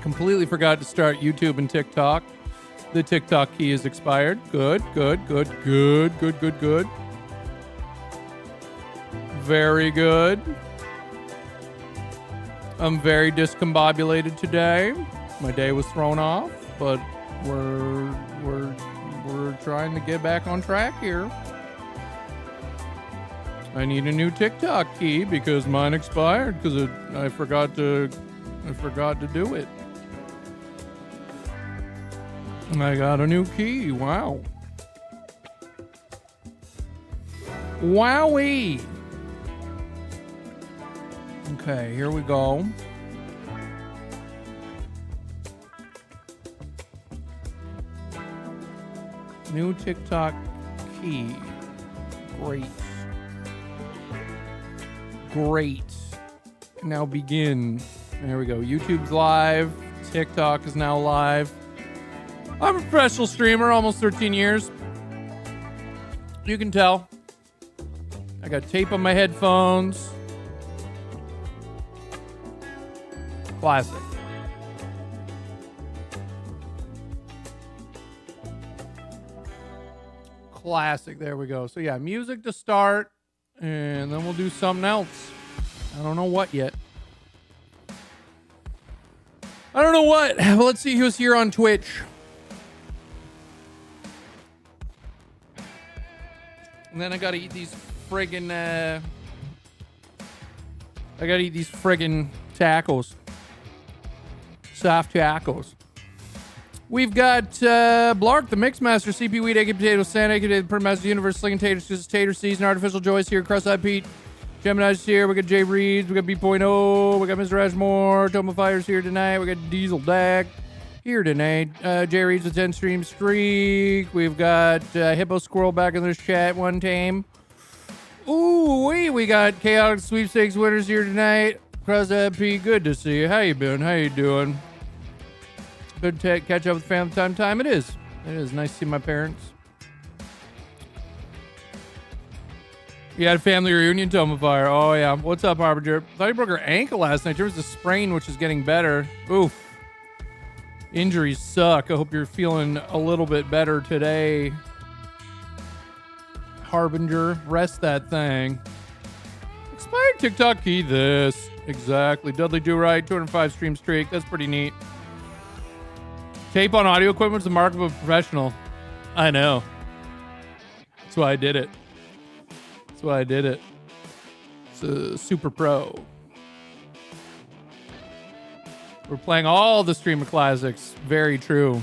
Completely forgot to start YouTube and TikTok. The TikTok key is expired. Good. Very good. I'm very discombobulated today. My day was thrown off, but we're trying to get back on track here. I need a new TikTok key because mine expired because I forgot to do it. I got a new key. Wow. Wowee. Okay, here we go. New TikTok key. Great. Now begin. There we go. YouTube's live. TikTok is now live. I'm a professional streamer, almost 13 years. You can tell. I got tape on my headphones. Classic. Classic. There we go. So yeah, music to start, and then we'll do something else. I don't know what yet. I don't know what. Well, let's see who's here on Twitch. And then I gotta eat these friggin' tacos. Soft tacos. We've got Blark, the Mixmaster, CP Wheat, Egg Potatoes, Santa, the Permaster Universe, Slinging Taters, Tater Season, Artificial Joyce here, Cross-Eyed Pete, Gemini's here, we got Jay Reeves, we got B.0, we got Mr. Ashmore, Toma Fire's here tonight, we got Diesel Dag here tonight, Jay Reeves with 10 stream streak, we've got Hippo Squirrel back in this chat, one tame. Ooh, we got Chaotic Sweepstakes winners here tonight. Cross-Eyed Pete, good to see you. How you been? How you doing? Good to catch up with family time. It is nice to see my parents. You had a family reunion, Toma Fire. Oh yeah. What's up, Harbinger? Thought you broke her ankle last night. There was a sprain, which is getting better. Oof. Injuries suck. I hope you're feeling a little bit better today, Harbinger. Rest that thing. Expired TikTok key. This exactly. Dudley Do Right. 205 stream streak. That's pretty neat. Tape on audio equipment is the mark of a professional. I know. That's why I did it. It's a super pro. We're playing all the streamer classics. Very true.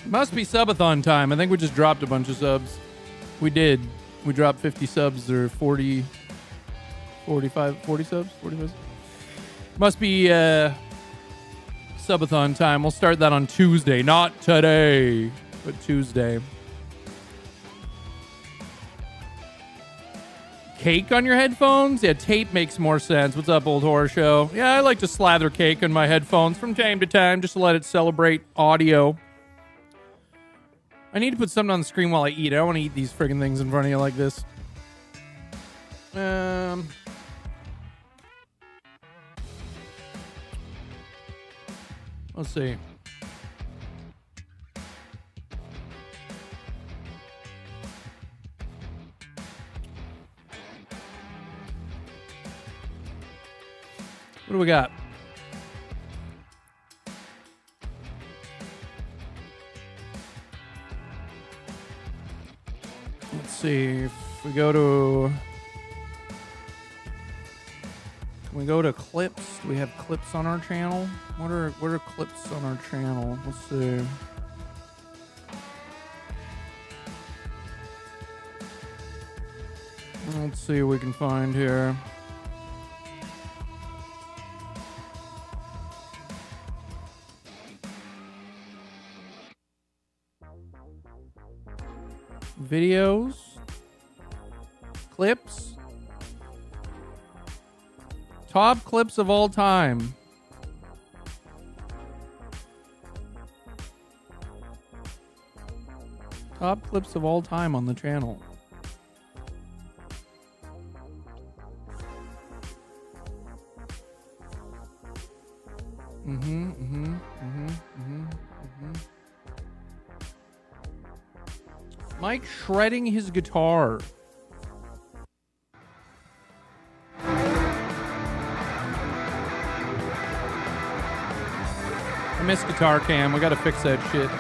Must be subathon time. I think we just dropped a bunch of subs. We did. We dropped 50 subs or 40, 45, 40 subs? 45? Must be subathon time. We'll start that on Tuesday. Not today, but Tuesday. Cake on your headphones? Yeah, tape makes more sense. What's up, Old Horror Show? Yeah, I like to slather cake on my headphones from time to time just to let it celebrate audio. I need to put something on the screen while I eat. I don't want to eat these friggin' things in front of you like this. Let's see. What do we got? Let's see. If we go to... Can we go to clips? Do we have clips on our channel? What are clips on our channel? Let's see. Let's see what we can find here. Videos. Clips. Top clips of all time. Top clips of all time on the channel. Mike shredding his guitar. I miss Guitar Cam. We gotta fix that shit.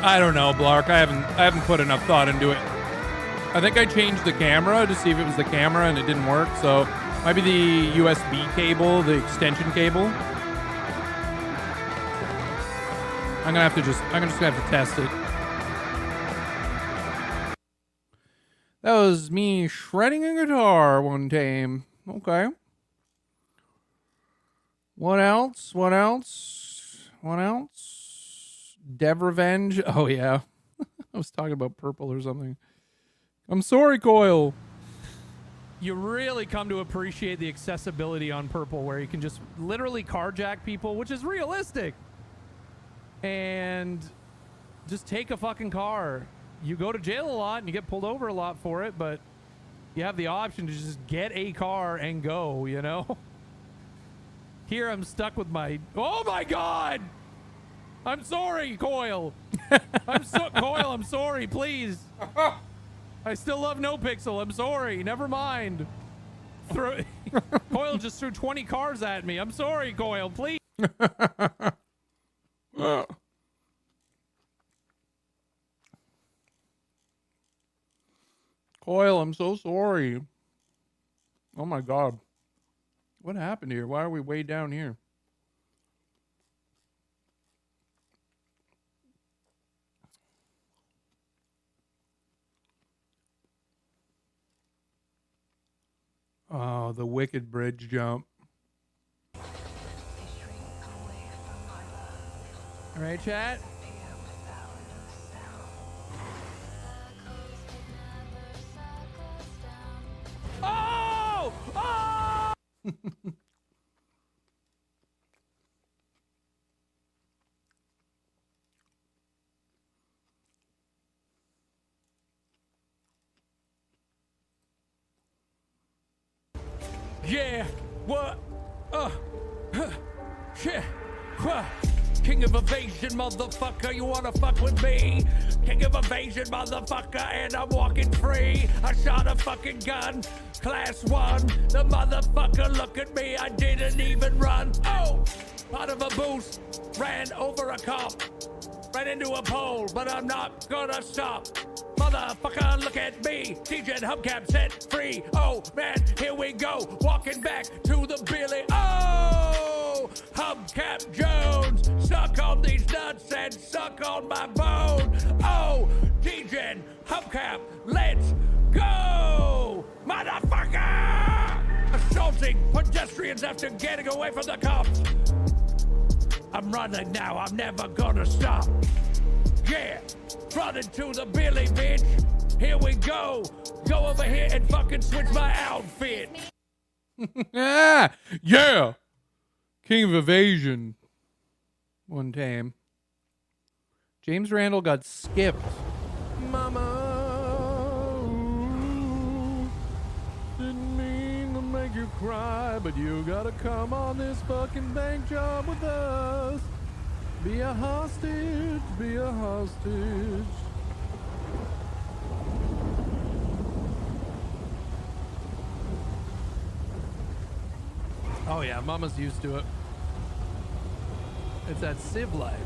I don't know, Blark. I haven't put enough thought into it. I think I changed the camera to see if it was the camera and it didn't work. So might be the USB cable, the extension cable. I'm just gonna have to test it. That was me shredding a guitar one time. Okay. What else? What else? What else? Dev Revenge. Oh, yeah. I was talking about purple or something. I'm sorry, Coil. You really come to appreciate the accessibility on purple where you can just literally carjack people, which is realistic. And just take a fucking car. You go to jail a lot and you get pulled over a lot for it, but you have the option to just get a car and go, you know? Here I'm stuck with my... Oh, my God! I'm sorry, Coil. Coil, I'm sorry, please. I still love No Pixel. I'm sorry. Never mind. Coil just threw 20 cars at me. I'm sorry, Coil, please. Coil, I'm so sorry. Oh my God. What happened here? Why are we way down here? Oh, the wicked bridge jump. All right, chat. Oh! Oh! Yeah, what? Shit. King of evasion, motherfucker, you wanna fuck with me? King of evasion, motherfucker, and I'm walking free. I shot a fucking gun, class 1. The motherfucker, look at me, I didn't even run. Oh! Out of a boost, ran over a cop. Ran into a pole, but I'm not gonna stop. Motherfucker, look at me. DJ Hubcap set free. Oh, man, here we go. Walking back to the Billy. Oh, Hubcap Jones. Suck on these nuts and suck on my bone. Oh, DJ Hubcap, let's go. Motherfucker! Assaulting pedestrians after getting away from the cops. I'm running now, I'm never gonna stop. Yeah, running to the Billy, bitch. Here we go. Go over here and fucking switch my outfit. Yeah. King of evasion. One time. James Randall got skipped. Mama, ooh, didn't mean to make you cry, but you gotta come on this fucking bank job with us. Be a hostage, be a hostage. Oh yeah, Mama's used to it. It's that Civ life.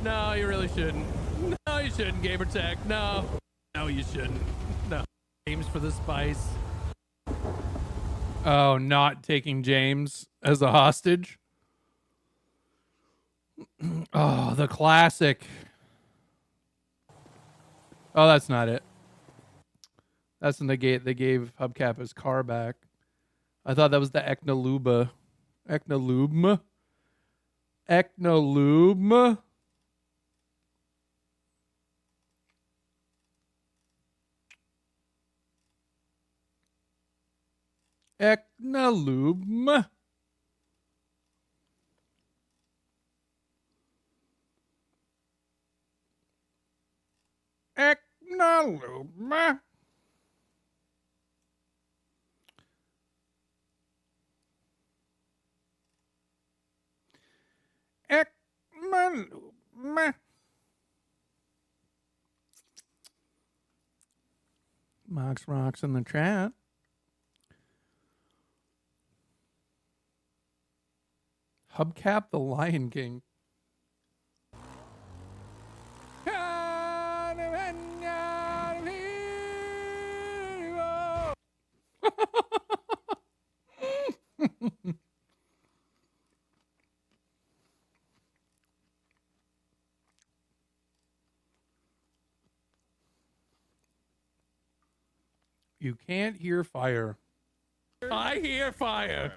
No, you really shouldn't. No, you shouldn't, Gamer Tech. No. No, you shouldn't. No. Games for the spice. Oh, not taking James as a hostage. Oh, the classic. Oh, that's not it. That's when they gave Hubcap his car back. I thought that was the Echnoluba. Echnolube? Echnolube? Echnolube? Echnolube? Echnolube? Mox rocks in the chat. Hubcap the Lion King. You can't hear fire. I hear fire.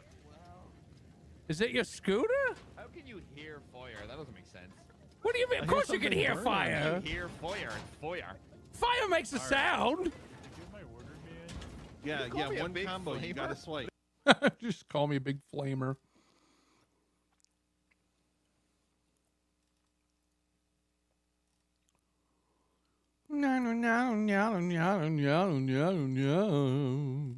Is it your scooter? How can you hear fire? That doesn't make sense. What do you mean? Of course you can hear fire. You hear fire. It's fire. Fire makes a sound. Yeah, one combo. Flamer? You gotta swipe. Just call me a big flamer. No, no, no, no, no, no, no, no.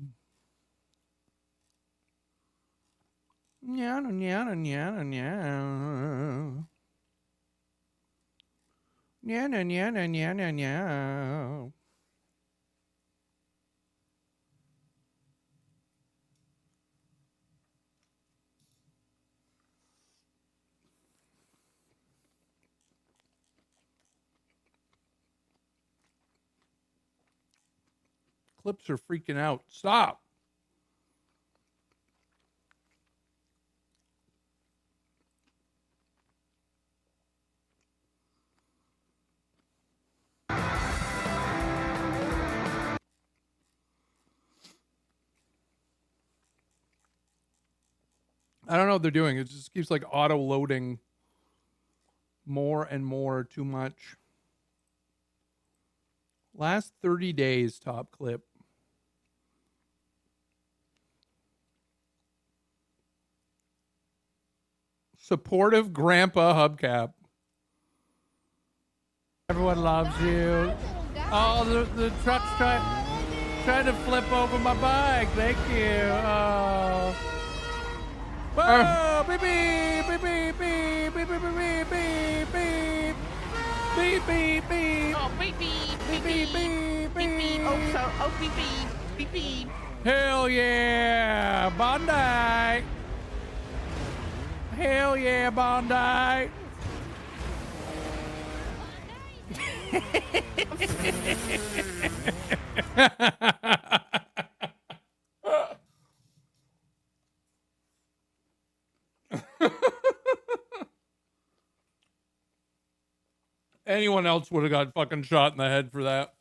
No, no, no, no, no. No, no, no, no, no, no, no. Clips are freaking out. Stop. I don't know what they're doing. It just keeps like auto loading more and more, too much. Last 30 days, top clip. Supportive grandpa hubcap. Everyone loves you. Oh, the truck's trying to flip over my bike. Thank you. Oh. Oh, beep, beep, beep, beep, beep, beep, beep, beep, beep, beep, beep, beep. Oh, beep, beep, Beep, beep, beep, beep, beep. beep. Oh, so, oh, beep, beep, beep, beep. Hell yeah, Bondi. Hell yeah, Bondi. Anyone else would have got fucking shot in the head for that.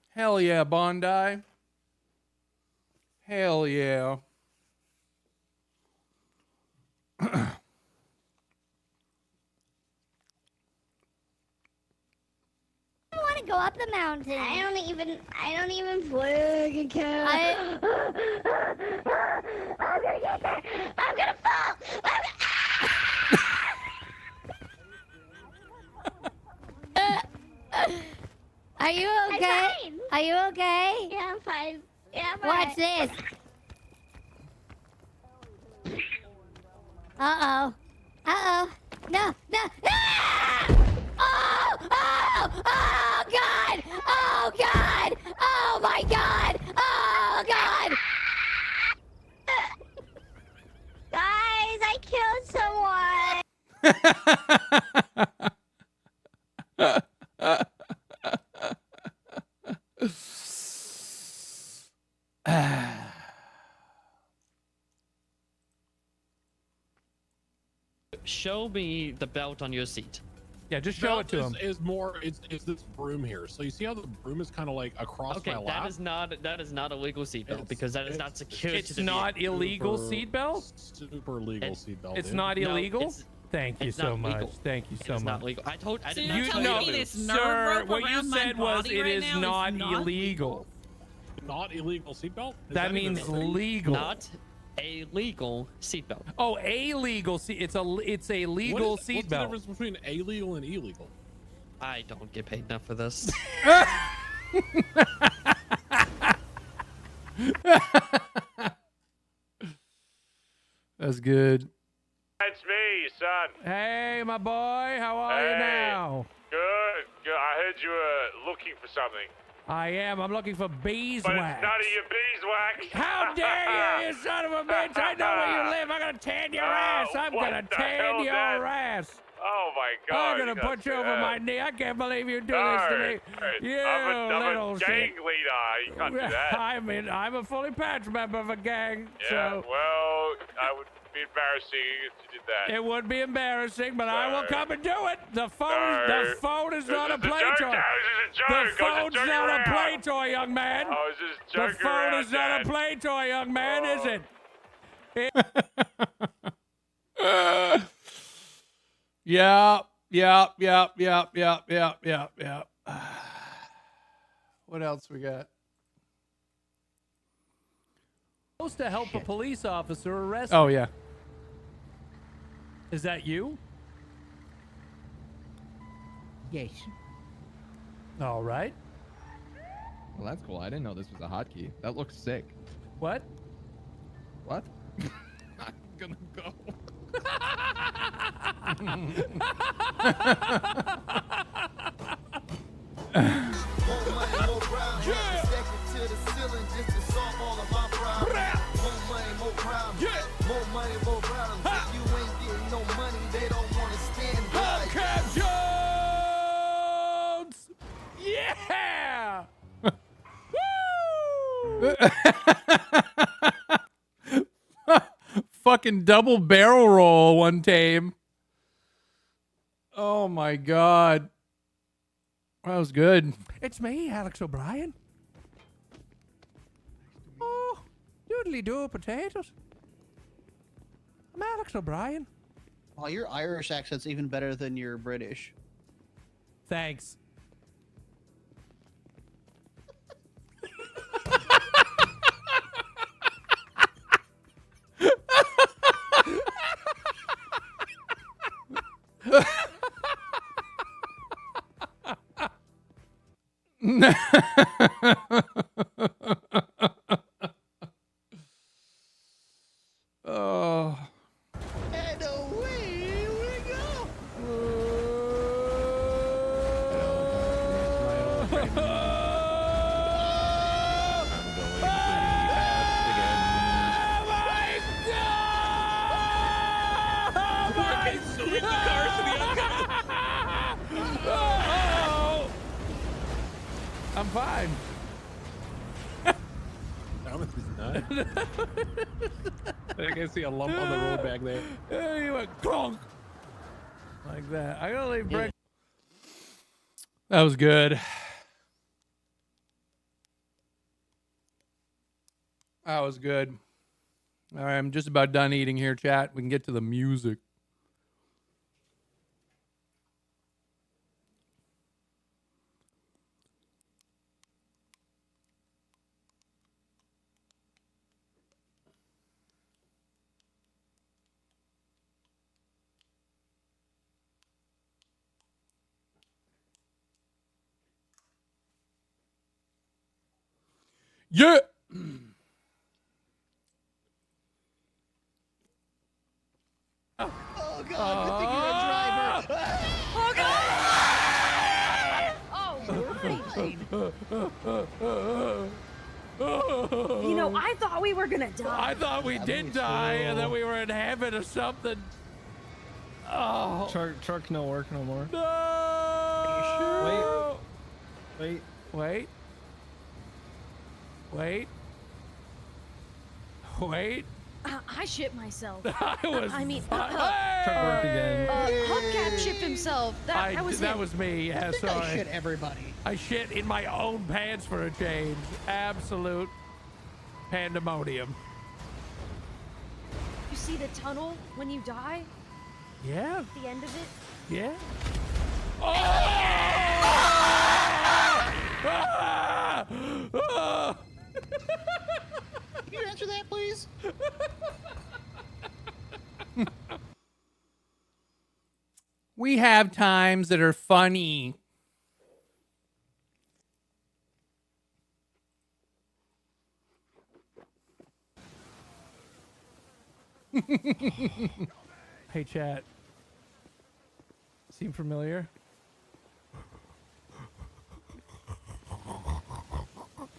Hell yeah, Bondi. Hell yeah. I want to go up the mountain. I don't even fucking care. I'm gonna get there. I'm gonna fall. Are you okay? Are you okay? Yeah, I'm fine. Yeah, I'm Watch this. Uh-oh. Uh-oh. No, no. Ah! Oh! Oh! Oh, God! Oh, God! Oh, my God! Oh, God! Guys, I killed someone. Show me the belt on your seat. Yeah, just show it to him. Is this broom here? So you see how the broom is kind of like across Okay, my lap? that is not a legal seatbelt because that is not secure. It's not illegal seatbelt. Super legal seatbelt. It's dude. not illegal. it's- Thank you it's so not much. legal. Thank you so It's much. not legal. I did So not you're tell telling you me to. this nerve Sir, rope what you around my said was body it right is now not is illegal. Not illegal seatbelt. Is That even means a thing? legal. Not a legal seatbelt. Oh, a legal seat. It's a legal What's the seatbelt. difference between illegal and illegal? I don't get paid enough for this. That's good. That's me, son. Hey, my boy, how are you Hey. now? Good, good. I heard you were looking for something. I am. I'm looking for beeswax. But it's none of your beeswax. How dare you, you son of a bitch! I know where you live. I'm gonna tan your ass. I'm what gonna the tan hell's your that? ass. Oh my God! I'm gonna you put got you over that. my knee. I can't believe you do this to me. You I'm little a shit. gang leader. You can't do that. I'm a fully patched member of a gang. Yeah. So Well, I would be embarrassing if you did that. it would be embarrassing, but I will No. come and do it. The phone No. is This not a is play joke, toy. guys. This is a The joke. I was phone's just not a joking play around. toy, young man. I was just The joking phone around, is not a Dad. play toy, young man, is Oh. it? Yeah. What else we got? Supposed to help a police officer arrest. Oh yeah. Is that you? Yes. All right. Well, that's cool. I didn't know this was a hotkey. That looks sick. What? What? I'm gonna go. Jones! Yeah! Woo! Fucking double barrel roll one time. Oh my God. That was good. It's me, Alex O'Brien. Oh, doodly do potatoes. I'm Alex O'Brien. Oh, your Irish accent's even better than your British. Thanks. Oh. And away we go. I'm fine. Thomas is not. I can see a lump on the road back there. You went clunk. Like that. I gotta leave break. That was good. That was good. All right, I'm just about done eating here, chat. We can get to the music. Yeah. Oh God! Good thing you're a driver. Oh, right. You know, I thought we were gonna die. I thought we did die and then we were in heaven or something. Oh. Truck no work no more. No. Wait. Wait. Wait. Wait. I shit myself. I mean, Truck work again. Hubcap shit himself. That was that him. was me. Yeah, I think I sorry. shit everybody. I shit in my own pants for a change. Absolute pandemonium. You see the tunnel when you die? Yeah. At the end of it? Yeah. Oh! Can you answer that, please? We have times that are funny. Hey, chat. Seem familiar?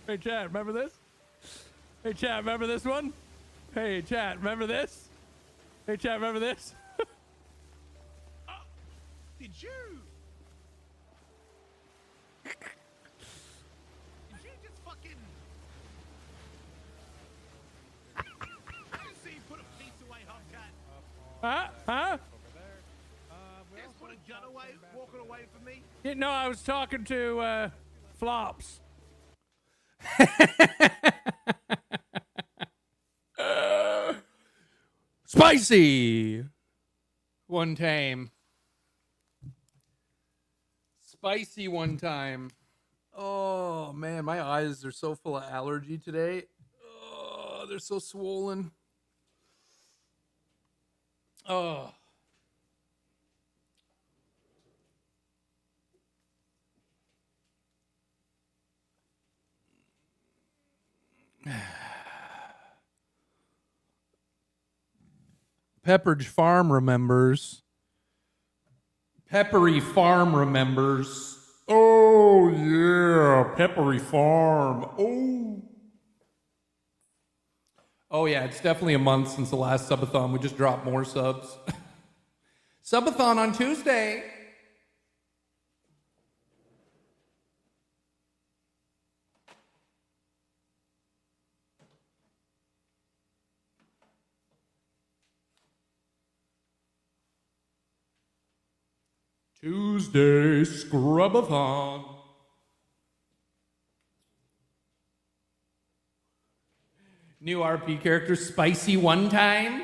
Hey, chat, remember this? Hey, chat, remember this one? Hey, chat, remember this? Hey, chat, remember this? Did you? Did you just fucking? I didn't see you put a piece away, Hubcat. Huh? Just put a gun away, walking away from me. Yeah, no, I was talking to Flops. Spicy. One time. Spicy one time. Oh man, my eyes are so full of allergy today. Oh, they're so swollen. Oh. Pepperidge Farm remembers. Peppery Farm remembers. Oh, yeah. Peppery Farm. Oh. Oh, yeah. It's definitely a month since the last subathon. We just dropped more subs. Subathon on Tuesday. Tuesday Scrubathon. New RP character, Spicy One Time.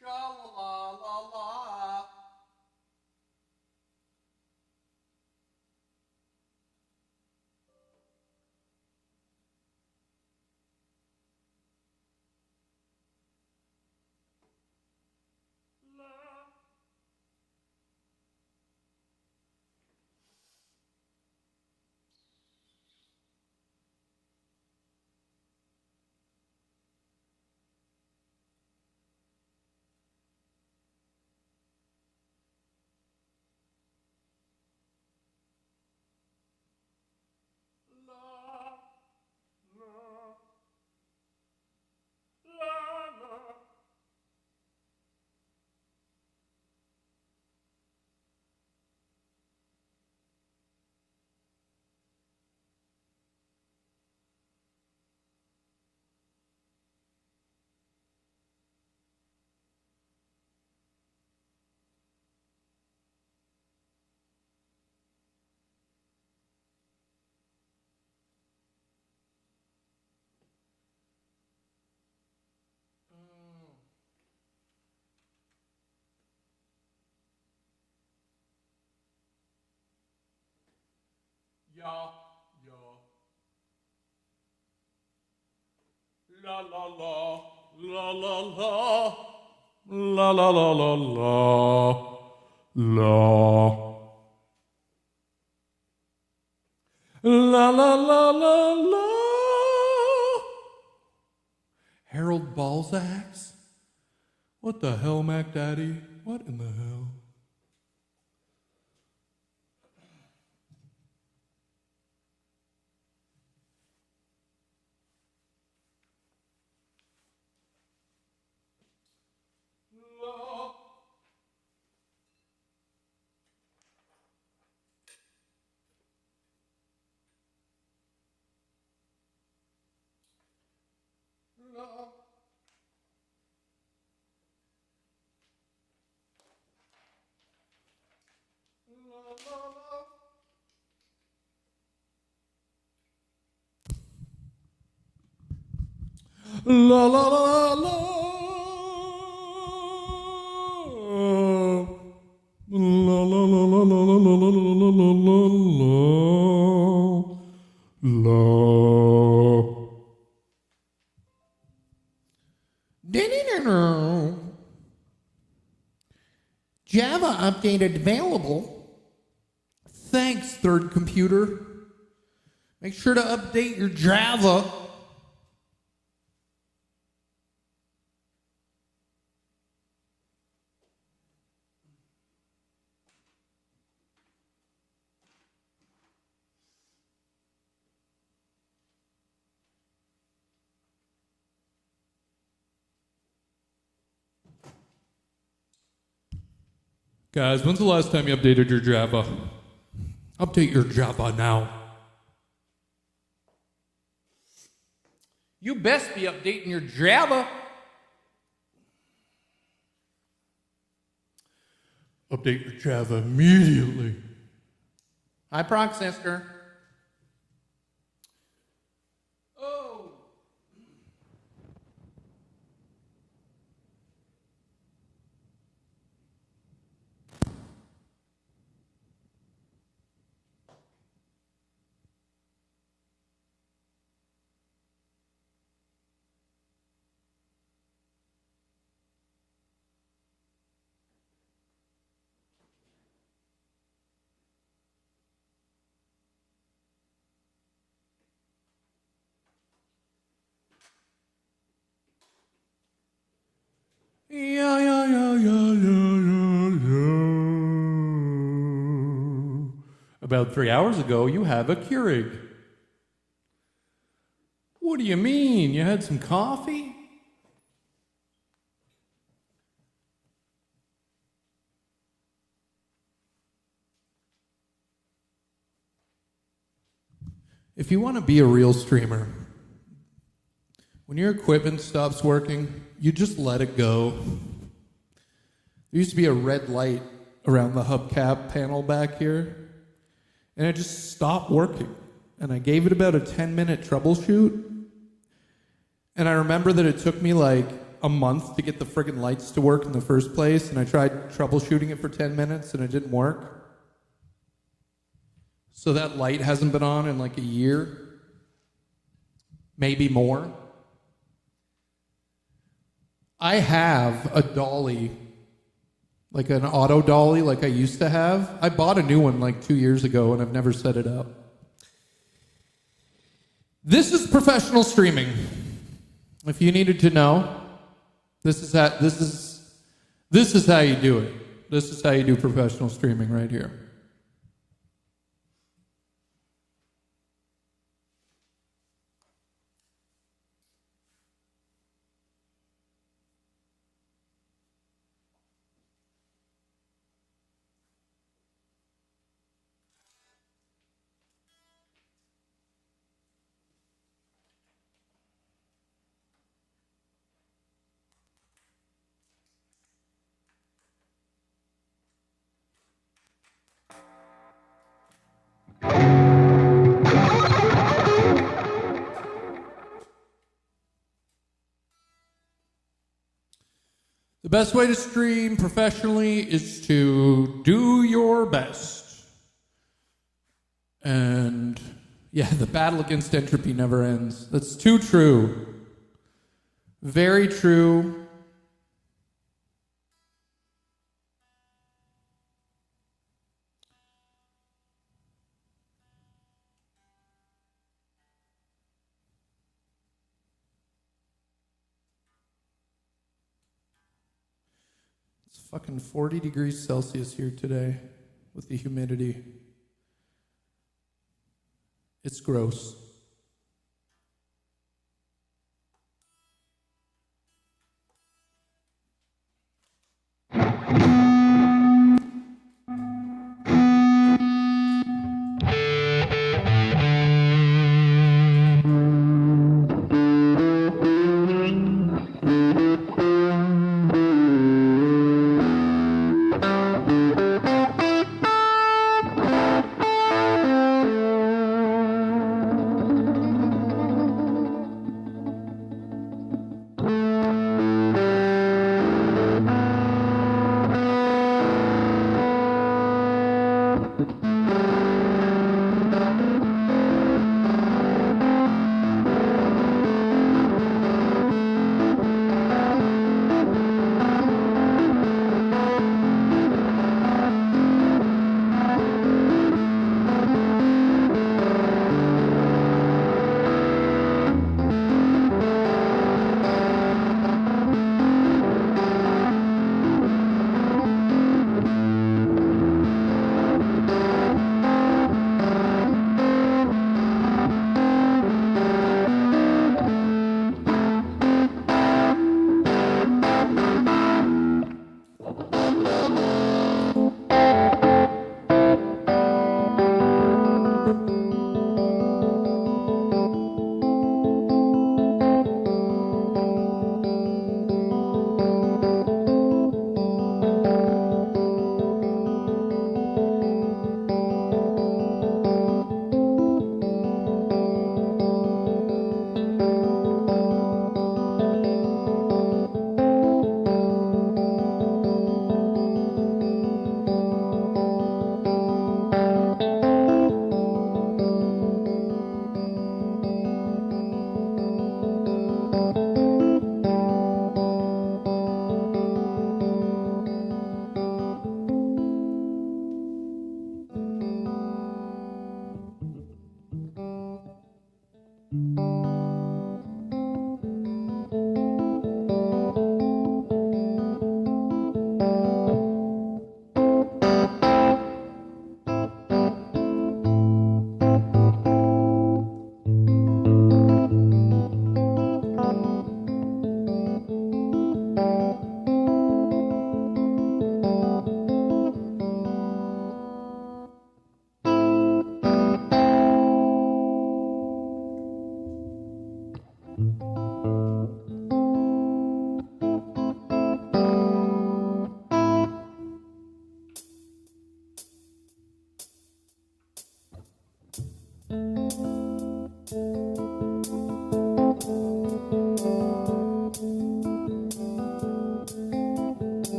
Sha-la-la-la-la. Yeah, yeah. La la la, la la la, la la la la la, la la la la la. Harold Ball. What the hell, Mac Daddy? What in the hell? La la la la. La la la la la la la la la la la la. Java updated available. Thanks, third computer. Make sure to update your Java. Guys, when's the last time you updated your Java? Update your Java now. You best be updating your Java. Update your Java immediately. Hi, Proc Sister. Oh. Yeah, yeah, yeah, yeah, yeah, yeah. About 3 hours ago, you have a Keurig. What do you mean? You had some coffee? If you want to be a real streamer, when your equipment stops working, you just let it go. There used to be a red light around the hubcap panel back here, and it just stopped working. And I gave it about a 10-minute troubleshoot. And I remember that it took me like a month to get the friggin' lights to work in the first place, and I tried troubleshooting it for 10 minutes, and it didn't work. So that light hasn't been on in like a year, maybe more. I have a dolly, like an auto dolly like I used to have. I bought a new one like 2 years ago, and I've never set it up. This is professional streaming. If you needed to know, this is how you do it. This is how you do professional streaming right here. The best way to stream professionally is to do your best. And yeah, the battle against entropy never ends. That's too true. Very true. fucking 40 degrees Celsius here today with the humidity. It's gross.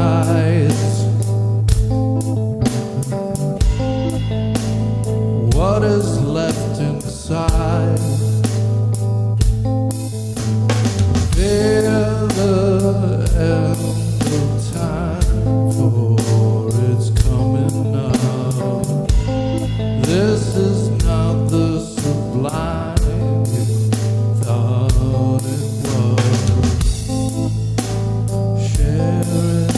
eyes. What is left inside? Fear the end of time, for it's coming now. This is not the sublime you thought it was. Sharing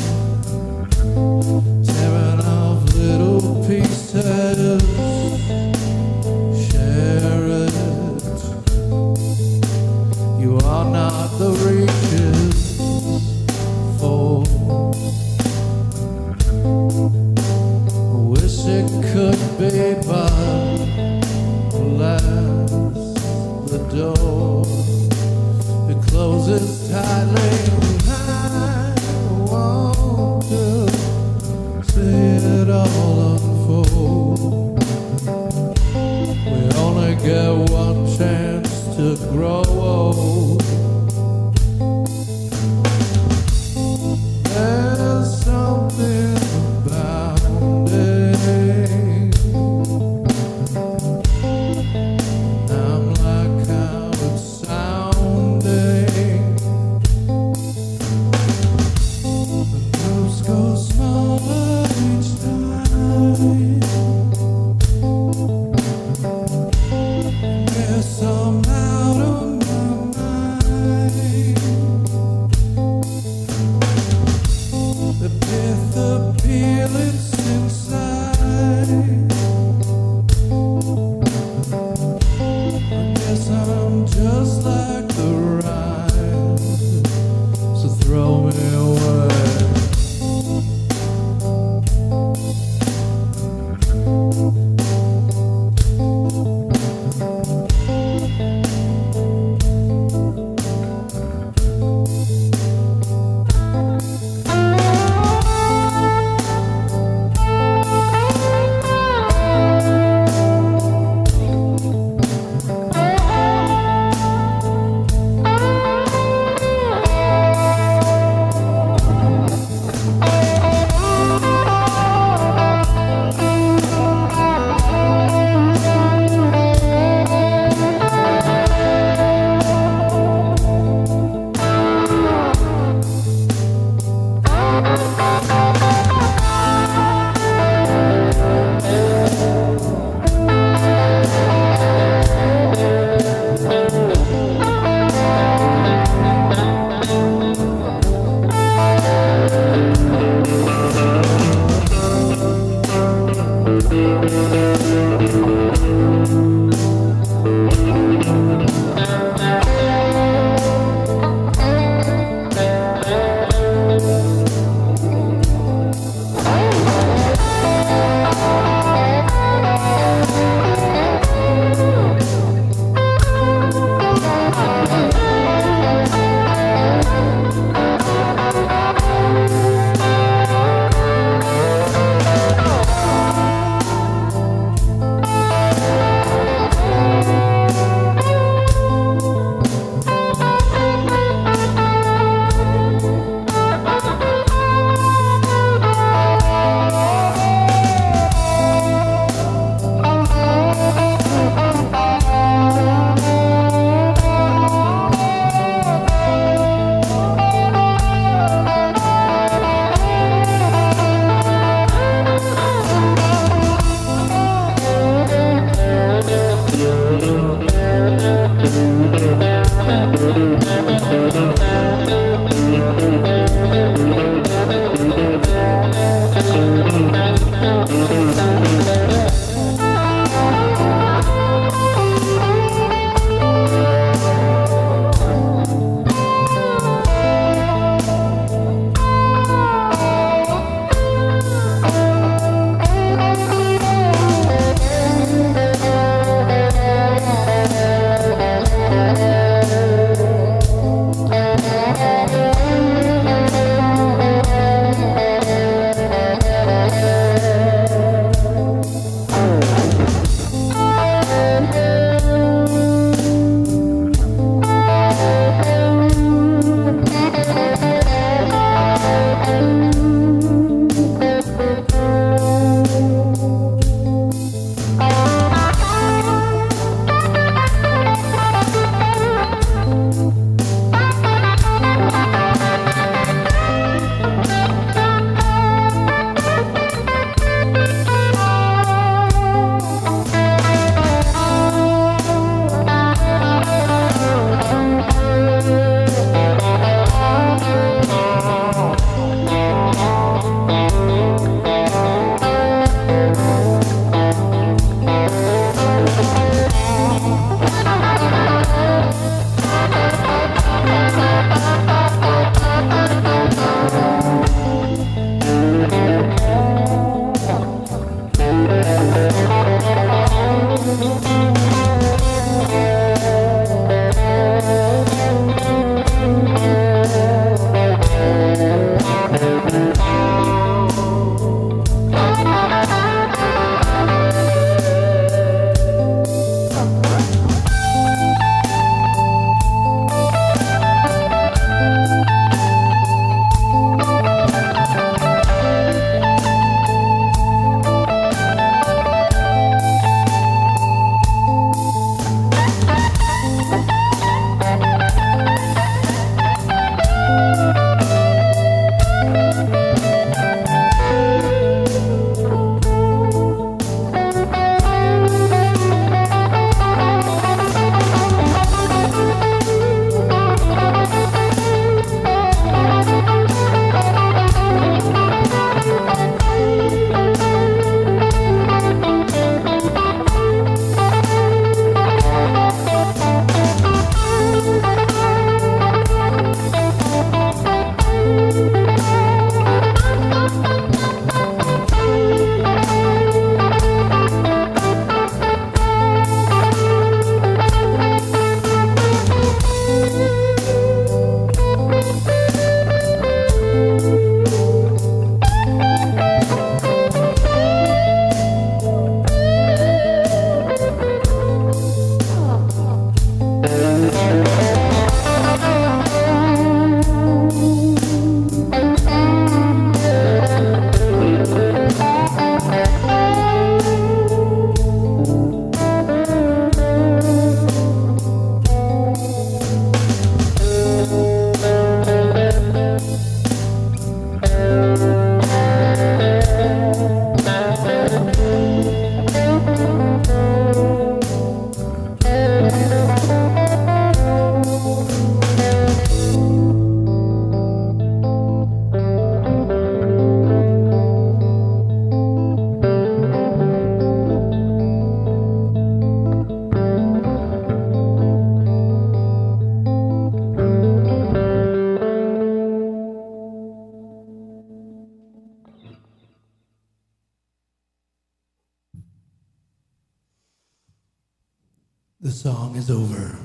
The song is over.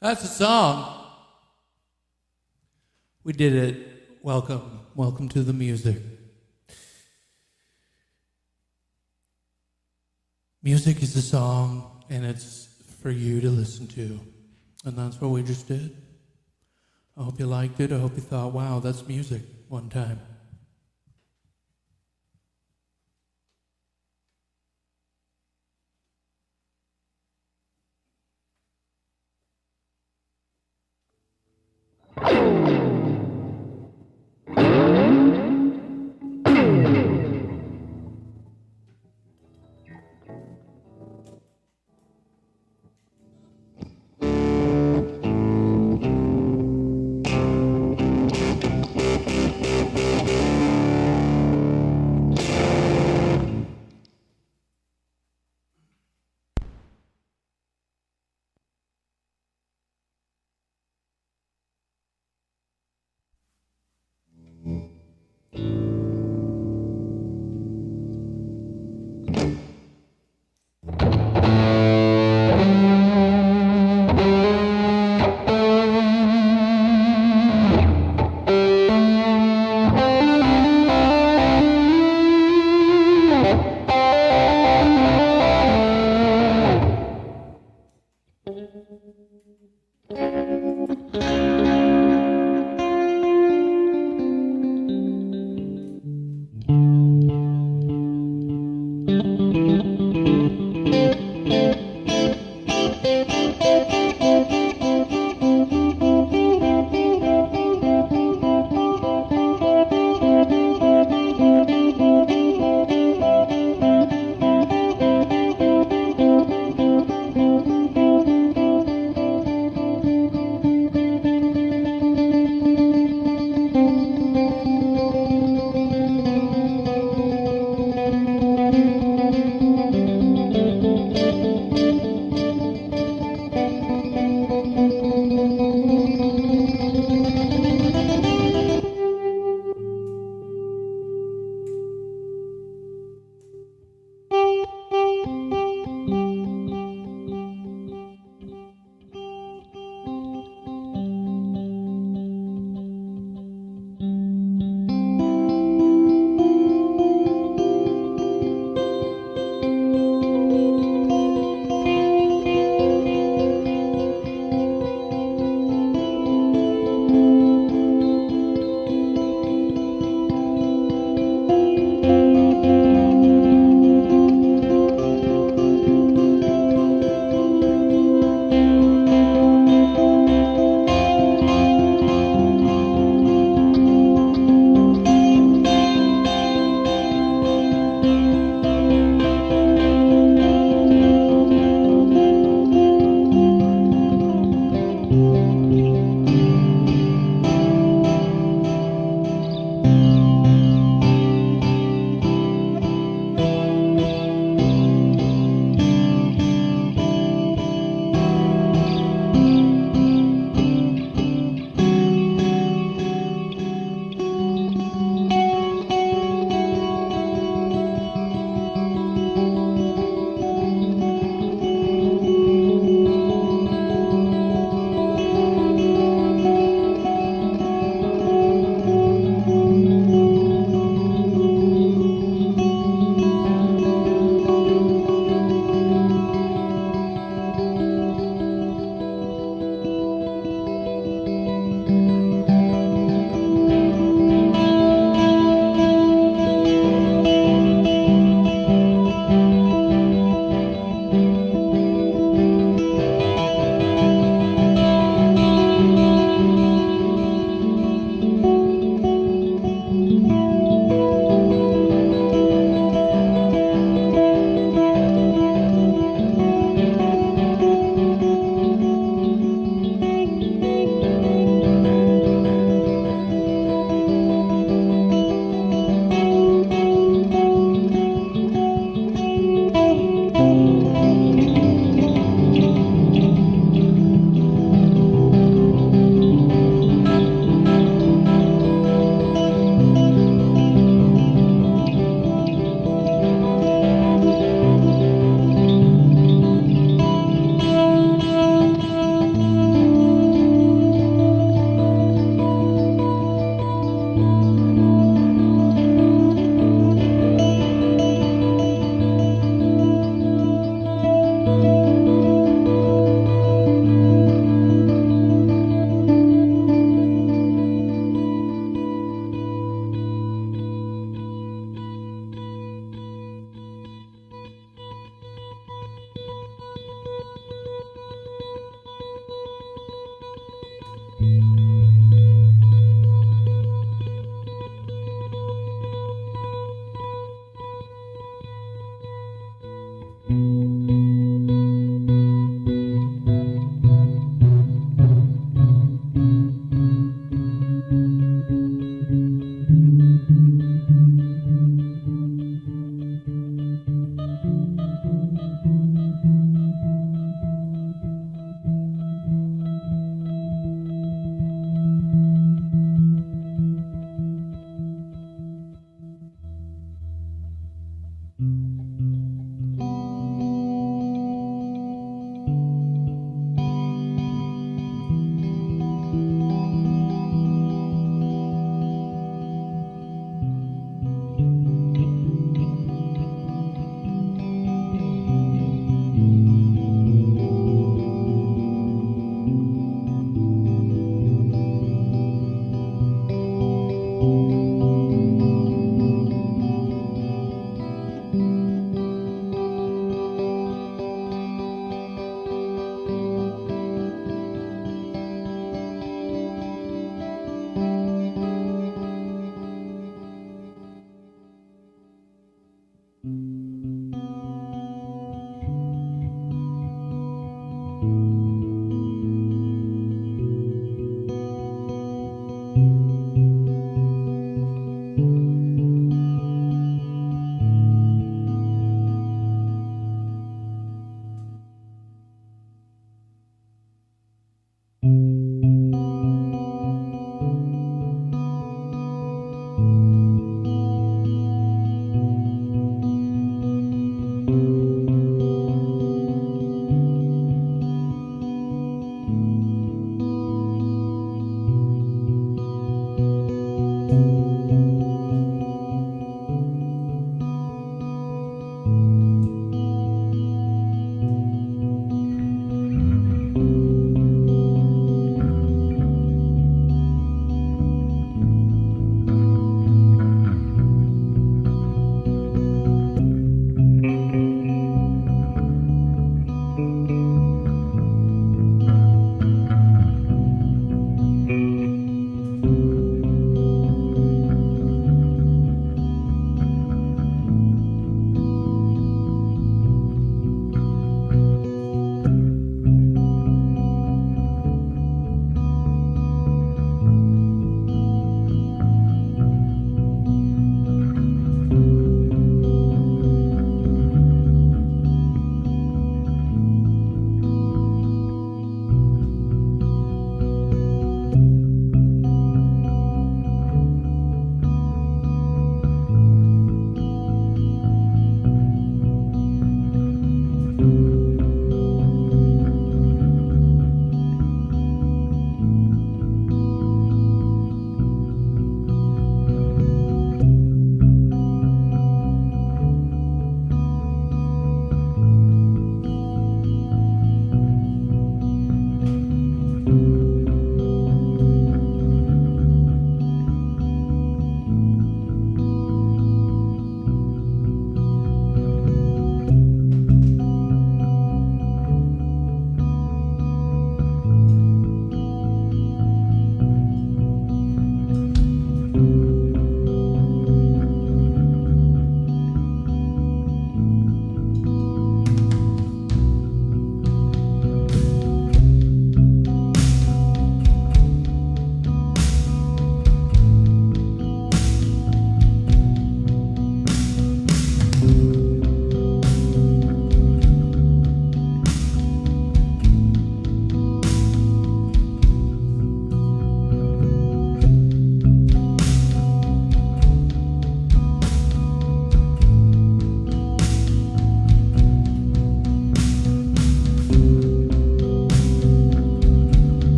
That's a song. We did it. Welcome. Welcome to the music. Music is a song, and it's for you to listen to. And that's what we just did. I hope you liked it. I hope you thought, wow, that's music one time.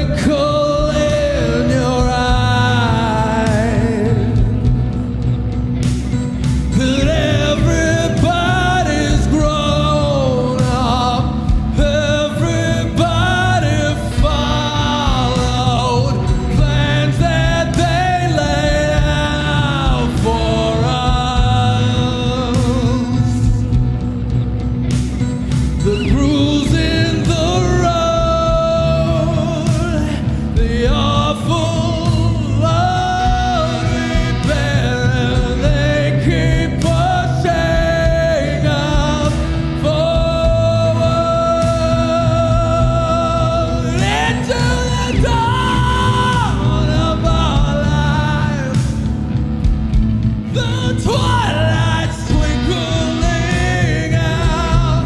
twinkle in your eyes. That everybody's grown up, everybody followed plans that they laid out for us. The bruise in the road, the awful load we bear, they keep pushing us forward into the dawn of our lives. The twilight's twinkling out.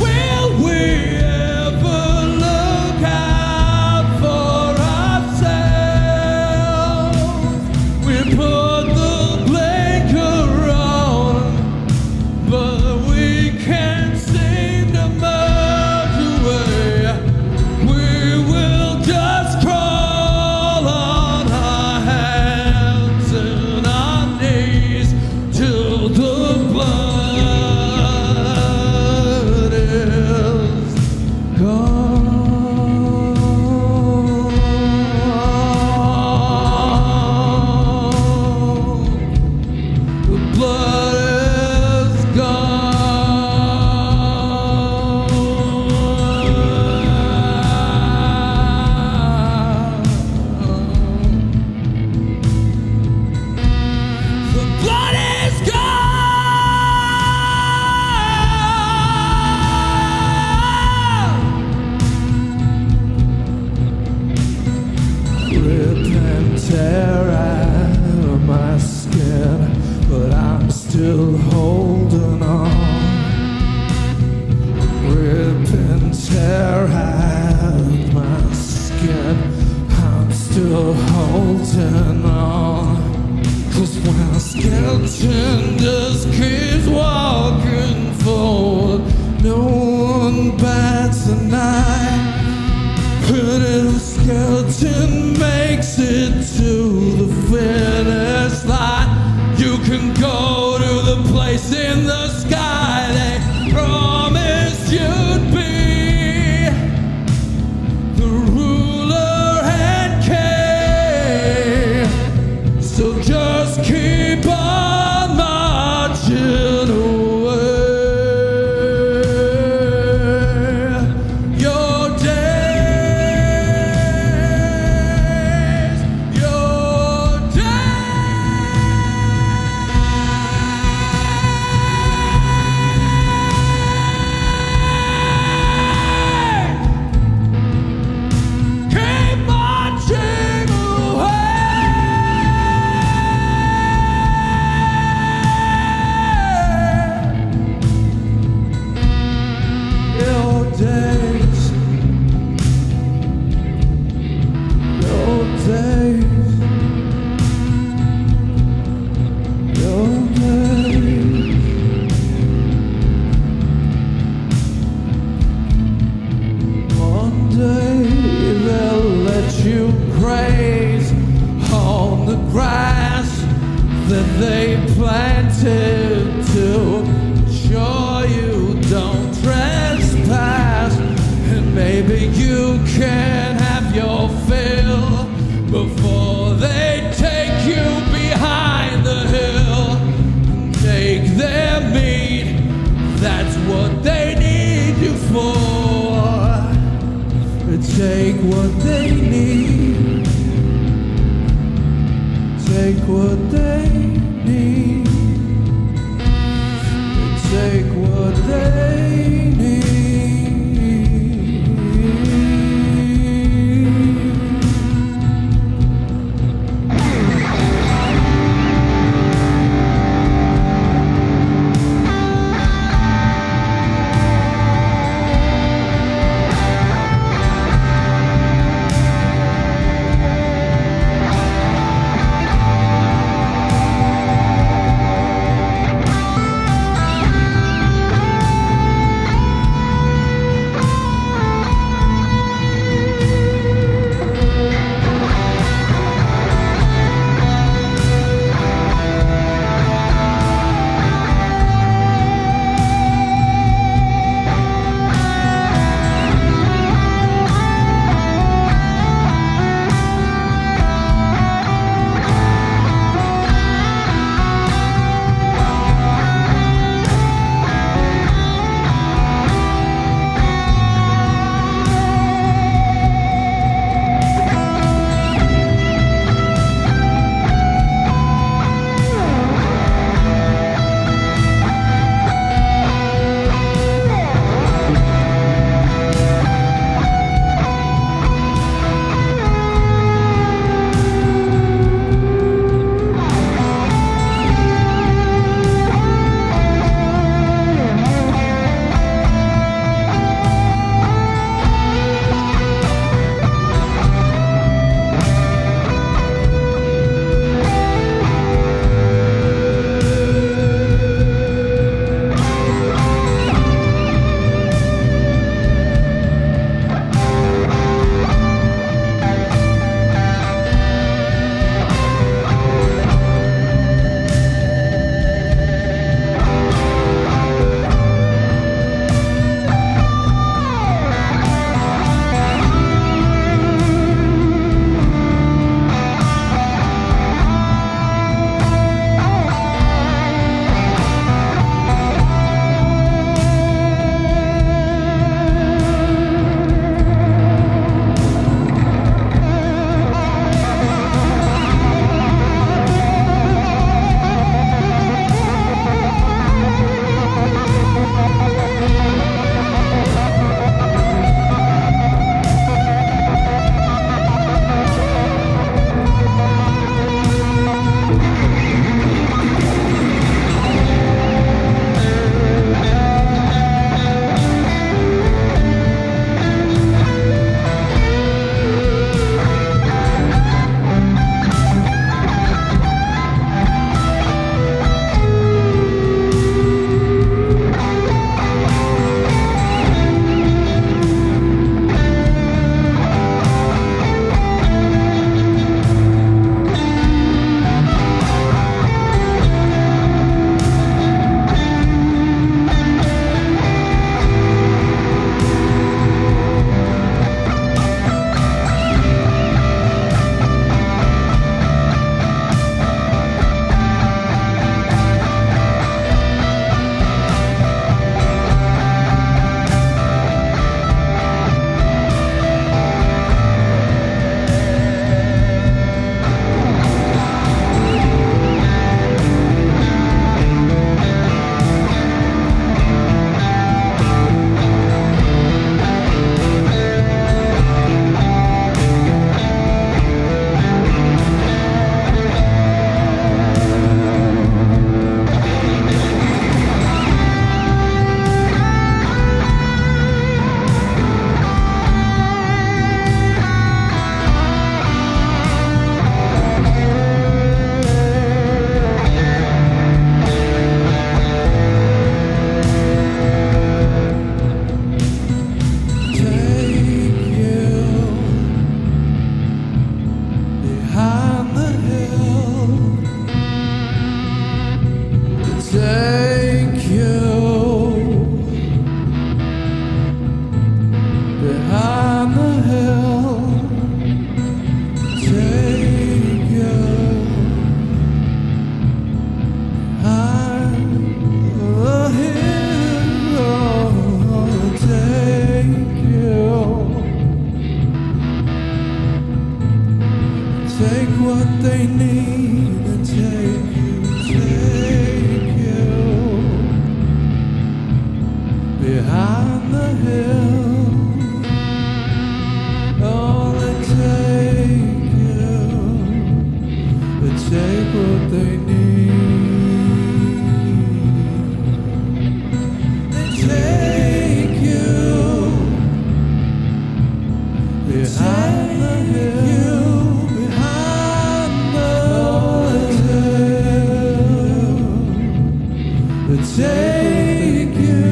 Will we ever look out for ourselves? We put the blinker on, but we can't seem to merge away. We will just crawl on our hands and our knees till the blood is gone. The blood is gone. The blood is gone. Rip and tear out of my skin, but I'm still holding on. Rip and tear out my skin, I'm still holding on. 'Cause when a skeleton just keeps walking forward, no one bats an eye. But if a skeleton makes it to the finish line, you can go to the place in the sky they promised you'd be. The ruler and king. So just keep on marching away. Your days, your days. Keep marching away. Your days, your days, your days. One day they'll let you graze on the grass that they planted to ensure you don't trespass. And maybe you can have your fill before they take you behind the hill and take their meat. That's what they need you for. Take what they need. Take what they need. Take what they need. take what they need and take you behind the hill. Oh, they take what they need. They take you behind the hill, behind the hill. They take you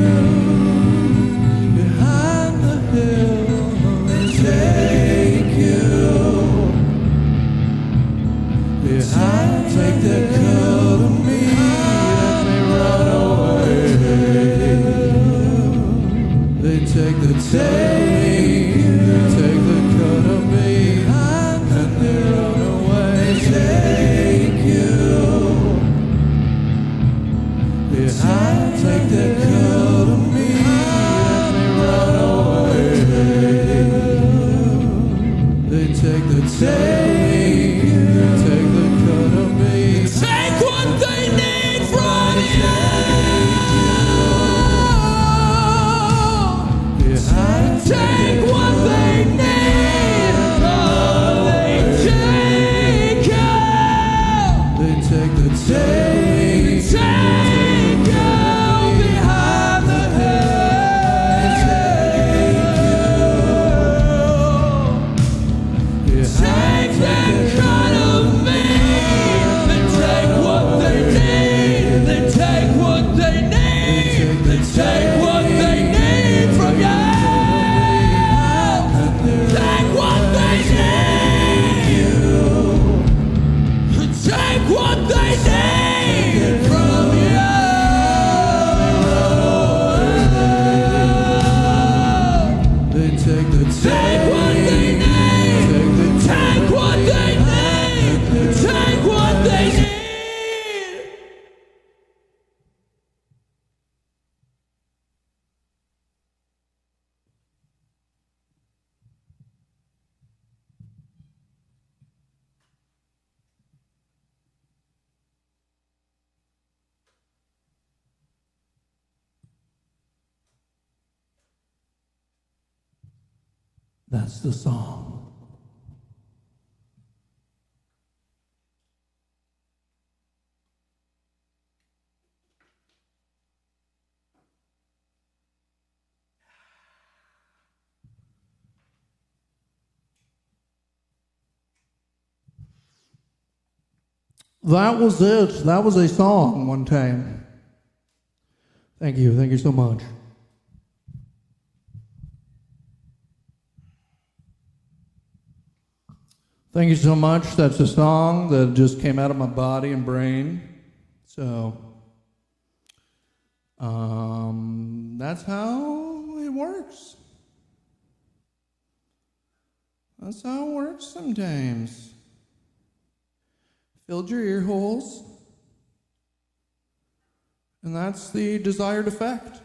behind the hill. They take you behind. Take that cut of me and they run away. They take the take the cut of me and they run away. Take you behind. Take that cut of me and they run away. They take the take the cut of me. Take what they need from you. Take what they need. They take you. They take the take you behind the hill. Take that cut of me. They take what they need. They take what they need. They take what they need from you. Take what they need. Take what they need from you. They take the take what they need. Take what they need. Take what they need. That's the song. That was it. That was a song one time. Thank you. Thank you so much. Thank you so much. That's a song that just came out of my body and brain. So, that's how it works. That's how it works sometimes. Filled your ear holes. And that's the desired effect.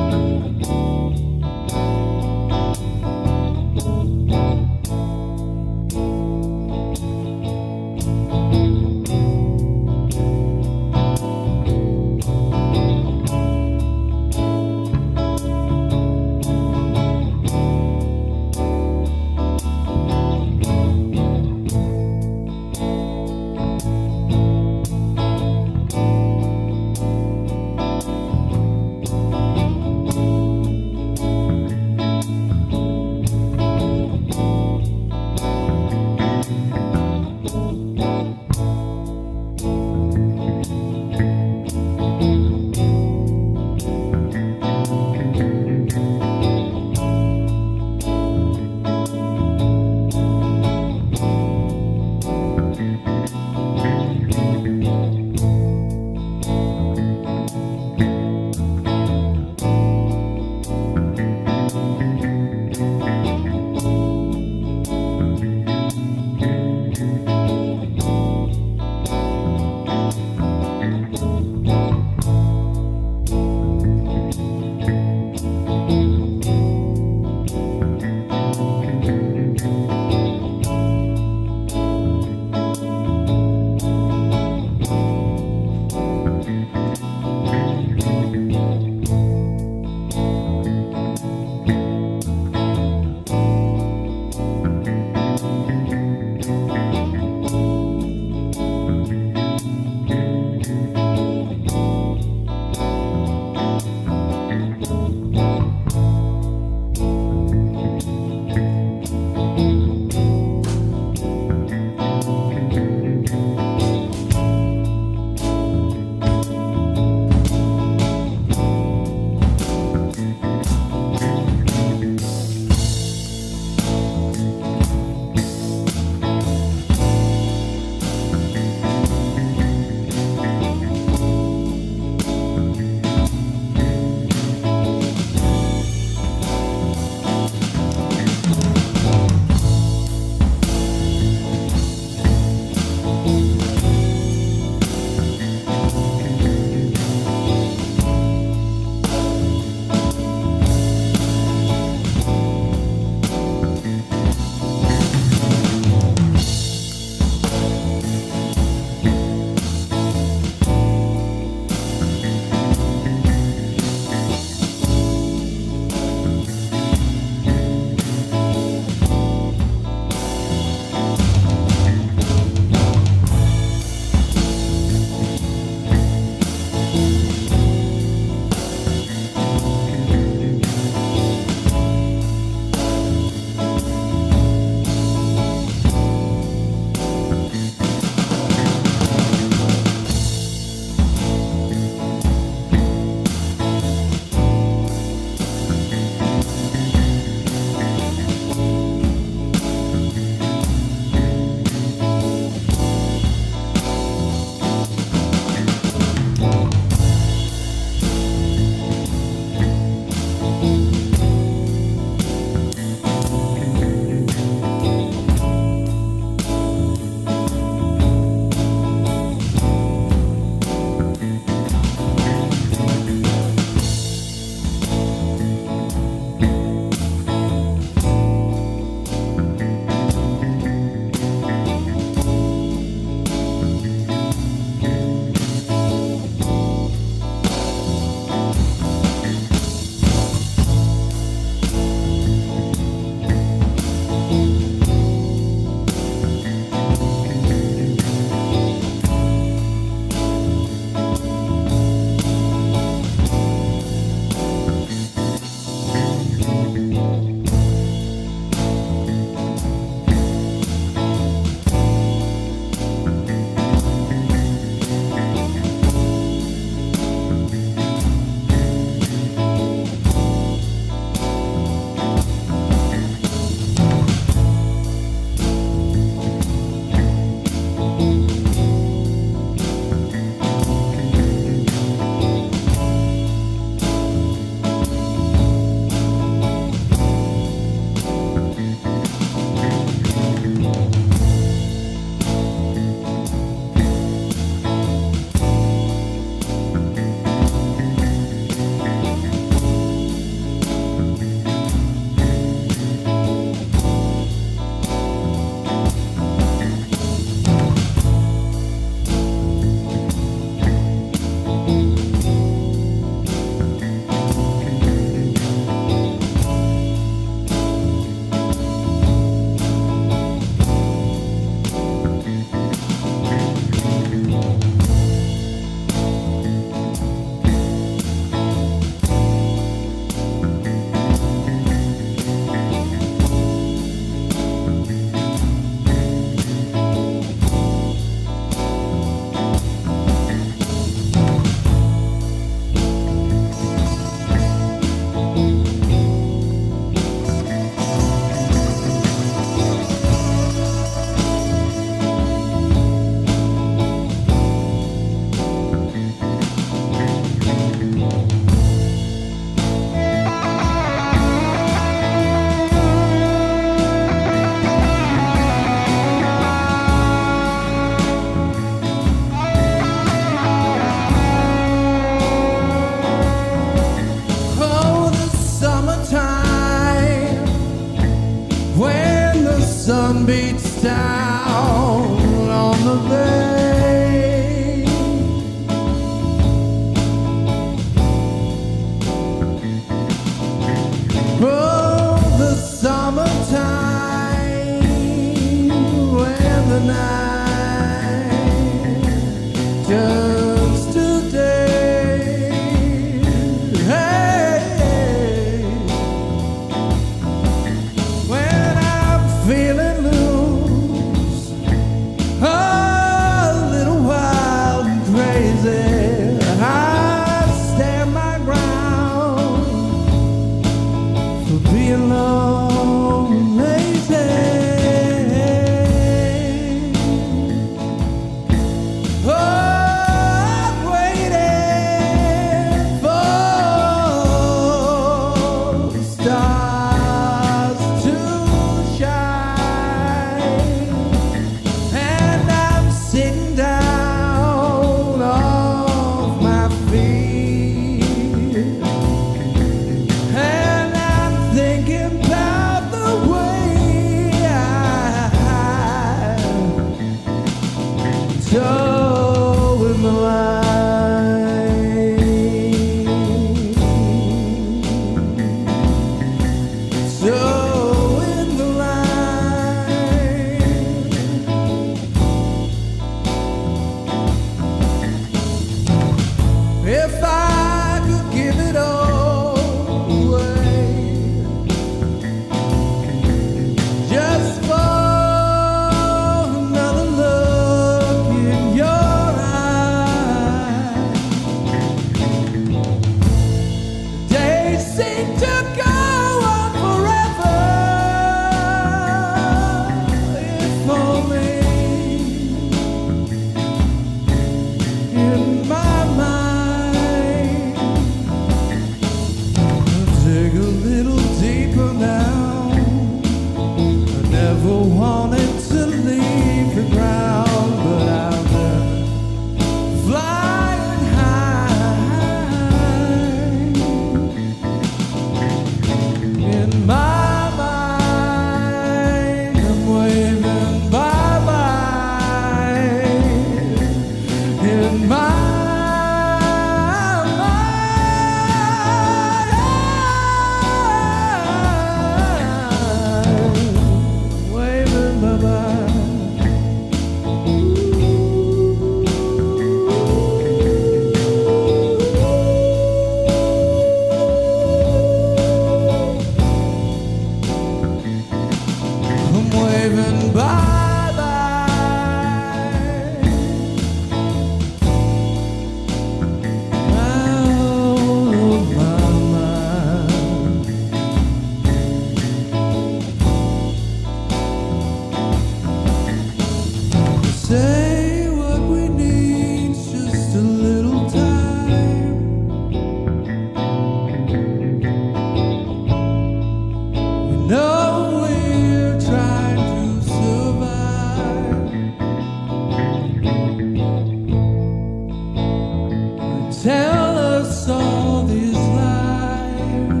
tell us all these lies,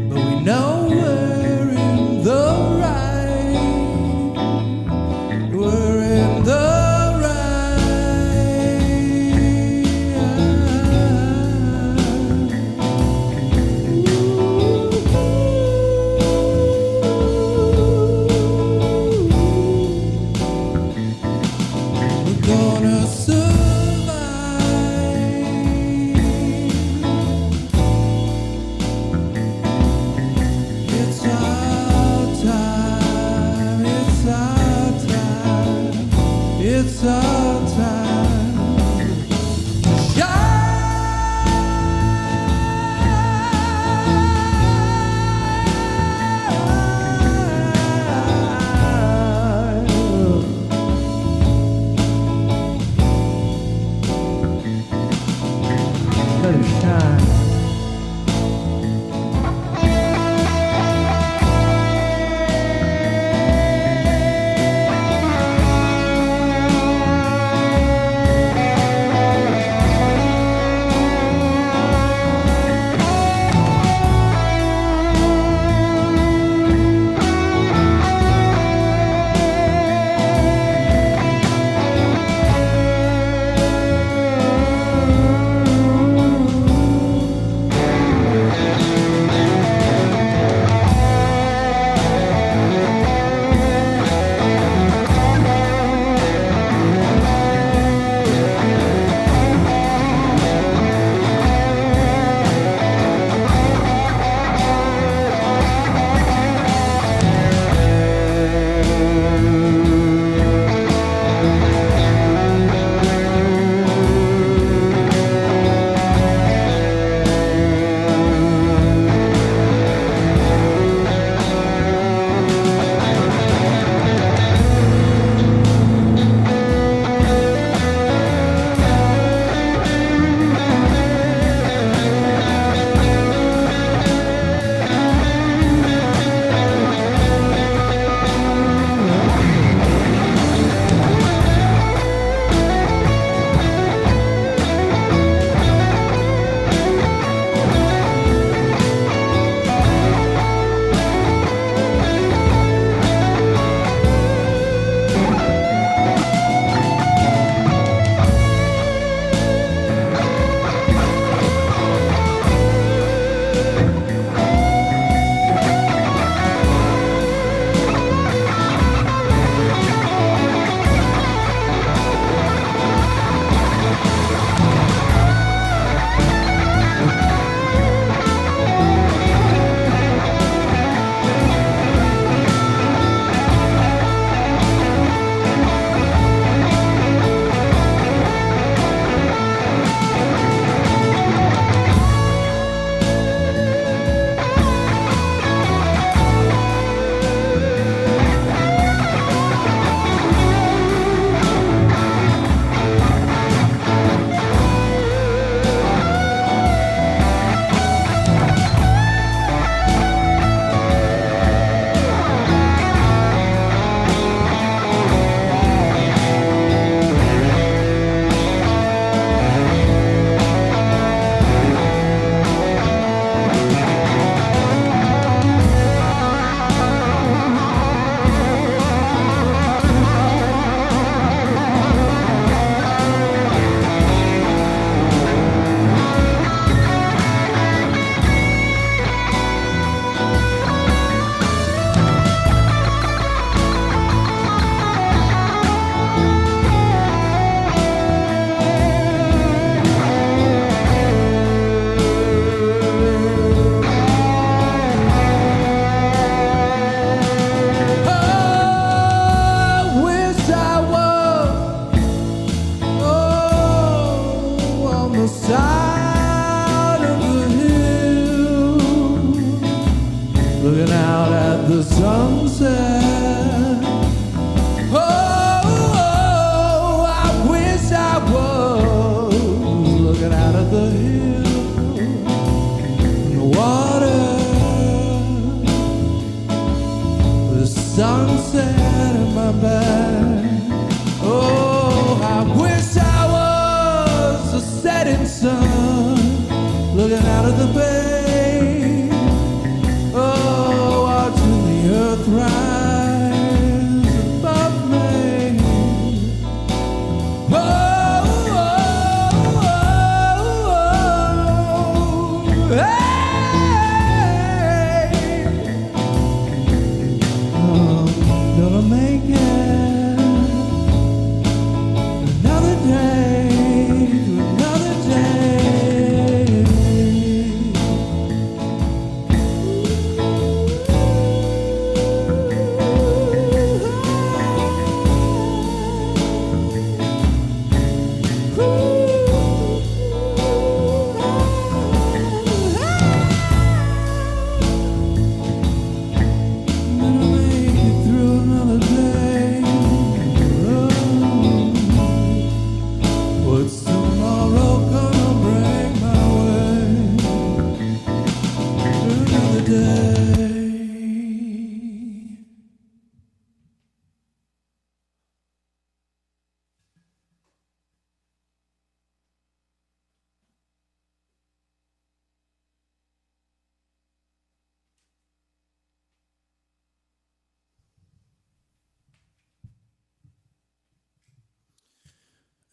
but we know we're in the right. We're in the gonna survive. It's our time. It's our time. It's our time. Let it shine. side of the hill, looking out at the sunset. Oh, I wish I was looking out at the hill, and the water, the sunset in my back. Oh.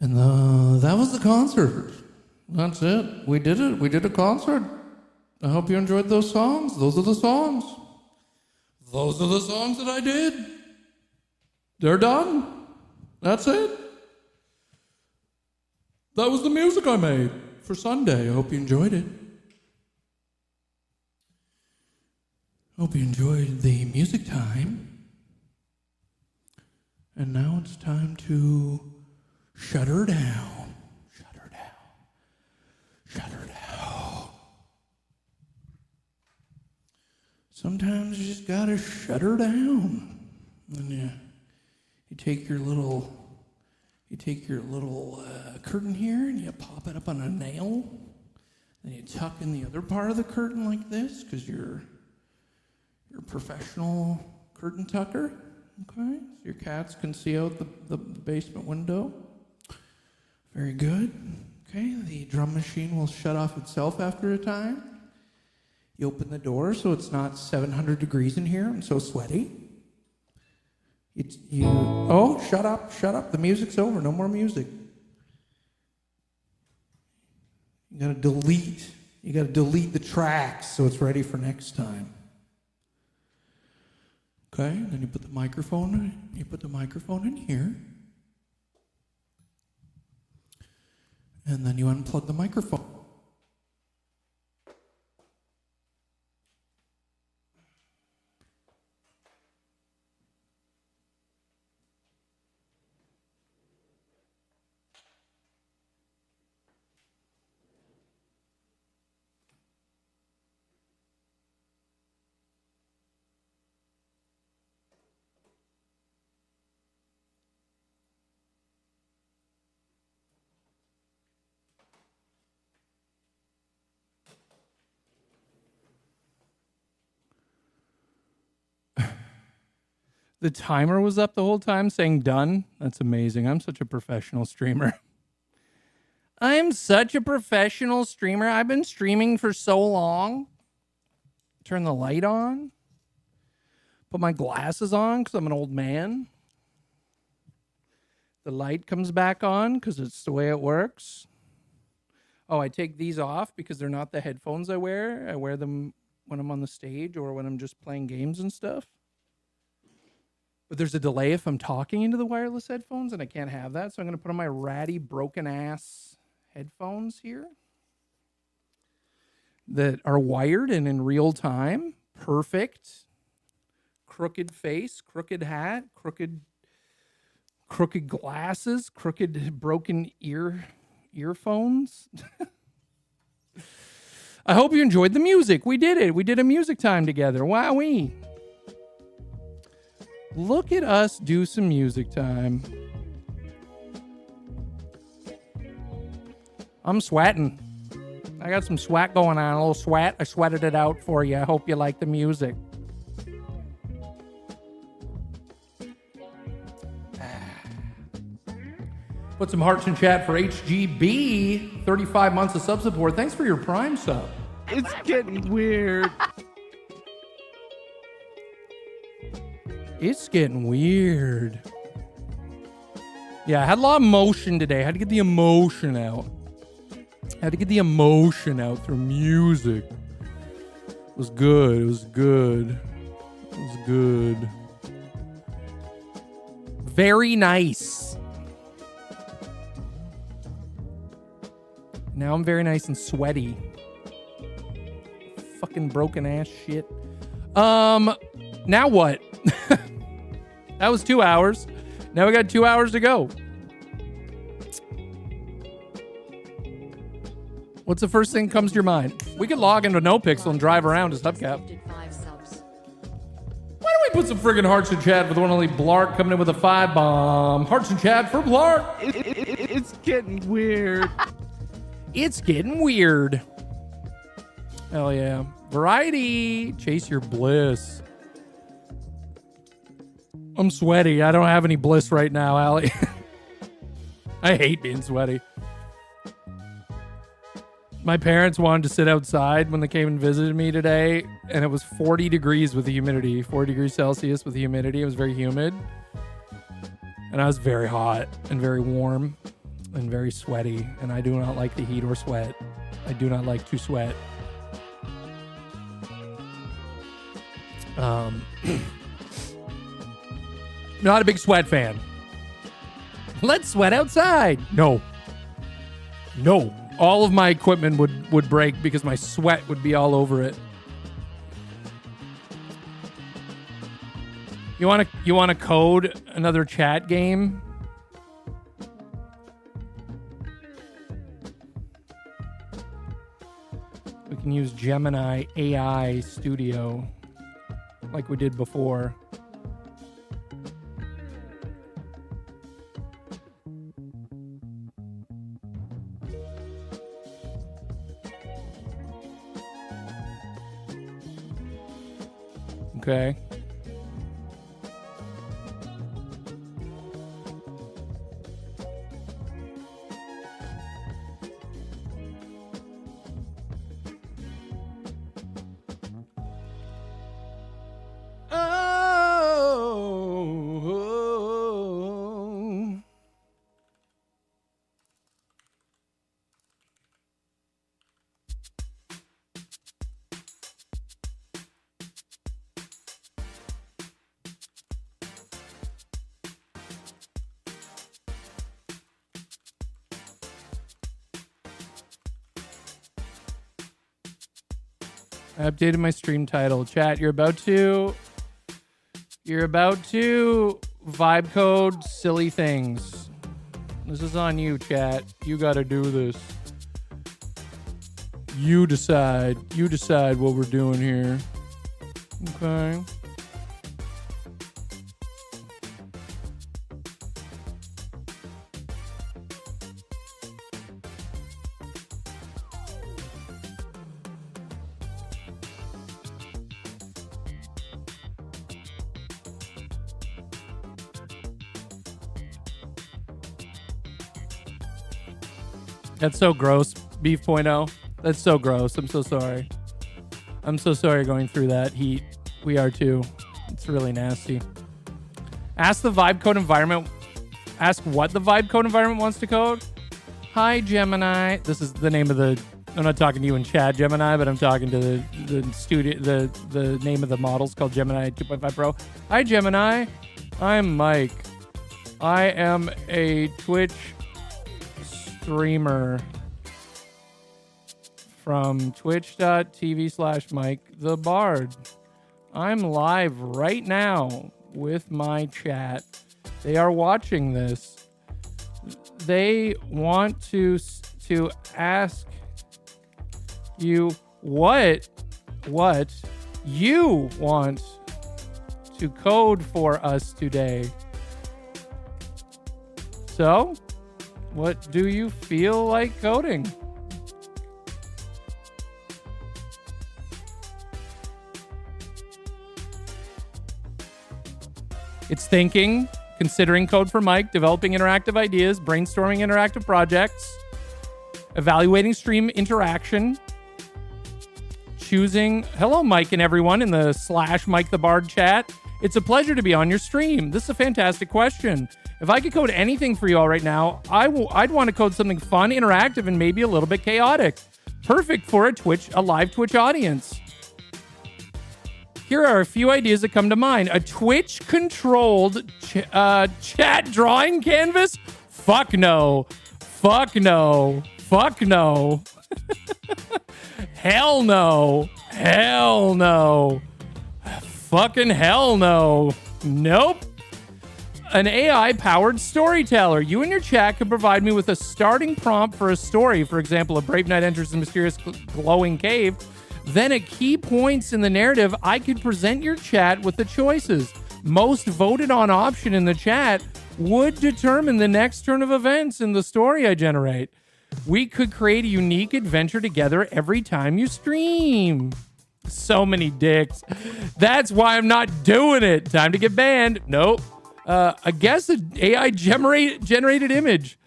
And that was the concert. That's it. We did it. We did a concert. I hope you enjoyed those songs. Those are the songs. Those are the songs that I did. They're done. That's it. That was the music I made for Sunday. I hope you enjoyed it. Hope you enjoyed the music time. And now it's time to shut her down. Shut her down. Shut her down. Sometimes you just gotta shut her down. And you take your little curtain here and you pop it up on a nail. Then you tuck in the other part of the curtain like this because you're a professional curtain tucker. Okay, so your cats can see out the basement window. Very good. Okay, the drum machine will shut off itself after a time. You open the door so it's not 700 degrees in here. I'm so sweaty. Oh, shut up. The music's over. No more music. You gotta delete the tracks so it's ready for next time. Okay, then you put the microphone in here. And then you unplug the microphone. The timer was up the whole time saying done. That's amazing. I'm such a professional streamer. I'm such a professional streamer. I've been streaming for so long. Turn the light on. Put my glasses on because I'm an old man. The light comes back on because it's the way it works. Oh, I take these off because they're not the headphones I wear. I wear them when I'm on the stage or when I'm just playing games and stuff. But there's a delay if I'm talking into the wireless headphones, and I can't have that. So I'm going to put on my ratty, broken-ass headphones here that are wired and in real time. Perfect. Crooked face, crooked hat, crooked glasses, crooked broken earphones. I hope you enjoyed the music. We did it. We did a music time together. Wowee. Look at us do some music time. I'm sweating. I got some sweat going on, a little sweat. I sweated it out for you. I hope you like the music. Put some hearts in chat for HGB. 35 months of sub support. Thanks for your Prime sub. It's getting weird. It's getting weird. Yeah, I had a lot of emotion today. I had to get the emotion out. Through music. It was good. Very nice. Now I'm very nice and sweaty. Fucking broken ass shit. Now what? That was 2 hours. Now we got 2 hours to go. What's the first thing that comes to your mind? We could log into NoPixel and drive around as Hubcap. Why don't we put some friggin' hearts in chat for the one only Blark coming in with a 5 bomb? Hearts in chat for Blark. It's getting weird. It's getting weird. Hell yeah. Variety. Chase your bliss. I'm sweaty. I don't have any bliss right now, Allie. I hate being sweaty. My parents wanted to sit outside when they came and visited me today, and it was 40 degrees with the humidity, 40 degrees Celsius with the humidity. It was very humid. And I was very hot and very warm. and very sweaty, and I do not like the heat or sweat. I do not like to sweat. Not a big sweat fan. Let's sweat outside. No. All of my equipment would break because my sweat would be all over it. You want to code another chat game? We can use Gemini AI Studio like we did before. Okay. Oh. I updated my stream title. Chat, you're about to vibe code silly things. This is on you, chat. You got to do this. You decide. You decide what we're doing here. Okay. That's so gross, Beef Point oh. That's so gross. I'm so sorry. I'm so sorry going through that heat. We are too. It's really nasty. Ask the vibe code environment. Ask what the vibe code environment wants to code. Hi, Gemini. This is the name of the... I'm not talking to you in chat, Gemini, but I'm talking to the studio. The name of the model's called Gemini 2.5 Pro. Hi, Gemini. I'm Mike. I am a Twitch streamer from twitch.tv/Mike the Bard. I'm live right now with my chat. They are watching this. They want to ask you what you want to code for us today. So, what do you feel like coding? It's thinking, considering code for Mike, developing interactive ideas, brainstorming interactive projects, evaluating stream interaction, choosing... Hello, Mike and everyone in the /Mike the Bard chat. It's a pleasure to be on your stream. This is a fantastic question. If I could code anything for you all right now, I'd want to code something fun, interactive, and maybe a little bit chaotic. Perfect for a live Twitch audience. Here are a few ideas that come to mind. A Twitch-controlled chat drawing canvas? Fuck no. Fuck no. Fuck no. Hell no. Hell no. Fucking hell no. Nope. An AI-powered storyteller. You and your chat could provide me with a starting prompt for a story. For example, a brave knight enters a mysterious glowing cave. Then at key points in the narrative, I could present your chat with the choices. Most voted on option in the chat would determine the next turn of events in the story I generate. We could create a unique adventure together every time you stream. So many dicks. That's why I'm not doing it. Time to get banned. Nope. I guess an AI generated image.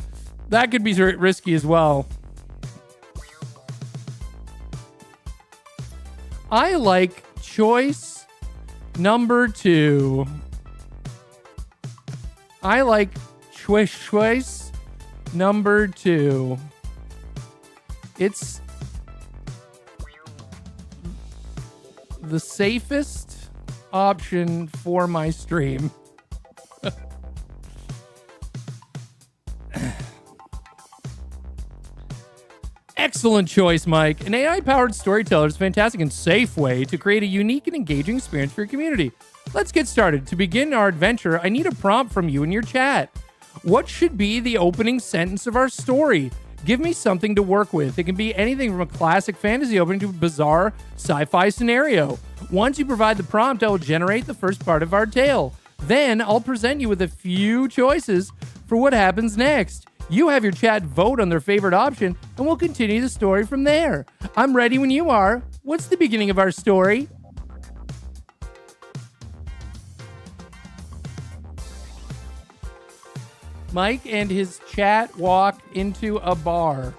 That could be risky as well. I like choice number 2. I like choice Number 2. It's the safest option for my stream. Excellent choice, Mike. An AI-powered storyteller is a fantastic and safe way to create a unique and engaging experience for your community. Let's get started. To begin our adventure, I need a prompt from you in your chat. What should be the opening sentence of our story? Give me something to work with. It can be anything from a classic fantasy opening to a bizarre sci-fi scenario. Once you provide the prompt, I will generate the first part of our tale. Then I'll present you with a few choices for what happens next. You have your chat vote on their favorite option, and we'll continue the story from there. I'm ready when you are. What's the beginning of our story? Mike and his chat walk into a bar.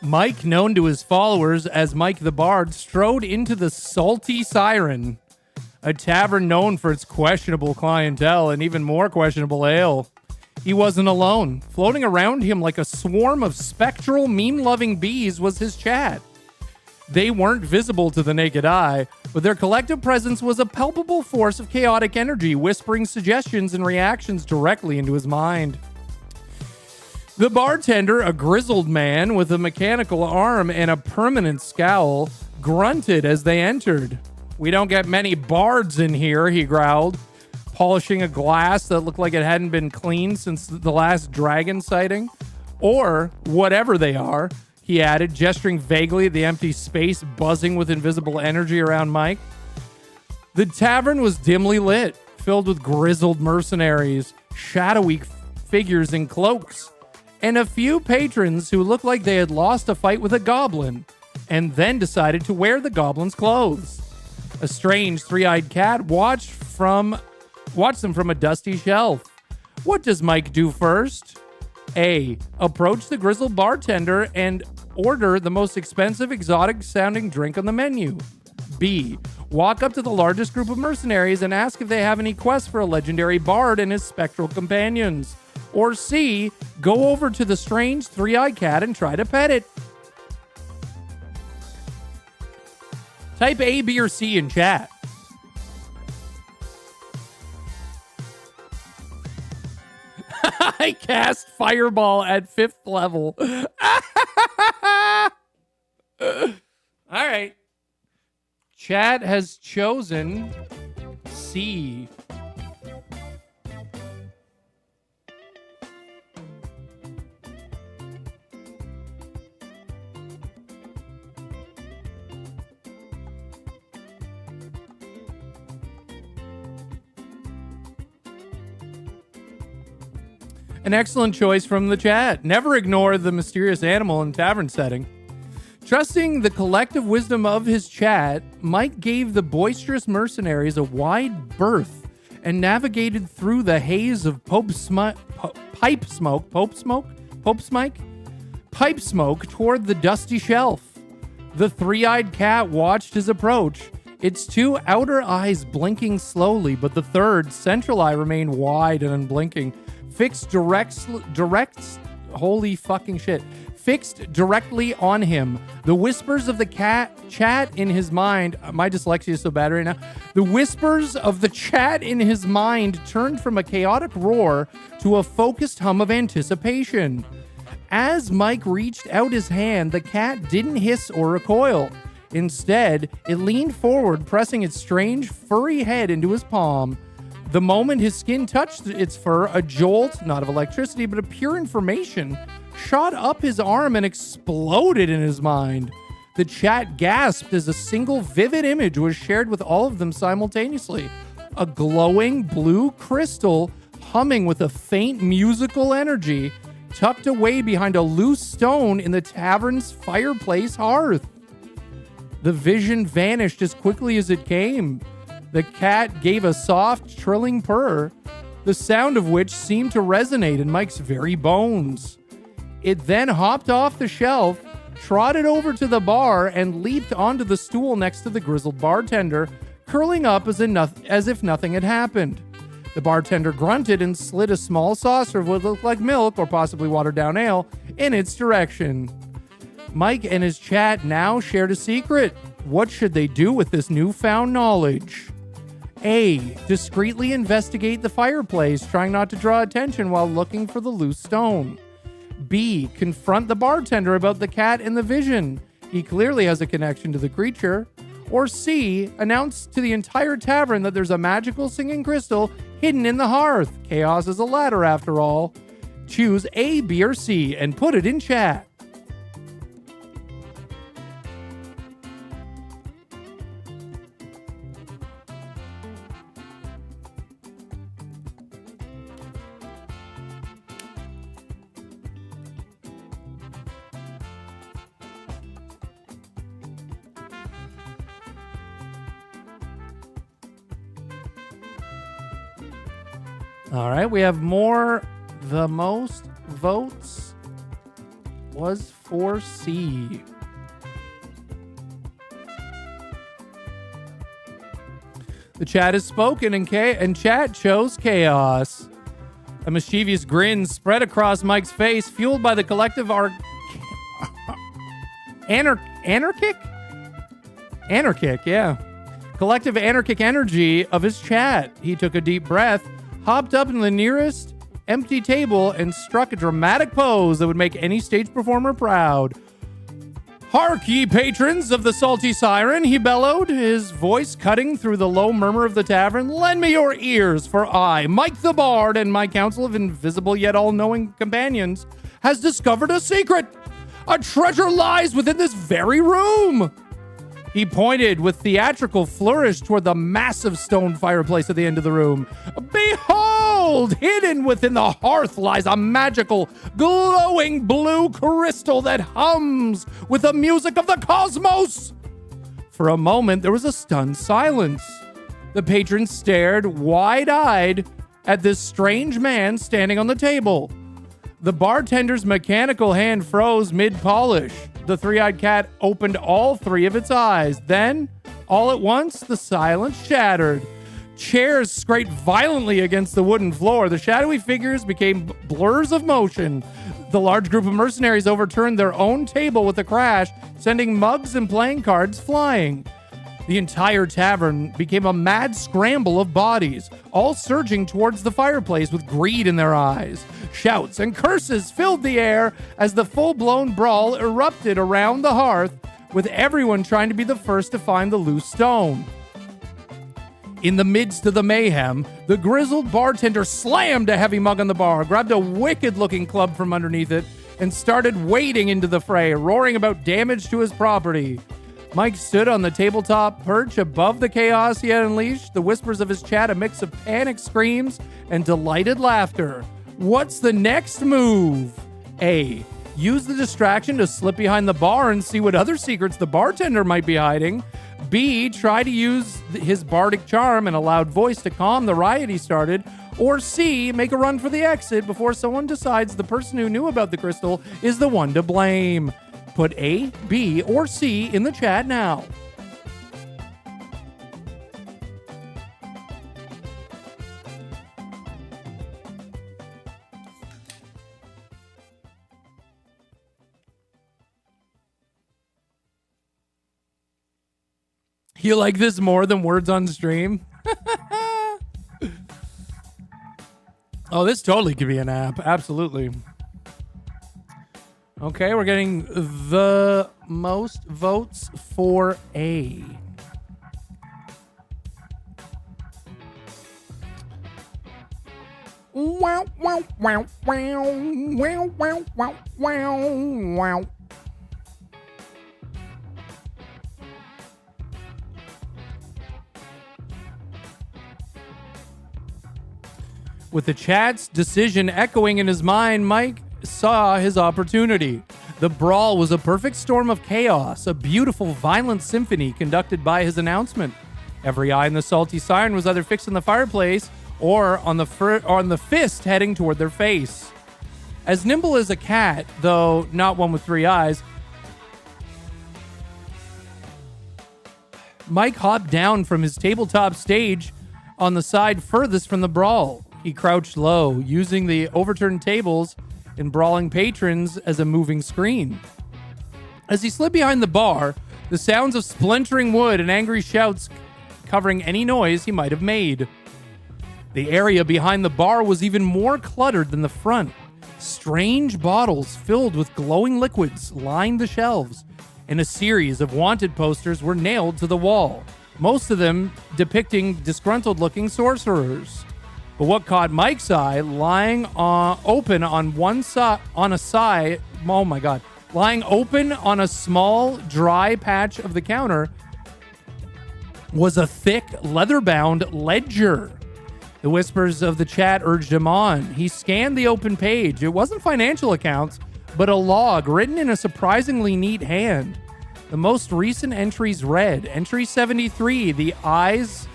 Mike, known to his followers as Mike the Bard, strode into the Salty Siren, a tavern known for its questionable clientele and even more questionable ale. He wasn't alone. Floating around him like a swarm of spectral, meme-loving bees was his chat. They weren't visible to the naked eye, but their collective presence was a palpable force of chaotic energy, whispering suggestions and reactions directly into his mind. The bartender, a grizzled man with a mechanical arm and a permanent scowl, grunted as they entered. "We don't get many bards in here," he growled, polishing a glass that looked like it hadn't been cleaned since the last dragon sighting. "Or whatever they are," he added, gesturing vaguely at the empty space buzzing with invisible energy around Mike. The tavern was dimly lit, filled with grizzled mercenaries, shadowy figures in cloaks, and a few patrons who looked like they had lost a fight with a goblin and then decided to wear the goblin's clothes. A strange three-eyed cat watched them from a dusty shelf. What does Mike do first? A. Approach the grizzled bartender and order the most expensive exotic-sounding drink on the menu. B. Walk up to the largest group of mercenaries and ask if they have any quests for a legendary bard and his spectral companions. Or C. Go over to the strange three-eyed cat and try to pet it. Type A, B, or C in chat. I cast Fireball at 5th level. All right. Chat has chosen C. An excellent choice from the chat. Never ignore the mysterious animal in tavern setting. Trusting the collective wisdom of his chat, Mike gave the boisterous mercenaries a wide berth and navigated through the haze of pipe smoke toward the dusty shelf. The three-eyed cat watched his approach, its two outer eyes blinking slowly, but the third, central eye, remained wide and unblinking. Fixed directly on him. The whispers of the chat in his mind, my dyslexia is so bad right now. The whispers of the chat in his mind turned from a chaotic roar to a focused hum of anticipation. As Mike reached out his hand, the cat didn't hiss or recoil. Instead, it leaned forward, pressing its strange, furry head into his palm. The moment his skin touched its fur, a jolt, not of electricity, but of pure information, shot up his arm and exploded in his mind. The chat gasped as a single vivid image was shared with all of them simultaneously. A glowing blue crystal humming with a faint musical energy tucked away behind a loose stone in the tavern's fireplace hearth. The vision vanished as quickly as it came. The cat gave a soft, trilling purr, the sound of which seemed to resonate in Mike's very bones. It then hopped off the shelf, trotted over to the bar and leaped onto the stool next to the grizzled bartender, curling up as if nothing had happened. The bartender grunted and slid a small saucer of what looked like milk or possibly watered down ale in its direction. Mike and his chat now shared a secret. What should they do with this newfound knowledge? A. Discreetly investigate the fireplace, trying not to draw attention while looking for the loose stone. B. Confront the bartender about the cat in the vision. He clearly has a connection to the creature. Or C. Announce to the entire tavern that there's a magical singing crystal hidden in the hearth. Chaos is a ladder after all. Choose A, B, or C and put it in chat. All right, we have more. The most votes was for C. The chat has spoken, and chat chose chaos. A mischievous grin spread across Mike's face, fueled by the collective anarchic, yeah. Collective anarchic energy of his chat. He took a deep breath, hopped up in the nearest empty table, and struck a dramatic pose that would make any stage performer proud. "Hark, ye patrons of the Salty Siren," he bellowed, his voice cutting through the low murmur of the tavern. "Lend me your ears, for I, Mike the Bard, and my council of invisible yet all-knowing companions, has discovered a secret. A treasure lies within this very room." He pointed with theatrical flourish toward the massive stone fireplace at the end of the room. "Behold! Hidden within the hearth lies a magical, glowing blue crystal that hums with the music of the cosmos." For a moment, there was a stunned silence. The patrons stared wide-eyed at this strange man standing on the table. The bartender's mechanical hand froze mid-polish. The three-eyed cat opened all three of its eyes. Then, all at once, the silence shattered. Chairs scraped violently against the wooden floor. The shadowy figures became blurs of motion. The large group of mercenaries overturned their own table with a crash, sending mugs and playing cards flying. The entire tavern became a mad scramble of bodies, all surging towards the fireplace with greed in their eyes. Shouts and curses filled the air as the full-blown brawl erupted around the hearth, with everyone trying to be the first to find the loose stone. In the midst of the mayhem, the grizzled bartender slammed a heavy mug on the bar, grabbed a wicked-looking club from underneath it, and started wading into the fray, roaring about damage to his property. Mike stood on the tabletop perch above the chaos he had unleashed, the whispers of his chat a mix of panic screams and delighted laughter. What's the next move? A. Use the distraction to slip behind the bar and see what other secrets the bartender might be hiding. B. Try to use his bardic charm and a loud voice to calm the riot he started. Or C. Make a run for the exit before someone decides the person who knew about the crystal is the one to blame. Put A, B, or C in the chat now. You like this more than words on stream? Oh, this totally could be an app. Absolutely. Okay, we're getting the most votes for A. Wow, wow, wow, wow, wow, wow, wow, wow, wow. With the chat's decision echoing in his mind, Mike saw his opportunity. The brawl was a perfect storm of chaos, a beautiful, violent symphony conducted by his announcement. Every eye in the Salty Siren was either fixed on the fireplace or on the fist heading toward their face. As nimble as a cat, though not one with three eyes, Mike hopped down from his tabletop stage on the side furthest from the brawl. He crouched low, using the overturned tables and brawling patrons as a moving screen. As he slid behind the bar, the sounds of splintering wood and angry shouts covering any noise he might have made. The area behind the bar was even more cluttered than the front. Strange bottles filled with glowing liquids lined the shelves, and a series of wanted posters were nailed to the wall, most of them depicting disgruntled-looking sorcerers. But what caught Mike's eye, lying open on one side, lying open on a small, dry patch of the counter, was a thick, leather-bound ledger. The whispers of the chat urged him on. He scanned the open page. It wasn't financial accounts, but a log written in a surprisingly neat hand. The most recent entries read, Entry 73, the eyes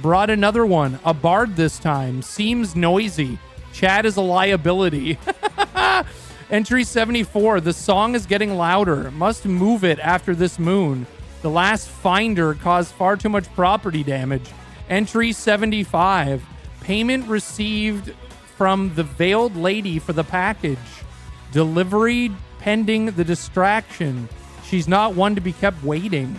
brought another one. A bard this time. Seems noisy. Chat is a liability. Entry 74, the song is getting louder. Must move it after this moon. The last finder caused far too much property damage. Entry 75, payment received from the veiled lady for the package. Delivery pending the distraction. She's not one to be kept waiting.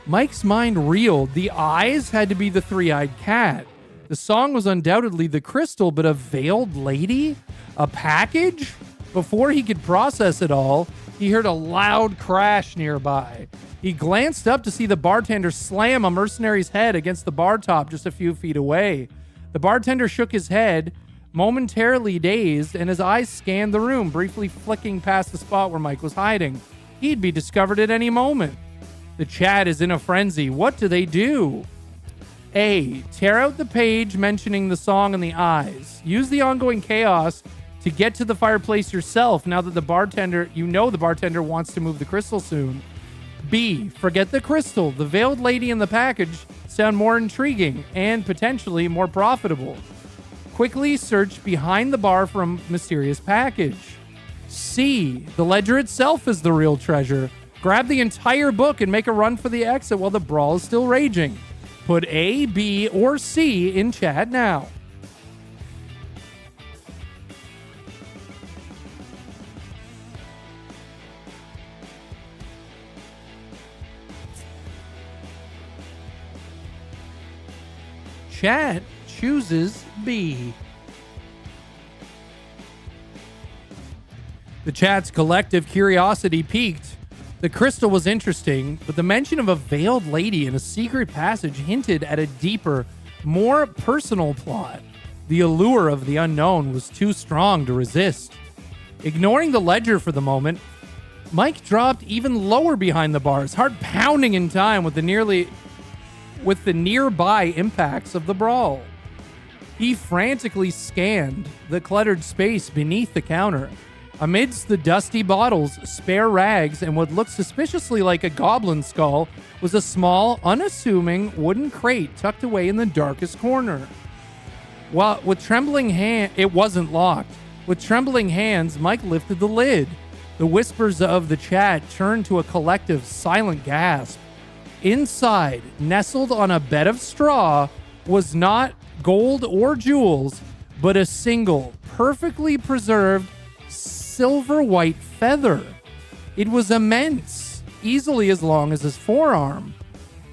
Mike's mind reeled. The eyes had to be the three-eyed cat. The song was undoubtedly the crystal, but a veiled lady? A package? Before he could process it all, he heard a loud crash nearby. He glanced up to see the bartender slam a mercenary's head against the bar top just a few feet away. The bartender shook his head, momentarily dazed, and his eyes scanned the room, briefly flicking past the spot where Mike was hiding. He'd be discovered at any moment. The chat is in a frenzy. What do they do? A. Tear out the page mentioning the song and the eyes. Use the ongoing chaos to get to the fireplace yourself now that the bartender wants to move the crystal soon. B. Forget the crystal. The veiled lady and the package sound more intriguing and potentially more profitable. Quickly search behind the bar for a mysterious package. C. The ledger itself is the real treasure. Grab the entire book and make a run for the exit while the brawl is still raging. Put A, B, or C in chat now. Chat chooses B. The chat's collective curiosity piqued. The crystal was interesting, but the mention of a veiled lady in a secret passage hinted at a deeper, more personal plot. The allure of the unknown was too strong to resist. Ignoring the ledger for the moment, Mike dropped even lower behind the bar, his heart pounding in time with the nearby impacts of the brawl. He frantically scanned the cluttered space beneath the counter. Amidst the dusty bottles, spare rags, and what looked suspiciously like a goblin skull was a small, unassuming wooden crate tucked away in the darkest corner. It wasn't locked. With trembling hands, Mike lifted the lid. The whispers of the chat turned to a collective silent gasp. Inside, nestled on a bed of straw, was not gold or jewels, but a single, perfectly preserved silver white feather. It was immense, easily as long as his forearm.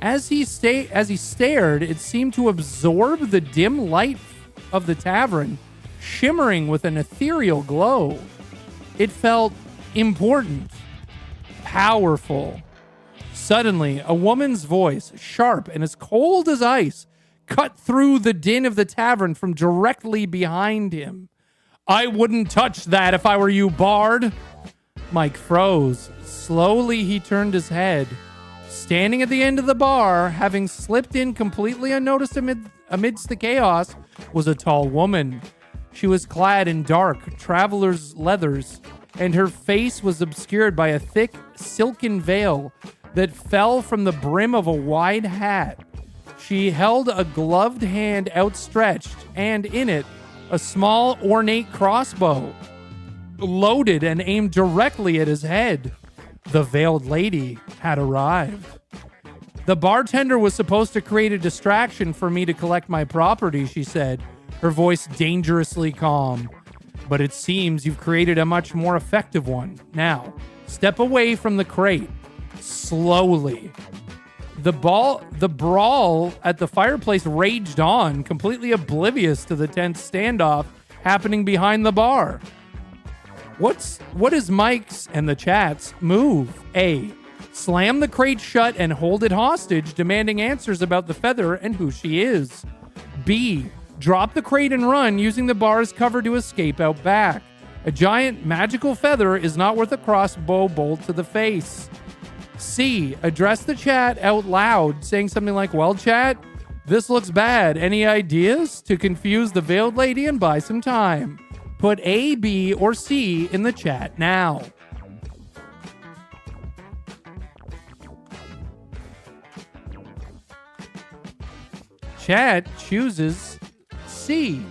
As he stared, it seemed to absorb the dim light of the tavern, shimmering with an ethereal glow. It felt important, powerful. Suddenly, a woman's voice, sharp and as cold as ice, cut through the din of the tavern from directly behind him. I wouldn't touch that if I were you, Bard. Mike froze. Slowly, he turned his head. Standing at the end of the bar, having slipped in completely unnoticed amidst the chaos, was a tall woman. She was clad in dark traveler's leathers, and her face was obscured by a thick, silken veil that fell from the brim of a wide hat. She held a gloved hand outstretched, and in it, a small, ornate crossbow, loaded and aimed directly at his head. The veiled lady had arrived. The bartender was supposed to create a distraction for me to collect my property, she said, her voice dangerously calm. But it seems you've created a much more effective one. Now, step away from the crate. Slowly. The brawl at the fireplace raged on, completely oblivious to the tense standoff happening behind the bar. What is Mike's and the chat's move? A. Slam the crate shut and hold it hostage, demanding answers about the feather and who she is. B. Drop the crate and run, using the bar's cover to escape out back. A giant magical feather is not worth a crossbow bolt to the face. C. Address the chat out loud, saying something like, well, chat, this looks bad. Any ideas? To confuse the veiled lady and buy some time. Put A, B, or C in the chat now. Chat chooses C.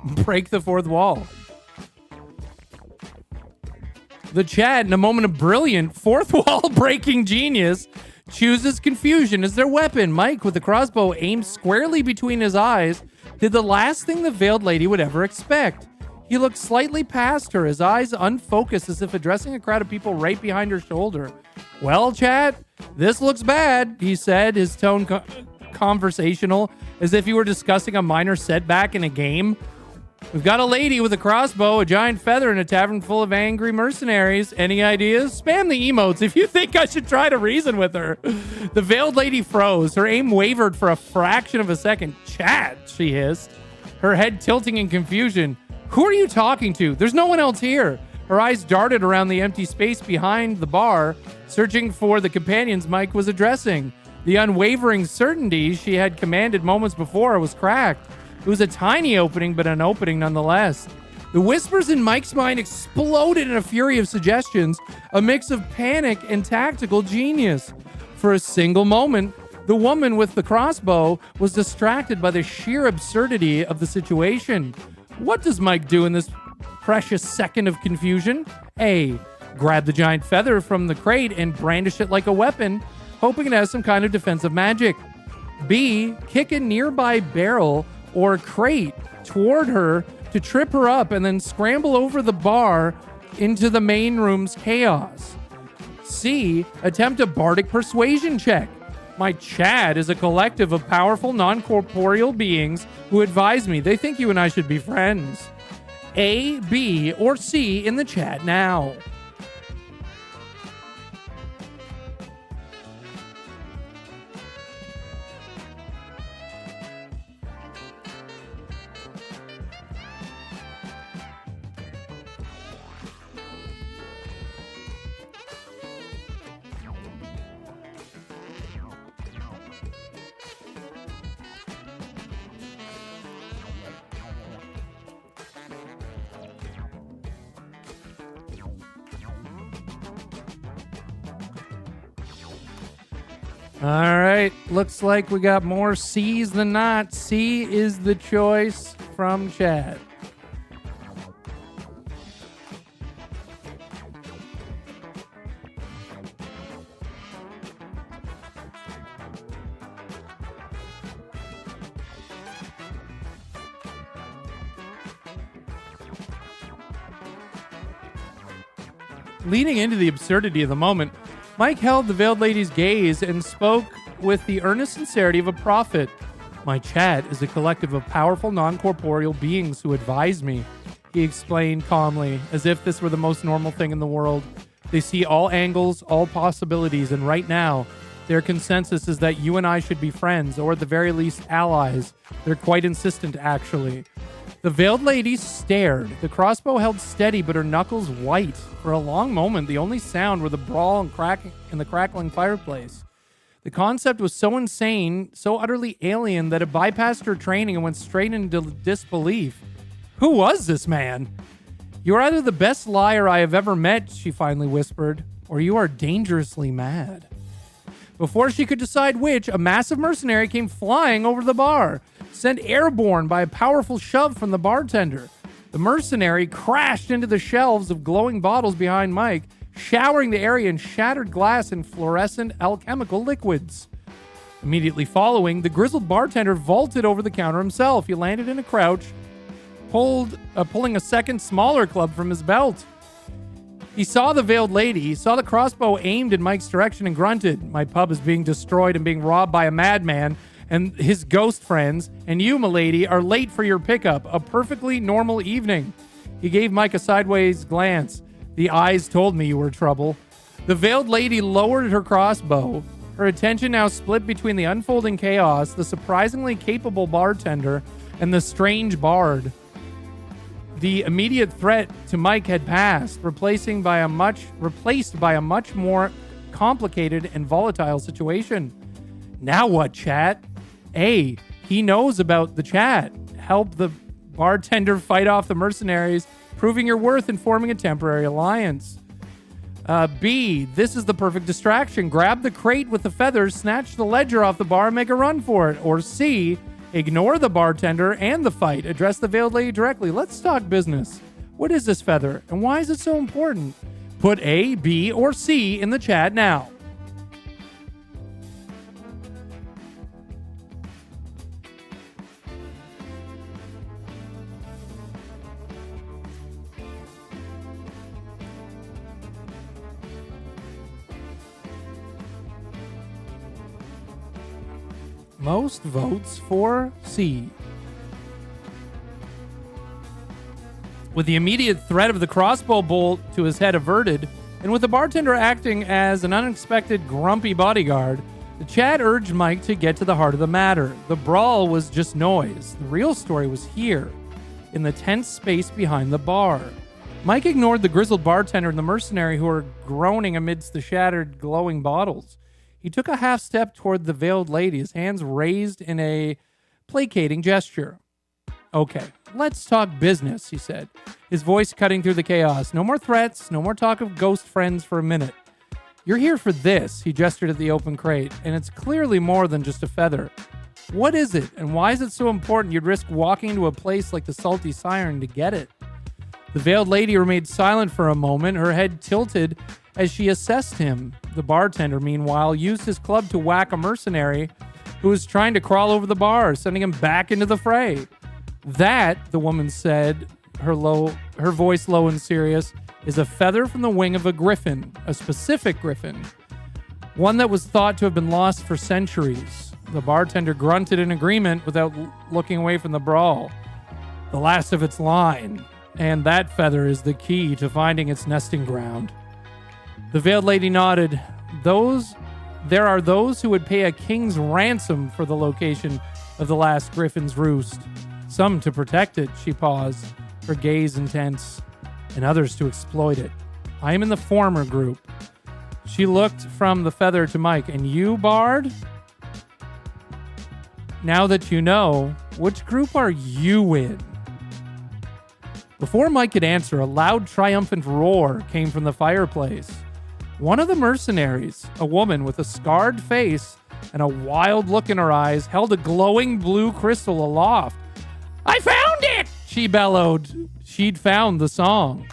Break the fourth wall. The chat, in a moment of brilliant fourth wall breaking genius, chooses confusion as their weapon. Mike, with the crossbow aimed squarely between his eyes, did the last thing the veiled lady would ever expect. He looked slightly past her, his eyes unfocused as if addressing a crowd of people right behind her shoulder. Well, chat, this looks bad, he said, his tone conversational, as if he were discussing a minor setback in a game. We've got a lady with a crossbow, a giant feather, and a tavern full of angry mercenaries. Any ideas? Spam the emotes if you think I should try to reason with her. The veiled lady froze. Her aim wavered for a fraction of a second. Chat, she hissed, her head tilting in confusion. Who are you talking to? There's no one else here. Her eyes darted around the empty space behind the bar, searching for the companions Mike was addressing. The unwavering certainty she had commanded moments before was cracked. It was a tiny opening, but an opening nonetheless. The whispers in Mike's mind exploded in a fury of suggestions, a mix of panic and tactical genius. For a single moment, the woman with the crossbow was distracted by the sheer absurdity of the situation. What does Mike do in this precious second of confusion? A. Grab the giant feather from the crate and brandish it like a weapon, hoping it has some kind of defensive magic. B. Kick a nearby barrel or crate toward her to trip her up and then scramble over the bar into the main room's chaos. C. Attempt a bardic persuasion check. My chat is a collective of powerful non-corporeal beings who advise me they think you and I should be friends. A, B, or C in the chat now. All right, looks like we got more C's than not. C is the choice from chat. Leaning into the absurdity of the moment, Mike held the veiled lady's gaze and spoke with the earnest sincerity of a prophet. My chat is a collective of powerful non-corporeal beings who advise me, he explained calmly, as if this were the most normal thing in the world. They see all angles, all possibilities, and right now, their consensus is that you and I should be friends, or at the very least, allies. They're quite insistent, actually. The veiled lady stared, the crossbow held steady but her knuckles white. For a long moment, the only sound were the brawl and cracking in the crackling fireplace. The concept was so insane, so utterly alien, that it bypassed her training and went straight into disbelief. Who was this man? You're either the best liar I have ever met, she finally whispered, or you are dangerously mad. Before she could decide which, a massive mercenary came flying over the bar, sent airborne by a powerful shove from the bartender. The mercenary crashed into the shelves of glowing bottles behind Mike, showering the area in shattered glass and fluorescent alchemical liquids. Immediately following, the bartender vaulted over the counter himself. He landed in a crouch, pulling a second, smaller club from his belt. He saw the veiled lady. He saw the crossbow aimed in Mike's direction and grunted, "My pub is being destroyed and being robbed by a madman and his ghost friends, and you, milady, are late for your pickup. A perfectly normal evening." He gave Mike a sideways glance. "The eyes told me you were trouble." The veiled lady lowered her crossbow. Her attention now split between the unfolding chaos, the surprisingly capable bartender, and the strange bard. The immediate threat to Mike had passed, replaced by a much more complicated and volatile situation. Now what, chat? A, he knows about the chat. Help the bartender fight off the mercenaries, proving your worth and forming a temporary alliance. B, this is the perfect distraction. Grab the crate with the feathers, snatch the ledger off the bar, and make a run for it. Or C, ignore the bartender and the fight. Address the veiled lady directly. Let's talk business. What is this feather, and why is it so important? Put A, B, or C in the chat now. Most votes for C. With the immediate threat of the crossbow bolt to his head averted, and with the bartender acting as an unexpected grumpy bodyguard, the chat urged Mike to get to the heart of the matter. The brawl was just noise. The real story was here, in the tense space behind the bar. Mike ignored the grizzled bartender and the mercenary who were groaning amidst the shattered, glowing bottles. He took a half step toward the veiled lady, his hands raised in a placating gesture. "Okay, let's talk business," he said, his voice cutting through the chaos. "No more threats, no more talk of ghost friends for a minute. You're here for this," he gestured at the open crate, "and it's clearly more than just a feather. What is it, and why is it so important you'd risk walking into a place like the Salty Siren to get it?" The veiled lady remained silent for a moment, her head tilted as she assessed him. The bartender, meanwhile, used his club to whack a mercenary who was trying to crawl over the bar, sending him back into the fray. "That," the woman said, her voice low and serious, "is a feather from the wing of a griffin, a specific griffin, one that was thought to have been lost for centuries." The bartender grunted in agreement without looking away from the brawl. "The last of its line, and that feather is the key to finding its nesting ground." The veiled lady nodded. There are those who would pay a king's ransom for the location of the last griffin's roost. Some to protect it," she paused, her gaze intense, "and others to exploit it. I am in the former group." She looked from the feather to Mike. "And you, Bard? Now that you know, which group are you in?" Before Mike could answer, a loud, triumphant roar came from the fireplace. One of the mercenaries, a woman with a scarred face and a wild look in her eyes, held a glowing blue crystal aloft. "I found it!" she bellowed. She'd found the song.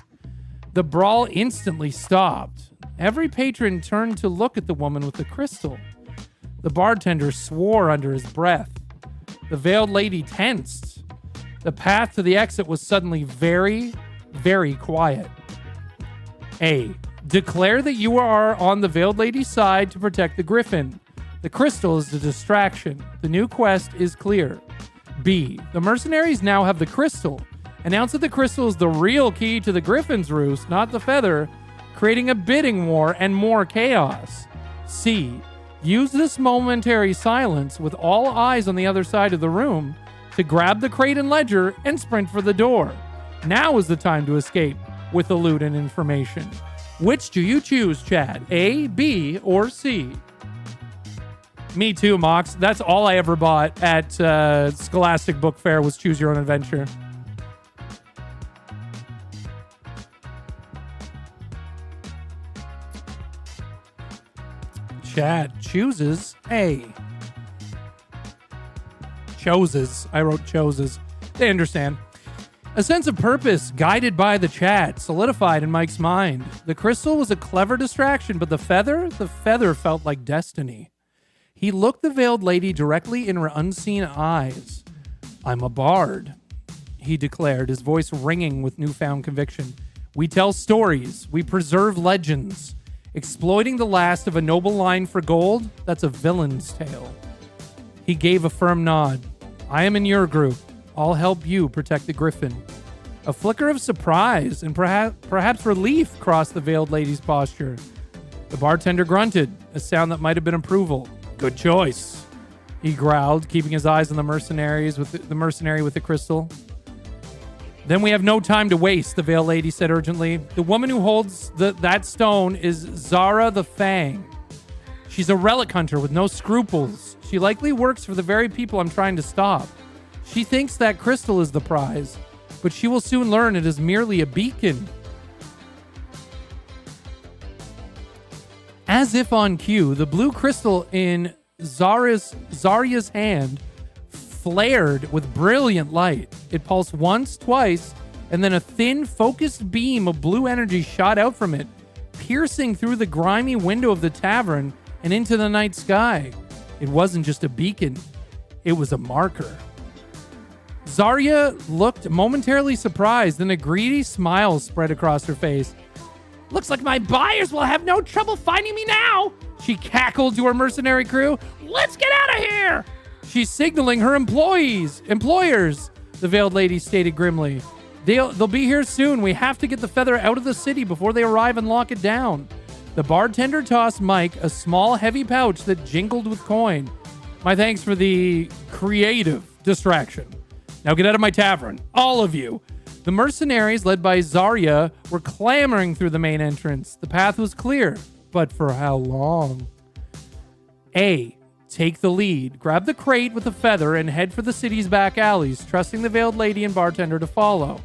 The brawl instantly stopped. Every patron turned to look at the woman with the crystal. The bartender swore under his breath. The veiled lady tensed. The path to the exit was suddenly very, very quiet. A. Declare that you are on the veiled lady's side to protect the griffin. The crystal is the distraction. The new quest is clear. B. The mercenaries now have the crystal. Announce that the crystal is the real key to the griffin's roost, not the feather, creating a bidding war and more chaos. C. Use this momentary silence with all eyes on the other side of the room to grab the crate and ledger and sprint for the door. Now is the time to escape with the loot and information. Which do you choose, Chad? A, B, or C? Me too, Mox. That's all I ever bought at Scholastic Book Fair was Choose Your Own Adventure. Chad chooses A. Chooses. I wrote chooses. They understand. A sense of purpose, guided by the chat, solidified in Mike's mind. The crystal was a clever distraction, but the feather felt like destiny. He looked the veiled lady directly in her unseen eyes. I'm a bard, he declared, his voice ringing with newfound conviction. We tell stories. We preserve legends. Exploiting the last of a noble line for gold, that's a villain's tale. He gave a firm nod. I am in your group. I'll help you protect the griffin. A flicker of surprise and perhaps relief crossed the veiled lady's posture. The bartender grunted, a sound that might have been approval. Good choice, he growled, keeping his eyes on the mercenary with the crystal. Then we have no time to waste, the veiled lady said urgently. The woman who holds that stone is Zara the Fang. She's a relic hunter with no scruples. She likely works for the very people I'm trying to stop. She thinks that crystal is the prize, but she will soon learn it is merely a beacon. As if on cue, the blue crystal in Zarya's hand flared with brilliant light. It pulsed once, twice, and then a thin, focused beam of blue energy shot out from it, piercing through the grimy window of the tavern and into the night sky. It wasn't just a beacon, it was a marker. Zarya looked momentarily surprised, then a greedy smile spread across her face. Looks like my buyers will have no trouble finding me now, she cackled to her mercenary crew. Let's get out of here! She's signaling her employers, the veiled lady stated grimly. They'll be here soon. We have to get the feather out of the city before they arrive and lock it down. The bartender tossed Mike a small, heavy pouch that jingled with coin. My thanks for the creative distraction. Now get out of my tavern, all of you. The mercenaries, led by Zarya, were clamoring through the main entrance. The path was clear, but for how long? A. Take the lead. Grab the crate with the feather and head for the city's back alleys, trusting the veiled lady and bartender to follow.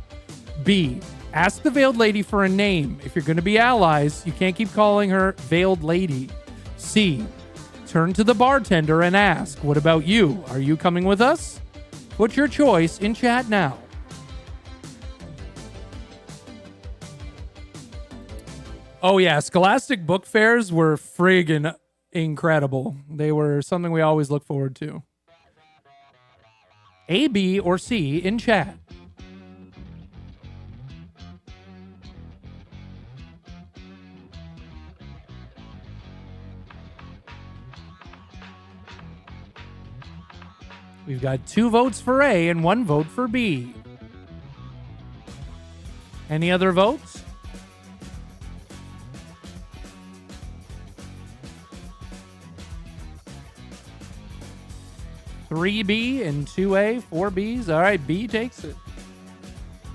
B. Ask the veiled lady for a name. If you're going to be allies, you can't keep calling her veiled lady. C. Turn to the bartender and ask, what about you? Are you coming with us? Put your choice in chat now. Oh yeah, Scholastic book fairs were friggin' incredible. They were something we always look forward to. A, B, or C in chat. We've got 2 votes for A and 1 vote for B. Any other votes? Three B and 2A, 4 Bs. All right, B takes it.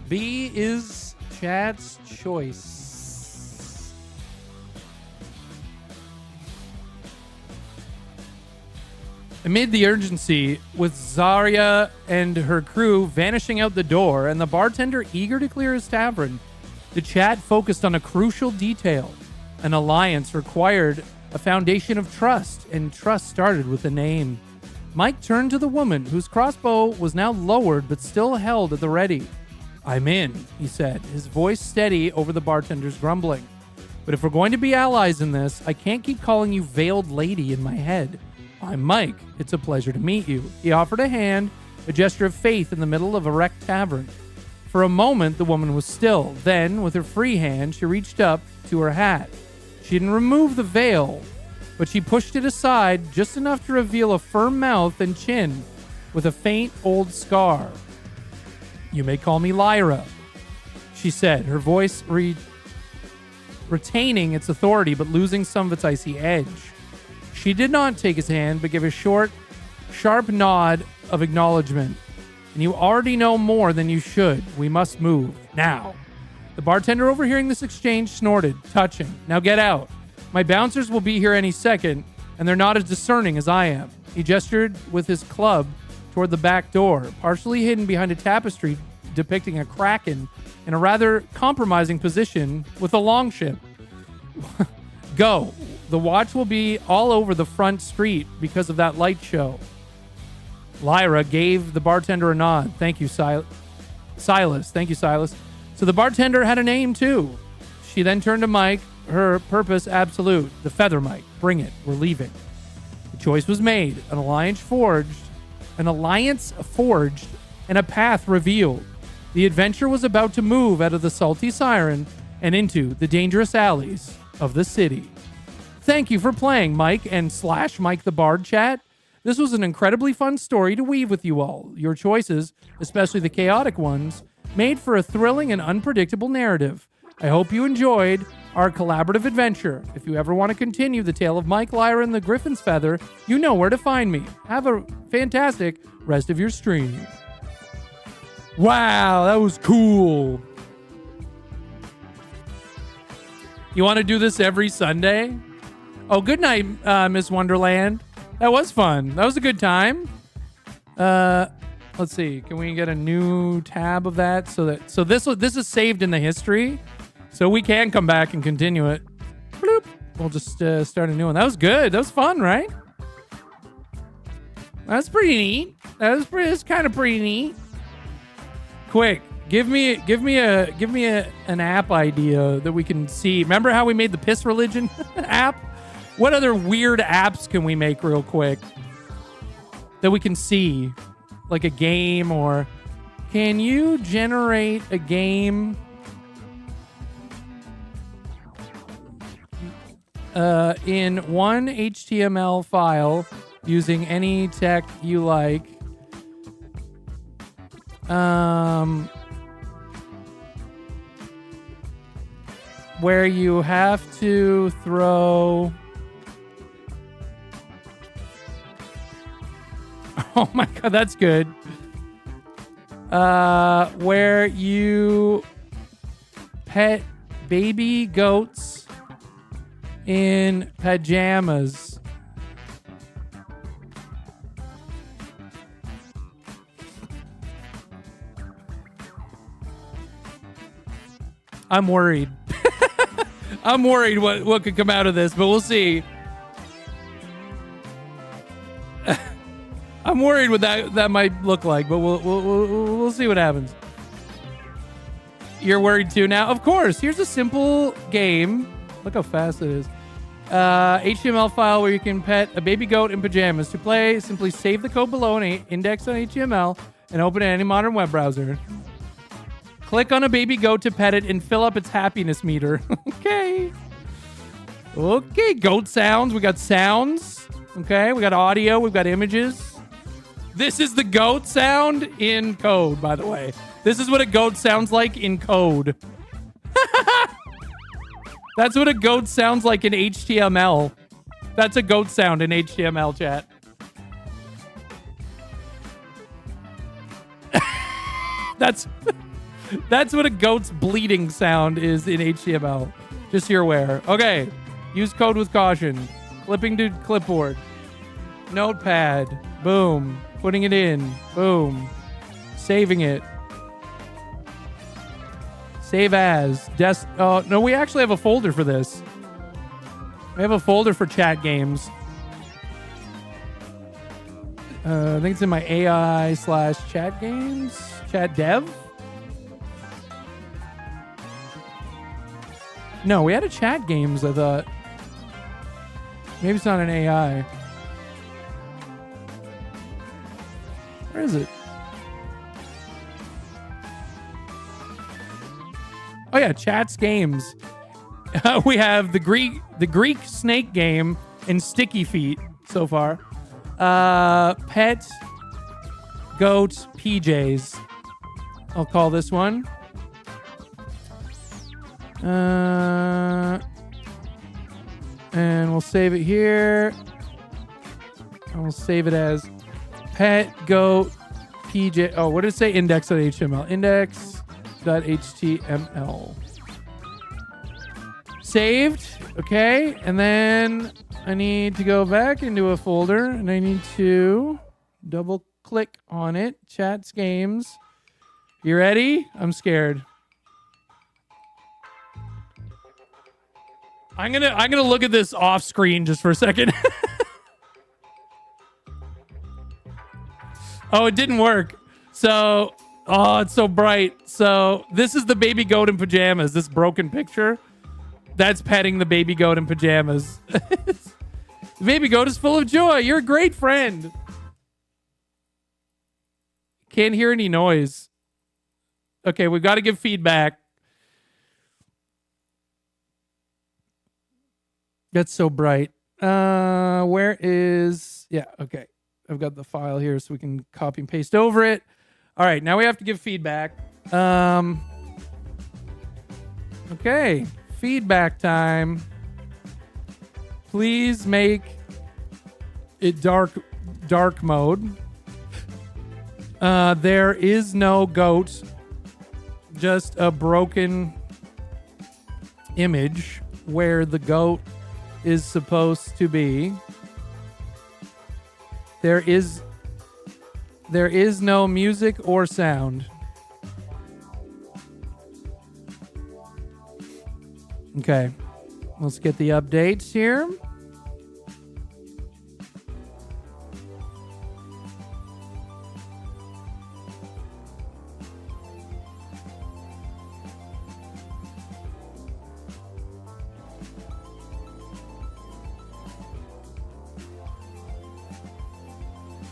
B is chat's choice. Amid the urgency, with Zarya and her crew vanishing out the door and the bartender eager to clear his tavern, the chat focused on a crucial detail. An alliance required a foundation of trust, and trust started with a name. Mike turned to the woman, whose crossbow was now lowered but still held at the ready. I'm in, he said, his voice steady over the bartender's grumbling. But if we're going to be allies in this, I can't keep calling you veiled lady in my head. I'm Mike. It's a pleasure to meet you. He offered a hand, a gesture of faith in the middle of a wrecked tavern. For a moment, the woman was still. Then, with her free hand, she reached up to her hat. She didn't remove the veil, but she pushed it aside just enough to reveal a firm mouth and chin with a faint old scar. You may call me Lyra, she said, her voice retaining its authority but losing some of its icy edge. She did not take his hand, but gave a short, sharp nod of acknowledgement. And you already know more than you should. We must move. Now. The bartender, overhearing this exchange, snorted, touching. Now get out. My bouncers will be here any second, and they're not as discerning as I am. He gestured with his club toward the back door, partially hidden behind a tapestry depicting a kraken in a rather compromising position with a longship. Go. The watch will be all over the front street because of that light show. Lyra gave the bartender a nod. Thank you, Silas. Thank you, Silas. So the bartender had a name too. She then turned to Mike. Her purpose absolute. The feather Mike. Bring it. We're leaving. The choice was made. An alliance forged, and a path revealed. The adventure was about to move out of the salty siren and into the dangerous alleys of the city. Thank you for playing, Mike and / Mike the Bard chat. This was an incredibly fun story to weave with you all. Your choices, especially the chaotic ones, made for a thrilling and unpredictable narrative. I hope you enjoyed our collaborative adventure. If you ever want to continue the tale of Mike, Lyra, and the Griffin's Feather, you know where to find me. Have a fantastic rest of your stream. Wow, that was cool. You want to do this every Sunday? Oh, good night, Miss Wonderland. That was fun. That was a good time. Let's see. Can we get a new tab of that so this is saved in the history, so we can come back and continue it. Bloop. We'll just start a new one. That was good. That was fun, right? That's pretty neat. That's kind of pretty neat. Quick, give me an app idea that we can see. Remember how we made the Piss Religion app? What other weird apps can we make real quick that we can see? Like a game, or can you generate a game in one HTML file using any tech you like? Where you have to throw... Oh my god, that's good. Where you pet baby goats in pajamas. I'm worried. I'm worried what could come out of this, but we'll see. I'm worried what that might look like, but we'll see what happens. You're worried too now? Of course. Here's a simple game. Look how fast it is. HTML file where you can pet a baby goat in pajamas. To play, simply save the code below and index on HTML and open it in any modern web browser. Click on a baby goat to pet it and fill up its happiness meter. Okay. Okay, goat sounds. We got sounds. Okay, we got audio. We've got images. This is the goat sound in code, by the way. This is what a goat sounds like in code. That's what a goat sounds like in HTML. That's a goat sound in HTML, chat. That's what a goat's bleeding sound is in HTML. Just so you're aware. Okay. Use code with caution. Clipping to clipboard. Notepad. Boom. Putting it in. Boom. Saving it. Save as. Oh, no, we actually have a folder for this. We have a folder for chat games. I think it's in my AI/chat games. Chat dev? No, we had a chat games, I thought. Maybe it's not an AI. Where is it? Oh yeah, chats games. We have the Greek snake game and Sticky Feet so far. Pet goat PJs. I'll call this one. And we'll save it here. And we'll save it as pet goat PJ. Oh, what did it say? Index.html. Index.html. Saved. Okay. And then I need to go back into a folder and I need to double click on it. Chats games. You ready? I'm scared. I'm gonna look at this off screen just for a second. Oh, it didn't work. So Oh, it's so bright. So this is the baby goat in pajamas. This broken picture. That's petting the baby goat in pajamas. The baby goat is full of joy. You're a great friend. Can't hear any noise. Okay, we've got to give feedback. That's so bright. Where is... Yeah, okay. I've got the file here so we can copy and paste over it. All right, now we have to give feedback. Okay, feedback time. Please make it dark mode. There is no goat, just a broken image where the goat is supposed to be. There is no music or sound. Okay. Let's get the updates here.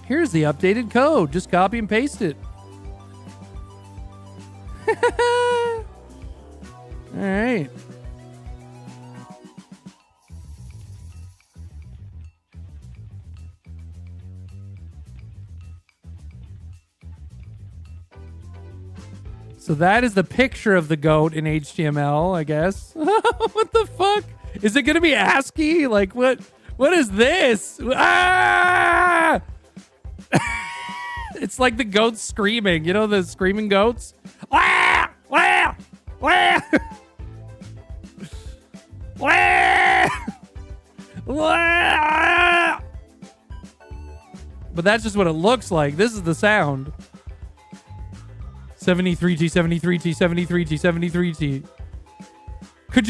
Here's the updated code. Just copy and paste it. All right. So that is the picture of the goat in HTML, I guess. What the fuck? Is it going to be ASCII? Like, what is this? Ah! It's like the goats screaming. You know the screaming goats? Wah! Wah! Wah! Wah! Wah! But that's just what it looks like. This is the sound. 73T, 73T, 73T, 73T. Could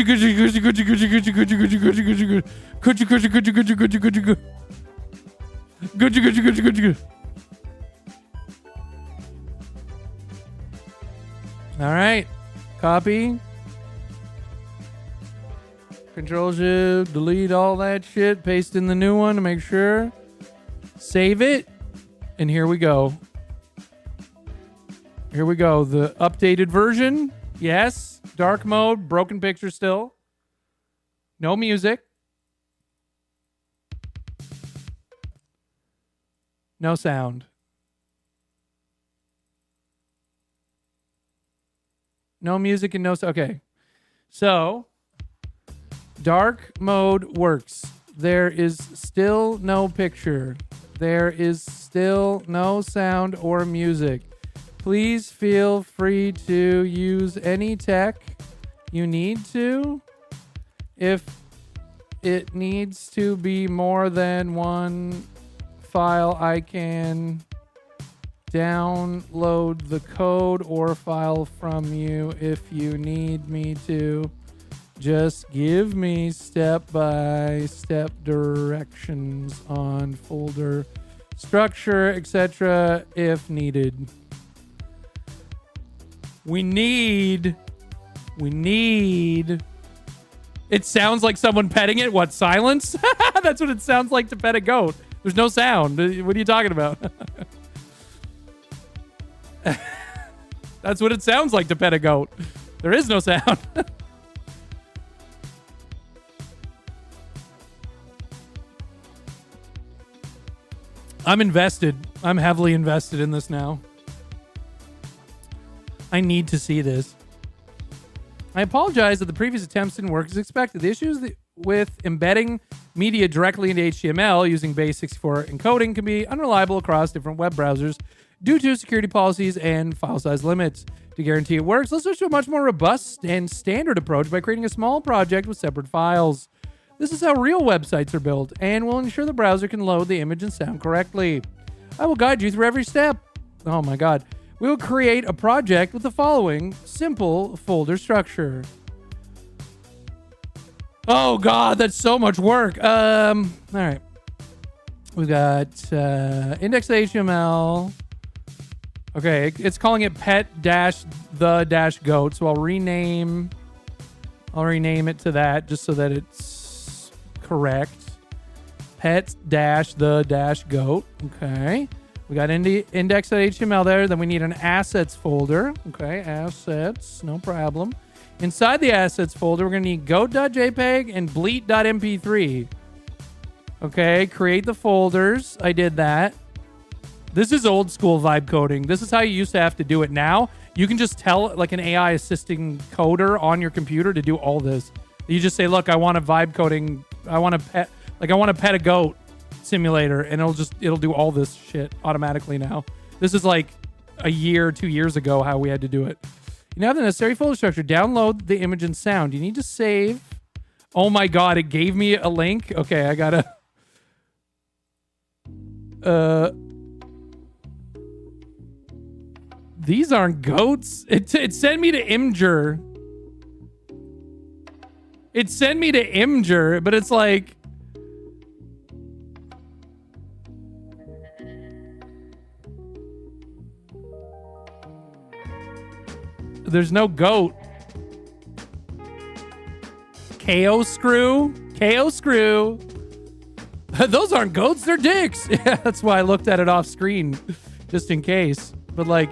you. All right. Copy. Control-Shift, delete all that shit. Paste in the new one to make sure. Save it. And here we go. Here we go. The updated version. Yes. Dark mode. Broken picture still. No music. No sound. No music and no... Okay. So, dark mode works. There is still no picture. There is still no sound or music. Please feel free to use any tech you need to. If it needs to be more than one file, I can download the code or file from you if you need me to. Just give me step-by-step directions on folder structure, etc. if needed. We need. It sounds like someone petting it. What, silence? That's what it sounds like to pet a goat. There's no sound. What are you talking about? That's what it sounds like to pet a goat. There is no sound. I'm invested. I'm heavily invested in this now. I need to see this. I apologize that the previous attempts didn't work as expected. The issues with embedding media directly into HTML using base64 encoding can be unreliable across different web browsers due to security policies and file size limits. To guarantee it works, let's switch to a much more robust and standard approach by creating a small project with separate files. This is how real websites are built and will ensure the browser can load the image and sound correctly. I will guide you through every step. Oh my god. We will create a project with the following simple folder structure. Oh god, that's so much work. All right. We've got index.html. Okay, it's calling it pet dash the dash goat. So I'll rename it to that just so that it's correct. Pet dash the dash goat. Okay. We got index.html there. Then we need an assets folder. Okay, assets, no problem. Inside the assets folder, we're going to need goat.jpg and bleat.mp3. Okay, create the folders. I did that. This is old school vibe coding. This is how you used to have to do it. Now, you can just tell like an AI assisting coder on your computer to do all this. You just say, look, I want a vibe coding. I want to pet a goat simulator, and it'll do all this shit automatically now. This is like a year, 2 years ago how we had to do it. You now have the necessary folder structure. Download the image and sound. You need to save. Oh my god, it gave me a link. Okay, I gotta these aren't goats. It sent me to Imgur. It sent me to Imgur, but it's like there's no goat. KO screw. Those aren't goats, they're dicks. Yeah, that's why I looked at it off screen, just in case. But like,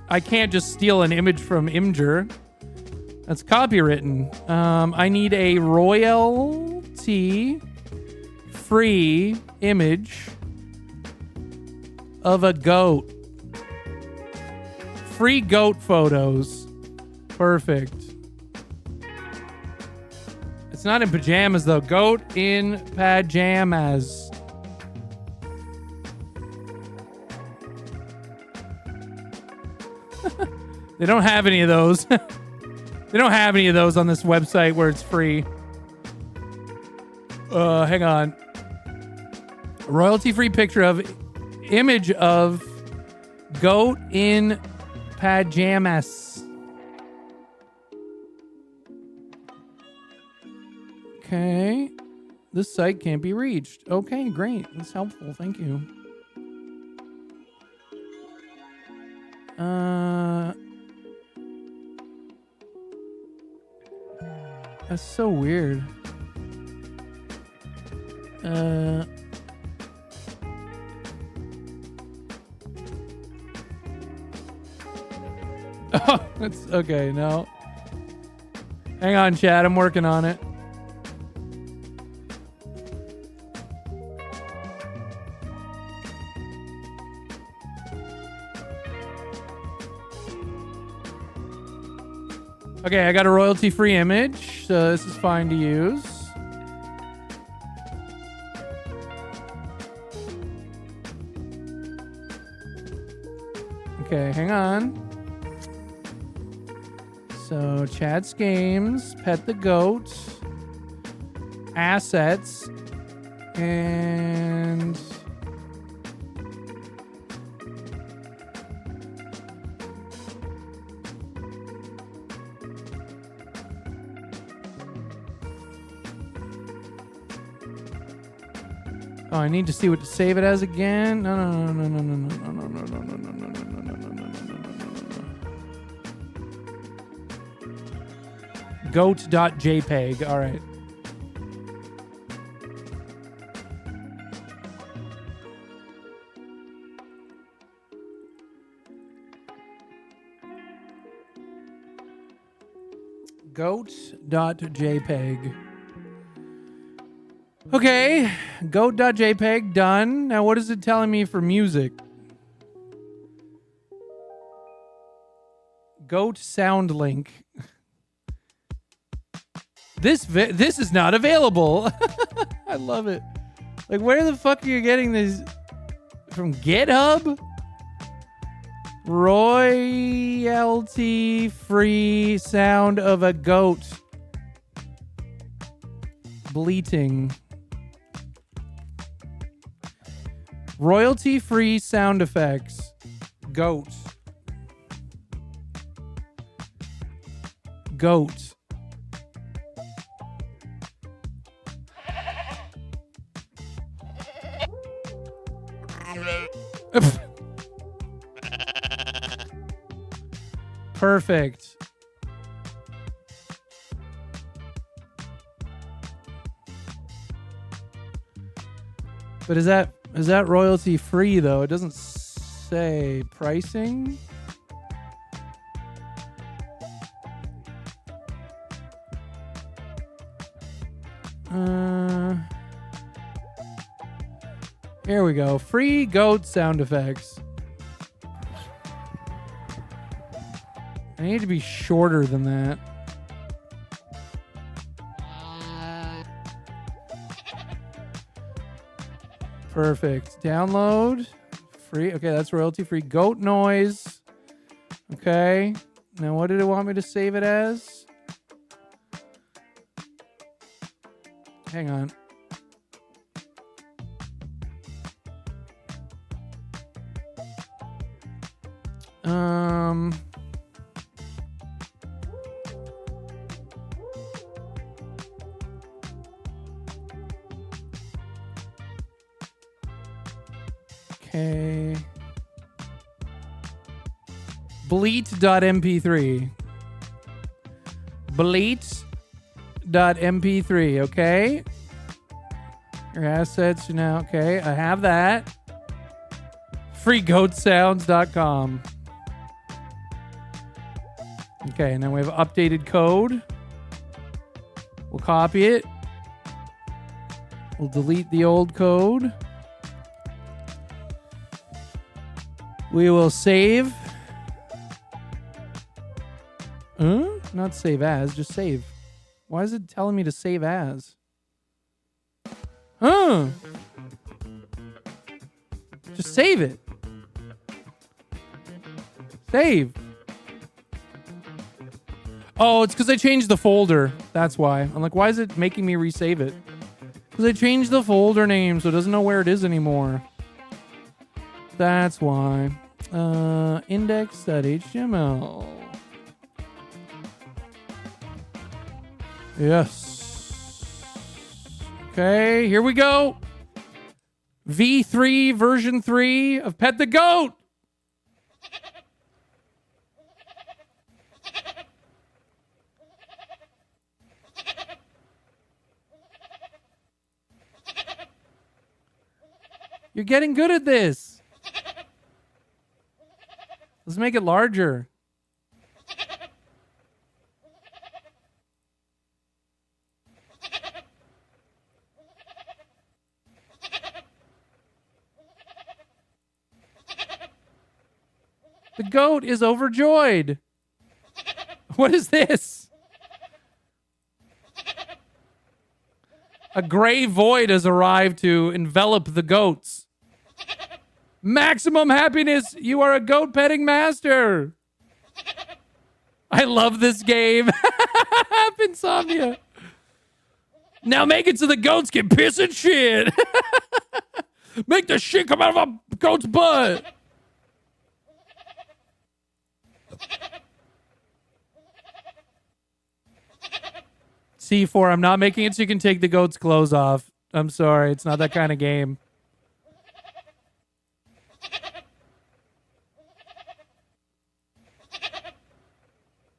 I can't just steal an image from Imgur. That's copywritten. I need a royalty-free image of a goat. Free goat photos. Perfect. It's not in pajamas, though. Goat in pajamas. They don't have any of those. They don't have any of those on this website where it's free. Hang on. Royalty-free picture of image of goat in pajamas. Okay. This site can't be reached. Okay, great. That's helpful. Thank you. That's so weird. Oh, that's okay. No. Hang on, chat. I'm working on it. Okay, I got a royalty-free image, so this is fine to use. Okay, hang on. So, Chad's Games, Pet the Goat, Assets, and... Oh, I need to see what to save it as again. No. Goat.jpg. All right. Goat.jpg. Okay, goat.jpg done. Now, what is it telling me for music? Goat sound link. This is not available. I love it. Like, where the fuck are you getting these from? GitHub? Royalty-free sound of a goat bleating. Royalty-free sound effects. Goat. Goat. Perfect. But is that royalty free though? It doesn't say pricing. Here we go. Free goat sound effects. I need to be shorter than that. Perfect. Download. Free. Okay, that's royalty free. Goat noise. Okay. Now what did it want me to save it as? Hang on. Okay. Bleat.mp3. Bleat.mp3, okay? Your assets now, okay. I have that. Freegoatsounds.com. Okay, and then we have updated code. We'll copy it. We'll delete the old code. We will save. Not save as, just save. Why is it telling me to save as? Just save it. Save. Oh, it's because I changed the folder. That's why. I'm like, why is it making me resave it? Because I changed the folder name, so it doesn't know where it is anymore. That's why. Index.html. Yes. Okay, here we go. V3 version 3 of Pet the Goat. You're getting good at this. Let's make it larger. The goat is overjoyed. What is this? A gray void has arrived to envelop the goats. Maximum happiness. You are a goat petting master. I love this game. Insomnia. Now make it so the goats can piss and shit. Make the shit come out of a goat's butt. C4, I'm not making it so you can take the goat's clothes off. I'm sorry, it's not that kind of game.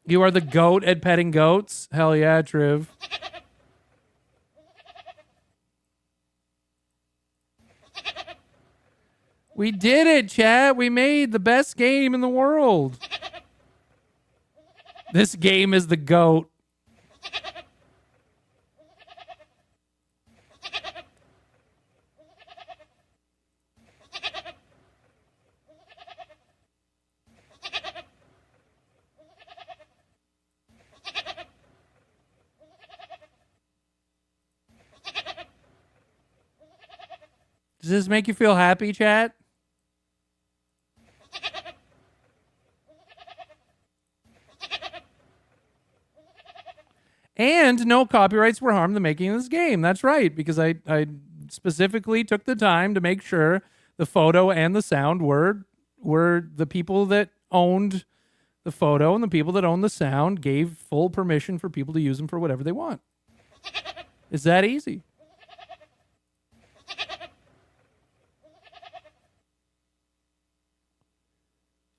You are the goat at petting goats? Hell yeah, Triv. We did it, chat. We made the best game in the world. This game is the goat. Does this make you feel happy, chat? And no copyrights were harmed in the making of this game. That's right, because I specifically took the time to make sure the photo and the sound were the people that owned the photo and the people that owned the sound gave full permission for people to use them for whatever they want. It's that easy.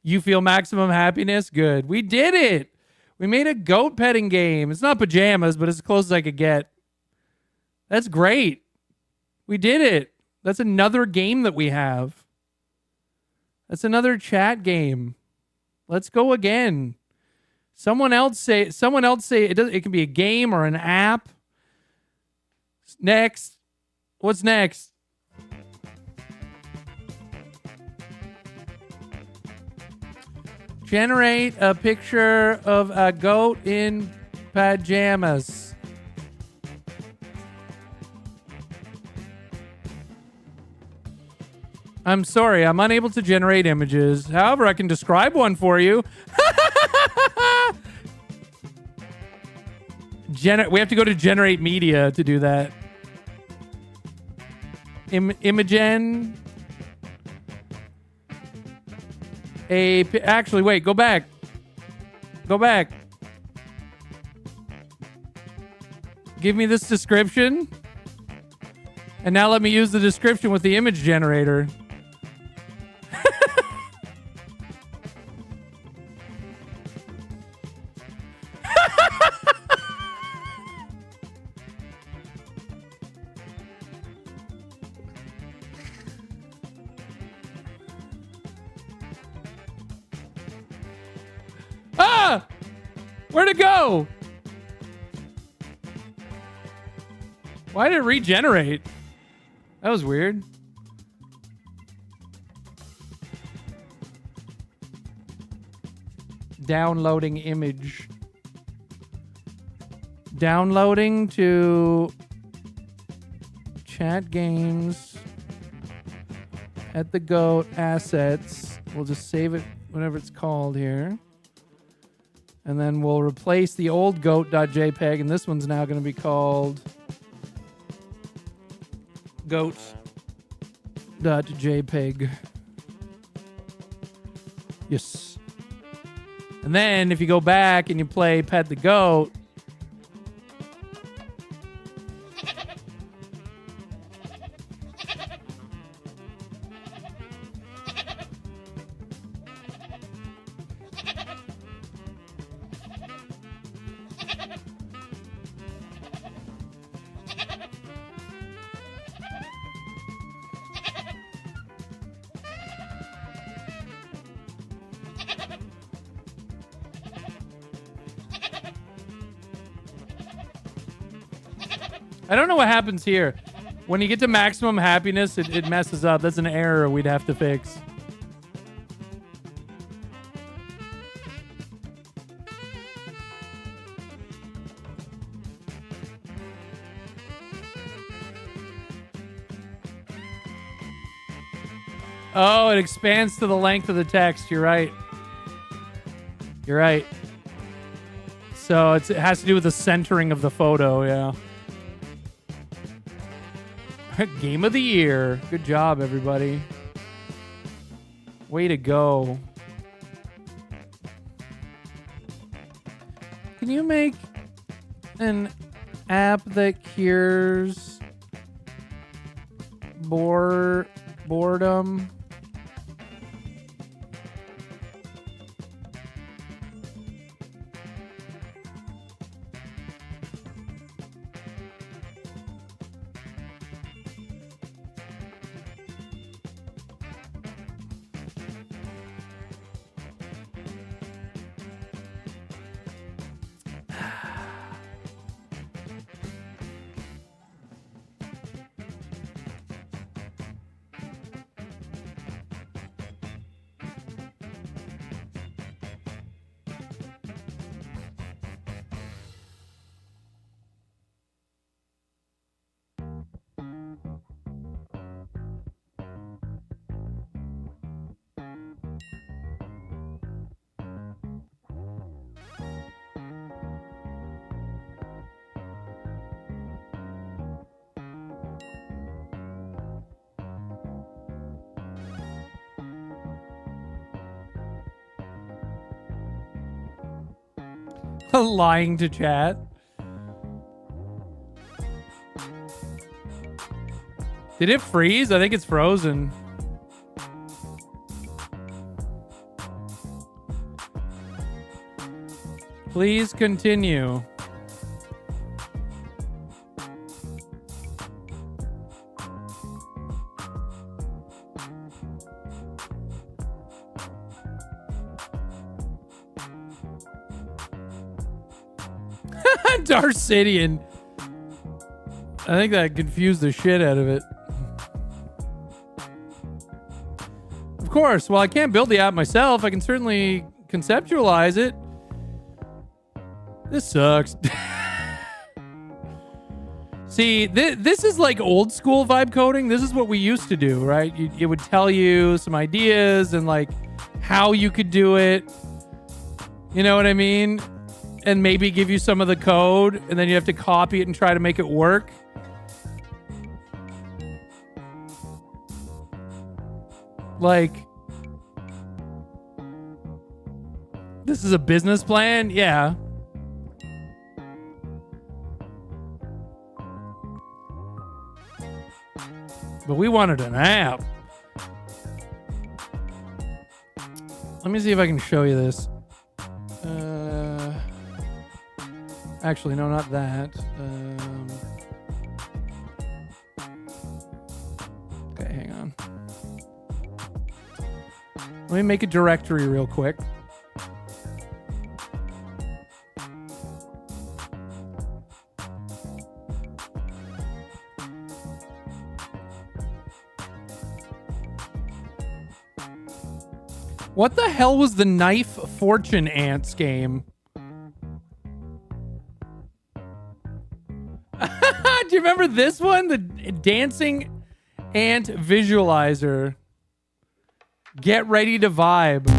You feel maximum happiness? Good. We did it. We made a goat petting game. It's not pajamas, but it's as close as I could get. That's great. We did it. That's another game that we have. That's another chat game. Let's go again. Someone else say it can be a game or an app. Next. What's next? Generate a picture of a goat in pajamas. I'm sorry, I'm unable to generate images. However, I can describe one for you. We have to go to generate media to do that. Imogen. Actually, wait, go back. Go back. Give me this description. And now let me use the description with the image generator. Ah! Where'd it go? Why did it regenerate? That was weird. Downloading image. Downloading to chat games at the goat assets. We'll just save it whatever it's called here. And then we'll replace the old goat.jpg, and this one's now going to be called goat.jpg. Yes. And then if you go back and you play Pet the Goat, I don't know what happens here. When you get to maximum happiness, it messes up. That's an error we'd have to fix. Oh, it expands to the length of the text. You're right. You're right. So it has to do with the centering of the photo, yeah. Game of the year. Good job, everybody. Way to go. Can you make an app that cures boredom? Lying to chat. Did it freeze? I think it's frozen. Please continue. Darcidian. I think that confused the shit out of it. Of course, while I can't build the app myself, I can certainly conceptualize it. This sucks. See, this is like old school vibe coding. This is what we used to do, right? It would tell you some ideas and like how you could do it. You know what I mean? And maybe give you some of the code, and then you have to copy it and try to make it work. Like, this is a business plan? Yeah. But we wanted an app. Let me see if I can show you this. Actually, no, not that. Okay, hang on. Let me make a directory real quick. What the hell was the Knife Fortune Ants game? Do you remember this one? The dancing ant visualizer. Get ready to vibe.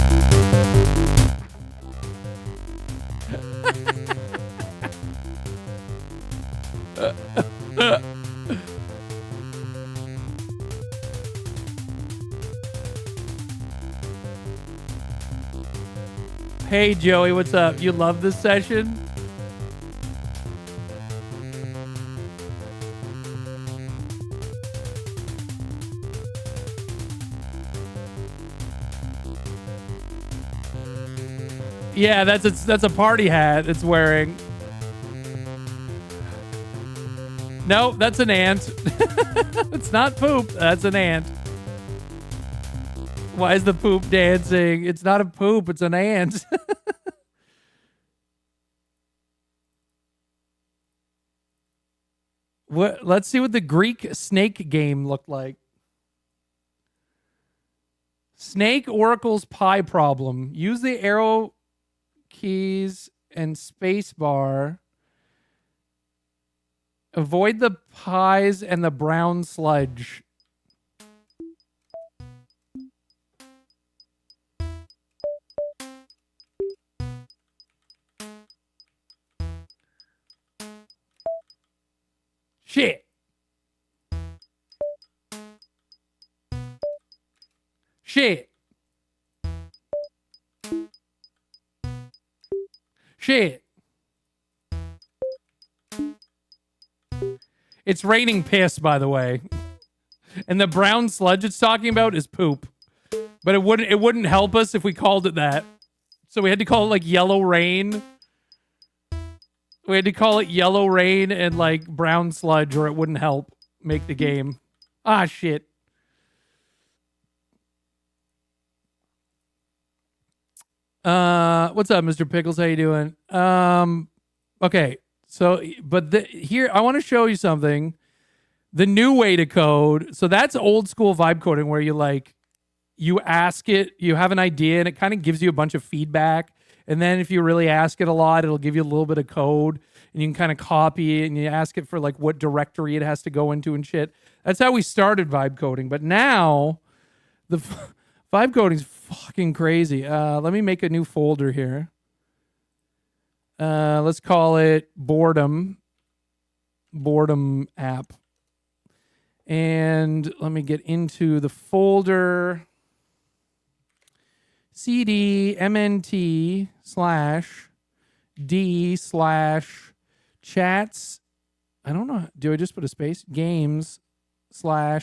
Hey Joey, what's up? You love this session? Yeah, that's a party hat it's wearing. No, that's an ant. It's not poop. That's an ant. Why is the poop dancing? It's not a poop. It's an ant. What? Let's see what the Greek snake game looked like. Snake Oracle's pie problem. Use the arrow keys and space bar. Avoid the pies and the brown sludge. Shit. Shit. Shit. It's raining piss, by the way. And the brown sludge it's talking about is poop. But it wouldn't help us if we called it that. So we had to call it like yellow rain. We had to call it yellow rain and like brown sludge, or it wouldn't help make the game. Ah, shit. What's up, Mr. Pickles? How you doing? Okay. So, but here, I want to show you something. The new way to code. So that's old school vibe coding where you ask it, you have an idea, and it kind of gives you a bunch of feedback. And then if you really ask it a lot, it'll give you a little bit of code, and you can kind of copy it, and you ask it for like what directory it has to go into and shit. That's how we started vibe coding. But now the vibe coding is fucking crazy. Let me make a new folder here. Let's call it boredom app. And let me get into the folder. CD MNT /D/ chats. I don't know. Do I just put a space? Games / I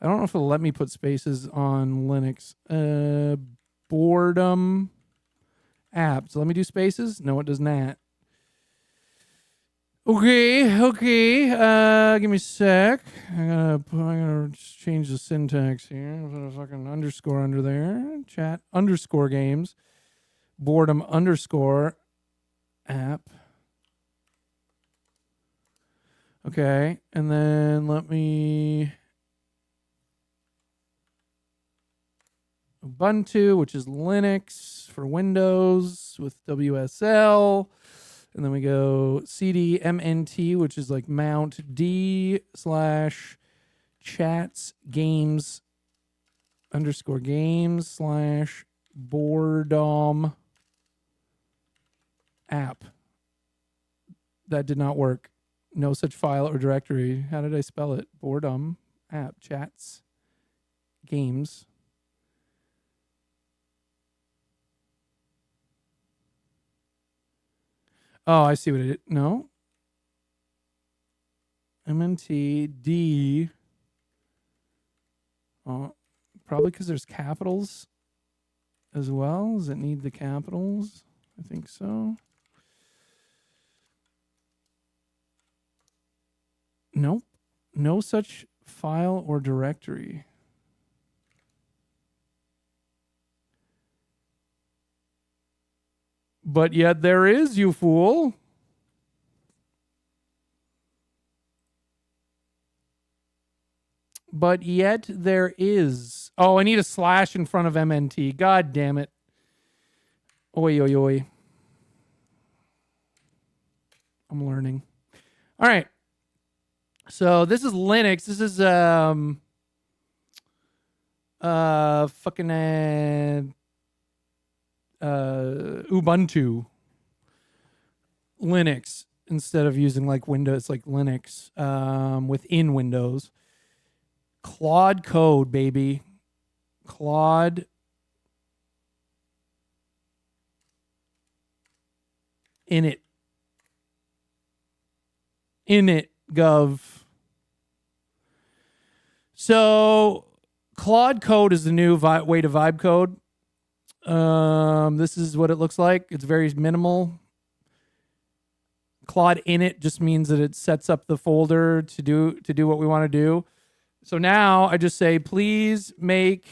don't know if it'll let me put spaces on Linux. Boredom app. So let me do spaces. No, it does not. Okay. Give me a sec. I'm gonna just change the syntax here. Put a fucking underscore under there. Chat underscore games. Boredom underscore app. Okay, and then let me Ubuntu, which is Linux for Windows with WSL. And then we go cdmnt, which is like mount d/chats games underscore games / boredom app. That did not work. No such file or directory. How did I spell it? Boredom app chats games. Oh, I see what it is. No. MNTD. Oh, probably because there's capitals as well. Does it need the capitals? I think so. Nope. No such file or directory. But yet there is, you fool. But yet there is. Oh, I need a slash in front of MNT. God damn it. Oi, oi, oi. I'm learning. All right. So this is Linux. This is Ubuntu Linux instead of using like Windows, like Linux within Windows. Claude code, baby. Claude init gov. So Claude code is the new way to vibe code. This is what it looks like. It's very minimal. Claude init just means that it sets up the folder to do what we want to do. So now I just say, please make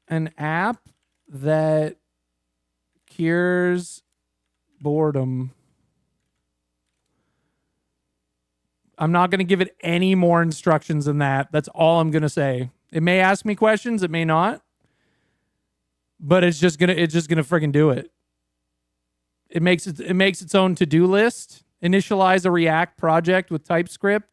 an app that cures boredom. I'm not going to give it any more instructions than that. That's all I'm going to say. It may ask me questions, it may not. But it's just going to friggin' do it. It makes its own to-do list, initialize a React project with TypeScript,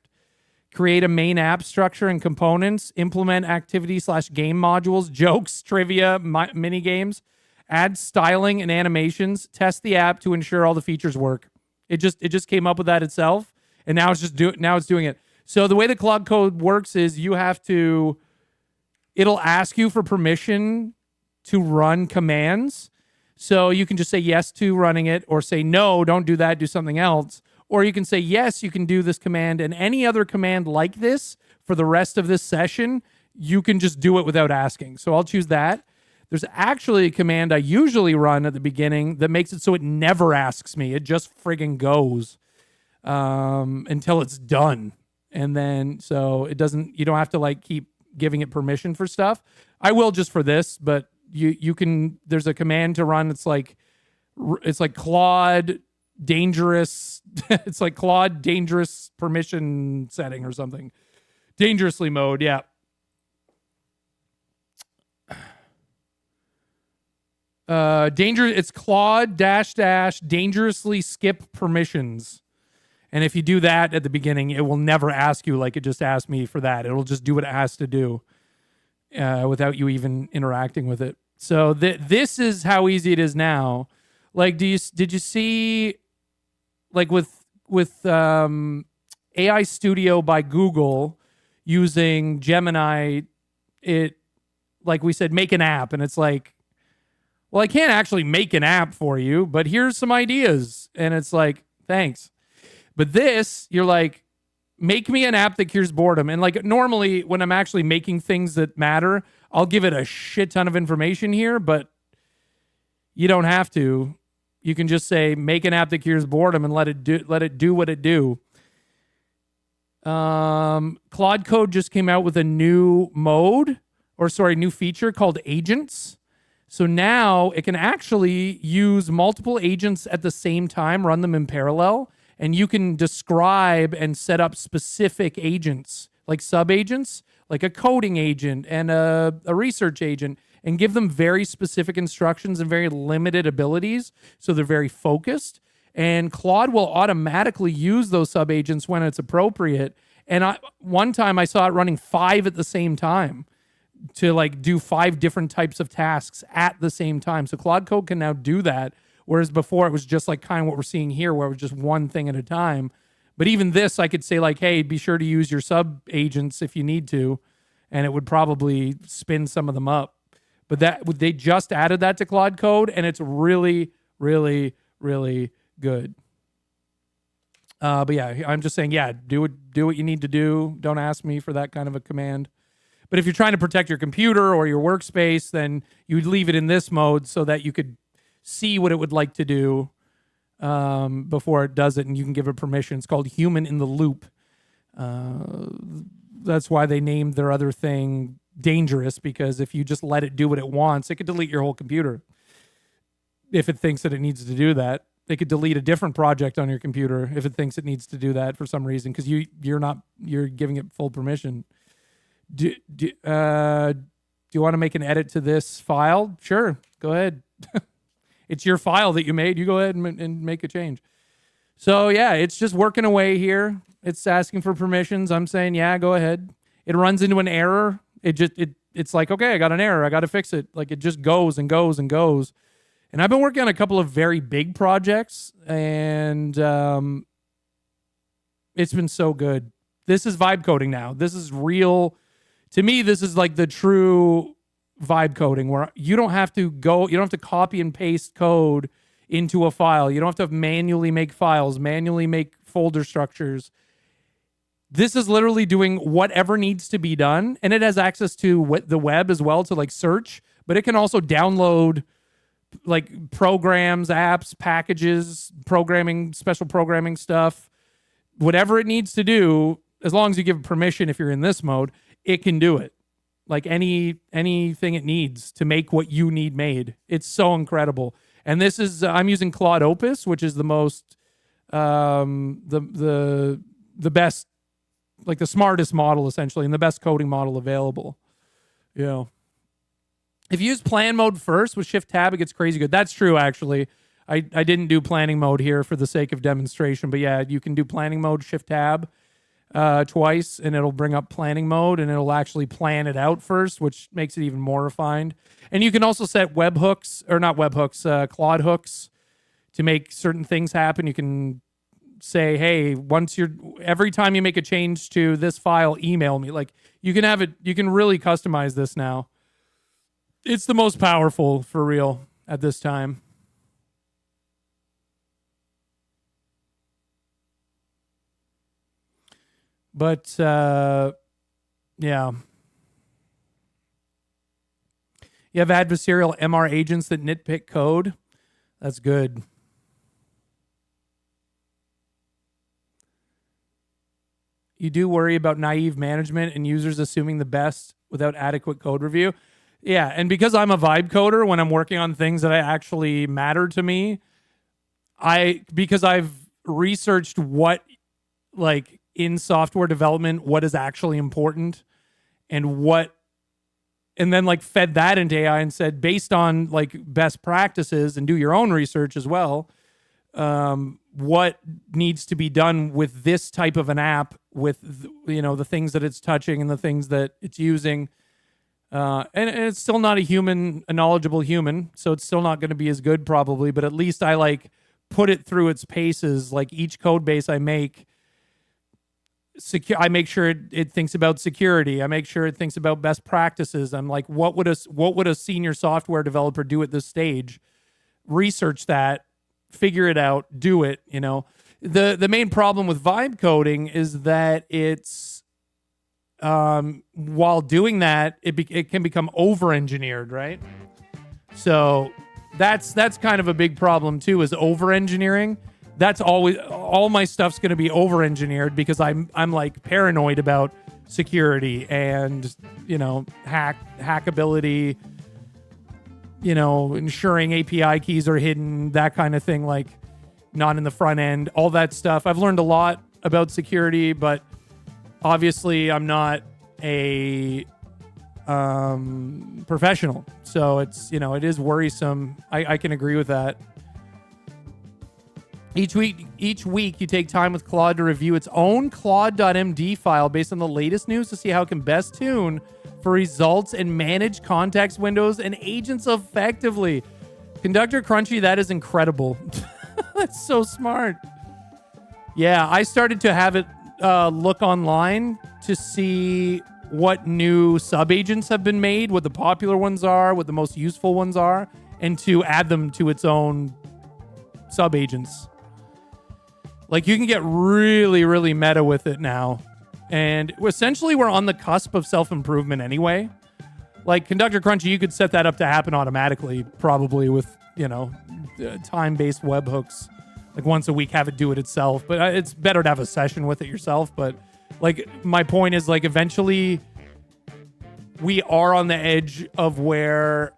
create a main app structure and components, implement activity/game modules, jokes, trivia, mini games, add styling and animations, test the app to ensure all the features work. It just came up with that itself. And now it's doing it. So the way the Claude code works is it'll ask you for permission to run commands. So you can just say yes to running it, or say no, don't do that, do something else. Or you can say yes, you can do this command, and any other command like this for the rest of this session, you can just do it without asking. So I'll choose that. There's actually a command I usually run at the beginning that makes it so it never asks me. It just friggin' goes until it's done. And then, so you don't have to like keep giving it permission for stuff. I will just for this, but you can, there's a command to run. It's like Claude dangerous. It's like Claude dangerous permission setting or something. Dangerously mode. Yeah. It's Claude -- dangerously skip permissions. And if you do that at the beginning, it will never ask you like it just asked me for that. It'll just do what it has to do without you even interacting with it. So this is how easy it is now. Like, did you see, like with AI Studio by Google using Gemini, it, like we said, make an app, and it's like, well, I can't actually make an app for you, but here's some ideas, and it's like, thanks. But this, you're like, make me an app that cures boredom. And like normally when I'm actually making things that matter, I'll give it a shit ton of information here, but you don't have to. You can just say, make an app that cures boredom and let it do what it do. Claude Code just came out with a new new feature called agents. So now it can actually use multiple agents at the same time, run them in parallel, and you can describe and set up specific agents, like sub-agents, like a coding agent and a research agent, and give them very specific instructions and very limited abilities, so they're very focused. And Claude will automatically use those sub-agents when it's appropriate. And one time I saw it running 5 at the same time to like do 5 different types of tasks at the same time. So Claude Code can now do that. Whereas before it was just like kind of what we're seeing here, where it was just one thing at a time. But even this, I could say like, hey, be sure to use your sub agents if you need to. And it would probably spin some of them up. But they just added that to Claude Code, and it's really, really, really good. But yeah, I'm just saying, yeah, do what you need to do. Don't ask me for that kind of a command. But if you're trying to protect your computer or your workspace, then you'd leave it in this mode so that you could see what it would like to do before it does it, and you can give it permission. It's called Human in the Loop. That's why they named their other thing Dangerous, because if you just let it do what it wants, it could delete your whole computer. If it thinks that it needs to do that, it could delete a different project on your computer if it thinks it needs to do that for some reason, because you're giving it full permission. Do you want to make an edit to this file? Sure, go ahead. It's your file that you made. You go ahead and make a change. So yeah, it's just working away here. It's asking for permissions. I'm saying, yeah, go ahead. It runs into an error. It's like, okay, I got an error. I got to fix it. Like it just goes and goes and goes. And I've been working on a couple of very big projects, and it's been so good. This is vibe coding now. This is real. To me, this is like the true vibe coding, where you don't have to copy and paste code into a file. You don't have to manually make files, manually make folder structures. This is literally doing whatever needs to be done, and it has access to the web as well to like search, but it can also download like programs, apps, packages, special programming stuff, whatever it needs to do. As long as you give it permission, if you're in this mode, it can do it. Like anything it needs to make what you need made. It's so incredible. And this is I'm using Claude Opus, which is the most the best, like the smartest model essentially, and the best coding model available. You know, if you use plan mode first with Shift Tab, it gets crazy good. That's true, actually. I didn't do planning mode here for the sake of demonstration, but yeah, you can do planning mode Shift Tab twice, and it'll bring up planning mode, and it'll actually plan it out first, which makes it even more refined. And you can also set Claude hooks to make certain things happen. You can say, hey, every time you make a change to this file, email me. Like you can really customize this now. It's the most powerful for real at this time. But, yeah. You have adversarial MR agents that nitpick code. That's good. You do worry about naive management and users assuming the best without adequate code review. Yeah, and because I'm a vibe coder, when I'm working on things that actually matter to me, because I've researched what, like, in software development, what is actually important and then like fed that into AI and said, based on like best practices, and do your own research as well, what needs to be done with this type of an app, with the things that it's touching and the things that it's using. And it's still not a knowledgeable human, so it's still not going to be as good probably, but at least I like put it through its paces. Like each code base I make, I make sure it thinks about security. I make sure it thinks about best practices. I'm like, what would a senior software developer do at this stage? Research that, figure it out, do it. The main problem with vibe coding is that it's while doing that, it can become over engineered, right? So that's kind of a big problem too, is over engineering. That's always, all my stuff's going to be over engineered because I'm like paranoid about security and, you know, hackability, you know, ensuring API keys are hidden, that kind of thing, like not in the front end, all that stuff. I've learned a lot about security, but obviously I'm not a professional. So it's, you know, it is worrisome. I can agree with that. Each week you take time with Claude to review its own Claude.md file based on the latest news to see how it can best tune for results and manage context windows and agents effectively. Conductor Crunchy, that is incredible. That's so smart. Yeah, I started to have it look online to see what new sub-agents have been made, what the popular ones are, what the most useful ones are, and to add them to its own sub-agents. Like, you can get really, really meta with it now. And essentially, we're on the cusp of self-improvement anyway. Like, Conductor Crunchy, you could set that up to happen automatically, probably with, you know, time-based webhooks. Like, once a week, have it do it itself. But it's better to have a session with it yourself. But, like, my point is, like, eventually, we are on the edge of where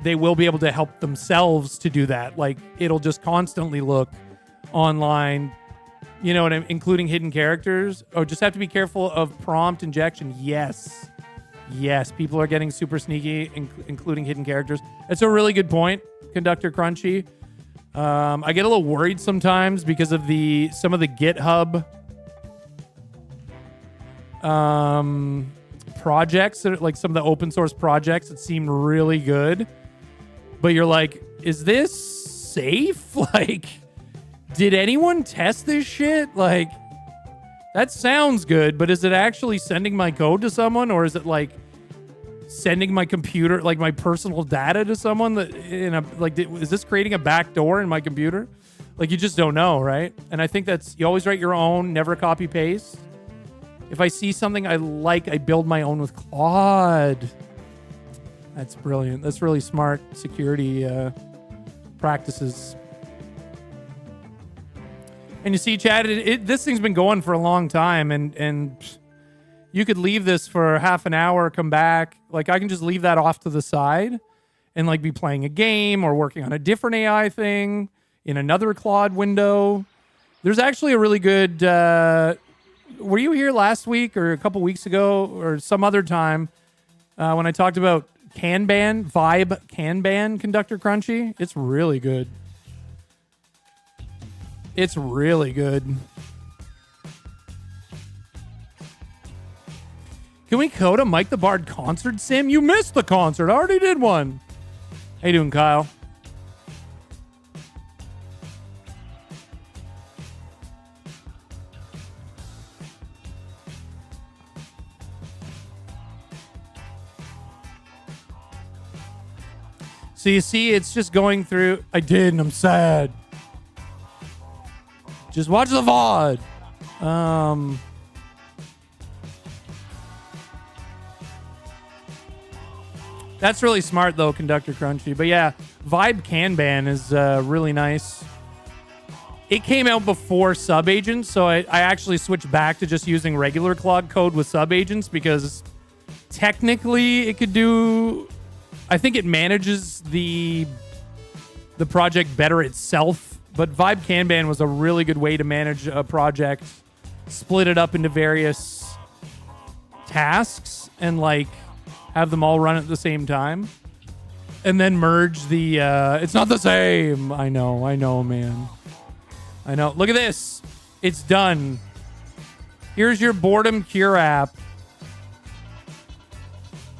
they will be able to help themselves to do that. Like, it'll just constantly look online, you know, including hidden characters. Oh, just have to be careful of prompt injection. Yes, people are getting super sneaky, including hidden characters. That's a really good point, Conductor Crunchy. I get a little worried sometimes because of some of the GitHub projects that are, like, some of the open source projects that seem really good, but you're like, is this safe? Like, did anyone test this shit? Like, that sounds good, but is it actually sending my code to someone, or is it like sending my computer, like my personal data to someone that is this creating a backdoor in my computer? Like, you just don't know, right? And I think you always write your own, never copy paste. If I see something I like, I build my own with Claude. That's brilliant. That's really smart security practices. And you see, Chad, this thing's been going for a long time, and you could leave this for half an hour, come back. Like, I can just leave that off to the side and, like, be playing a game or working on a different AI thing in another Claude window. There's actually a really good... were you here last week or a couple weeks ago or some other time when I talked about Vibe Kanban Conductor Crunchy? It's really good. It's really good. Can we code a Mike the Bard concert sim? You missed the concert. I already did one. How you doing, Kyle? So you see, it's just going through. I did, and I'm sad. Just watch the VOD. That's really smart, though, Conductor Crunchy. But yeah, Vibe Kanban is really nice. It came out before sub-agents, so I actually switched back to just using regular Claude code with sub-agents because technically it could do... I think it manages the project better itself. But Vibe Kanban was a really good way to manage a project, split it up into various tasks, and, like, have them all run at the same time. And then merge the... it's not the same. I know, man. I know. Look at this. It's done. Here's your boredom cure app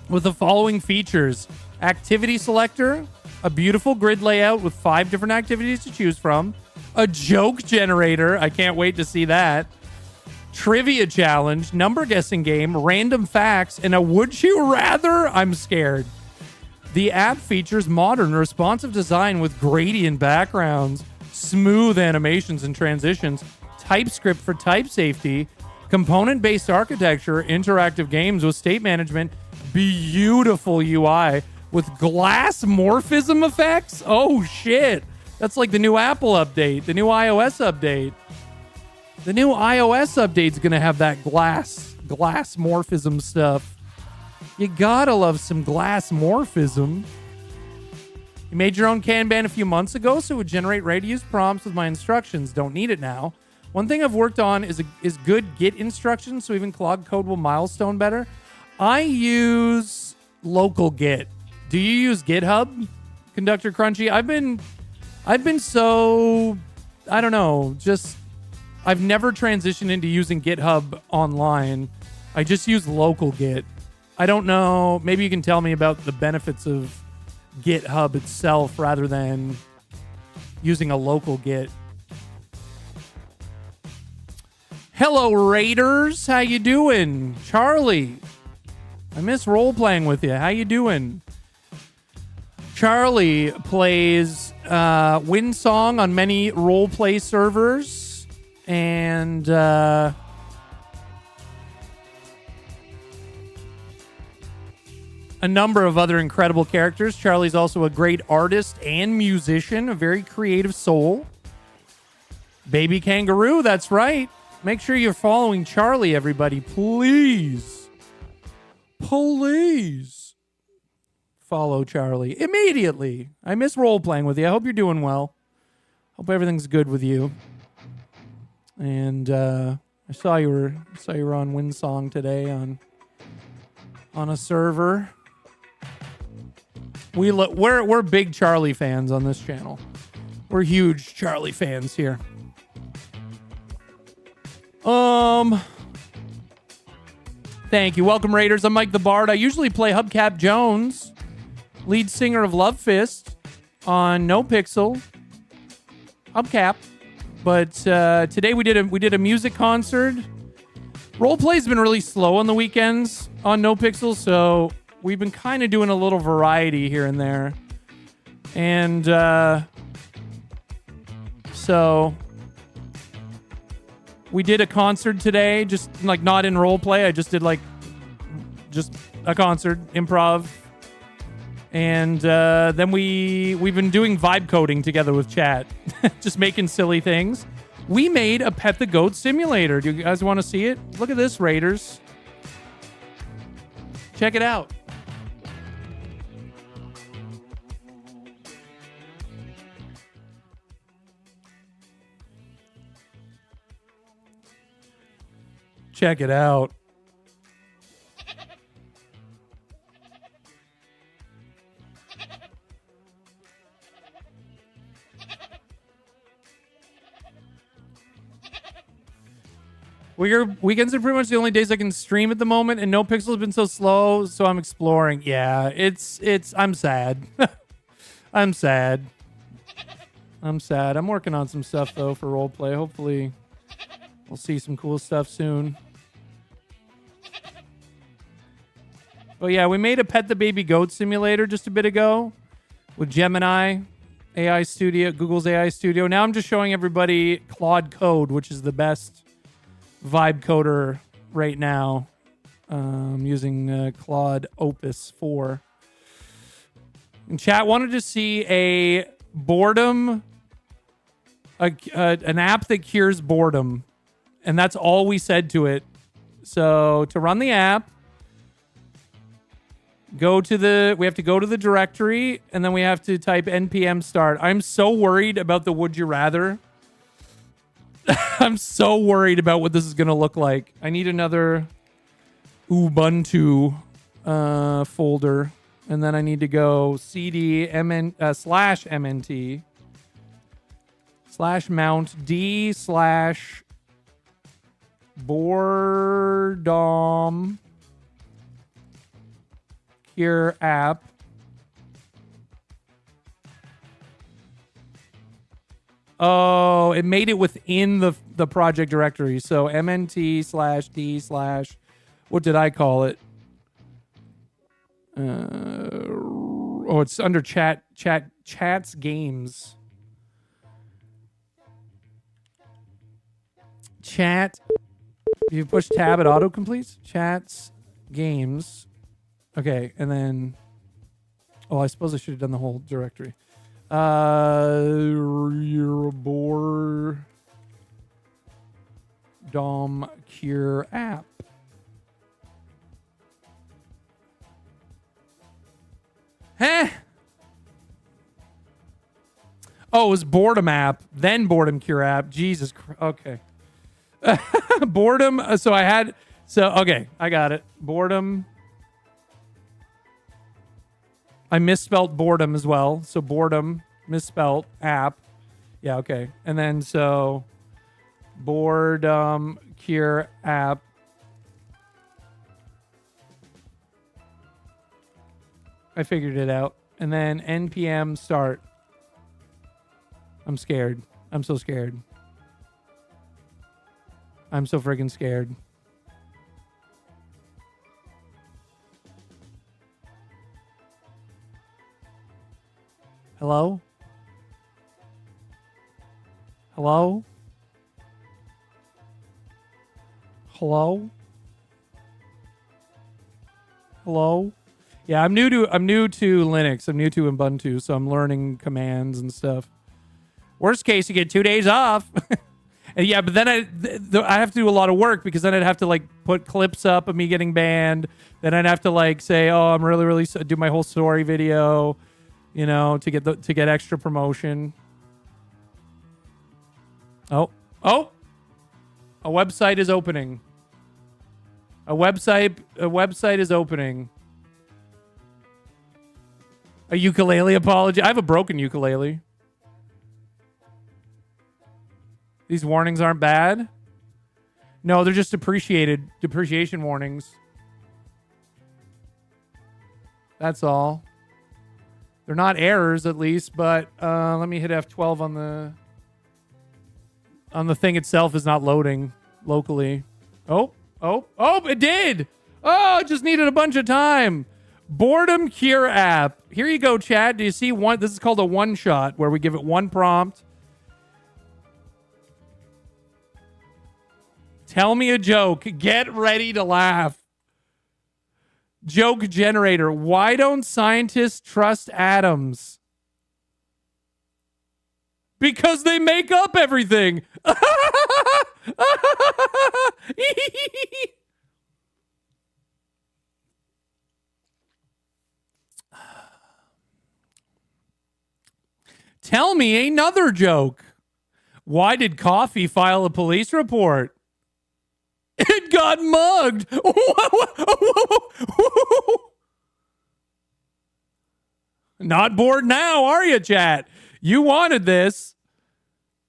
with the following features. Activity selector, a beautiful grid layout with 5 different activities to choose from, a joke generator, I can't wait to see that, trivia challenge, number guessing game, random facts, and a would you rather? I'm scared. The app features modern, responsive design with gradient backgrounds, smooth animations and transitions, TypeScript for type safety, component-based architecture, interactive games with state management, beautiful UI with glass morphism effects. Oh shit. That's like the new Apple update, the new iOS update. The new iOS update's going to have that glass morphism stuff. You gotta love some glass morphism. You made your own Kanban a few months ago, so it would generate ready-to-use prompts with my instructions. Don't need it now. One thing I've worked on is good Git instructions, so even clog code will milestone better. I use local Git. Do you use GitHub, Conductor Crunchy? I've been so, I don't know, just I've never transitioned into using GitHub online. I just use local Git. I don't know. Maybe you can tell me about the benefits of GitHub itself rather than using a local Git. Hello, Raiders. How you doing? Charlie. I miss role-playing with you. How you doing? Charlie plays Windsong on many role-play servers. And a number of other incredible characters. Charlie's also a great artist and musician, a very creative soul. Baby Kangaroo, that's right. Make sure you're following Charlie, everybody. Please. Please. Follow Charlie immediately. I miss role-playing with you. I hope you're doing well. Hope everything's good with you. And I saw you were on Windsong today on a server. We're big Charlie fans on this channel. We're huge Charlie fans here. Thank you. Welcome, Raiders. I'm Mike the Bard. I usually play Hubcap Jones, lead singer of Love Fist, on No Pixel. Hubcap. But today we did a music concert. Roleplay's been really slow on the weekends on No Pixel, so we've been kind of doing a little variety here and there. And so we did a concert today, just like not in roleplay. I just did just a concert, improv. And then we've been doing vibe coding together with chat, just making silly things. We made a Pet the Goat simulator. Do you guys want to see it? Look at this, Raiders. Check it out. Check it out. Weekends are pretty much the only days I can stream at the moment, and No Pixel has been so slow, so I'm exploring. Yeah, I'm sad. I'm sad. I'm working on some stuff, though, for roleplay. Hopefully, we'll see some cool stuff soon. But yeah, we made a Pet the Baby Goat simulator just a bit ago with Gemini AI Studio, Google's AI Studio. Now I'm just showing everybody Claude Code, which is the best vibe coder right now, using Claude Opus 4. And chat wanted to see a boredom, an app that cures boredom, and that's all we said to it. So to run the app, we have to go to the directory, and then we have to type npm start. I'm so worried about the would you rather. I'm so worried about what this is going to look like. I need another Ubuntu folder. And then I need to go cd slash mnt slash mount d slash boredom cure app. Oh, it made it within the project directory. So mnt slash d slash, what did I call it? It's under chats games. Chat. You push tab, it auto completes. Chats, games. Okay, and then. Oh, I suppose I should have done the whole directory. Dom Cure app. Huh? Oh, it was boredom app, then boredom cure app. Jesus Christ. Okay. Boredom. So I had. So, okay. I got it. Boredom. I misspelled boredom as well. So boredom, misspelled app. Yeah, okay. And then so boredom cure app. I figured it out. And then npm start. I'm scared. I'm so scared. I'm so freaking scared. Hello? Hello? Hello? Hello? Yeah, I'm new to Linux. I'm new to Ubuntu, so I'm learning commands and stuff. Worst case, you get 2 days off. And yeah, but then I have to do a lot of work because then I'd have to like put clips up of me getting banned. Then I'd have to like say, "Oh, I'm really do my whole story video," you know, to get extra promotion. Oh, a website is opening. A website is opening. A ukulele apology. I have a broken ukulele. These warnings aren't bad. No, they're just depreciation warnings. That's all. They're not errors, at least, but let me hit F12 on the thing itself is not loading locally. Oh, it did. Oh, it just needed a bunch of time. Boredom Cure app. Here you go, chat. Do you see one? This is called a one shot where we give it one prompt. Tell me a joke. Get ready to laugh. Joke generator. Why don't scientists trust atoms? Because they make up everything. Tell me another joke. Why did coffee file a police report? It got mugged. Not bored now, are you, chat? You wanted this.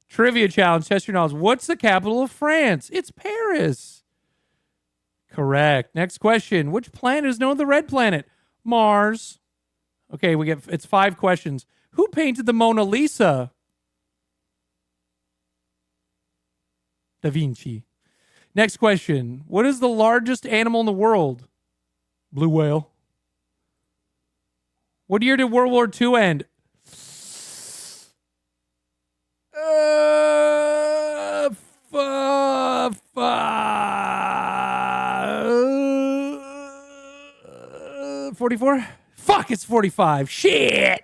Trivia challenge. Test your knowledge. What's the capital of France? It's Paris. Correct. Next question. Which planet is known as the red planet? Mars. Okay, it's 5 questions. Who painted the Mona Lisa? Da Vinci. Next question. What is the largest animal in the world? Blue whale. What year did World War II end? 44? Fuck, it's 45. Shit.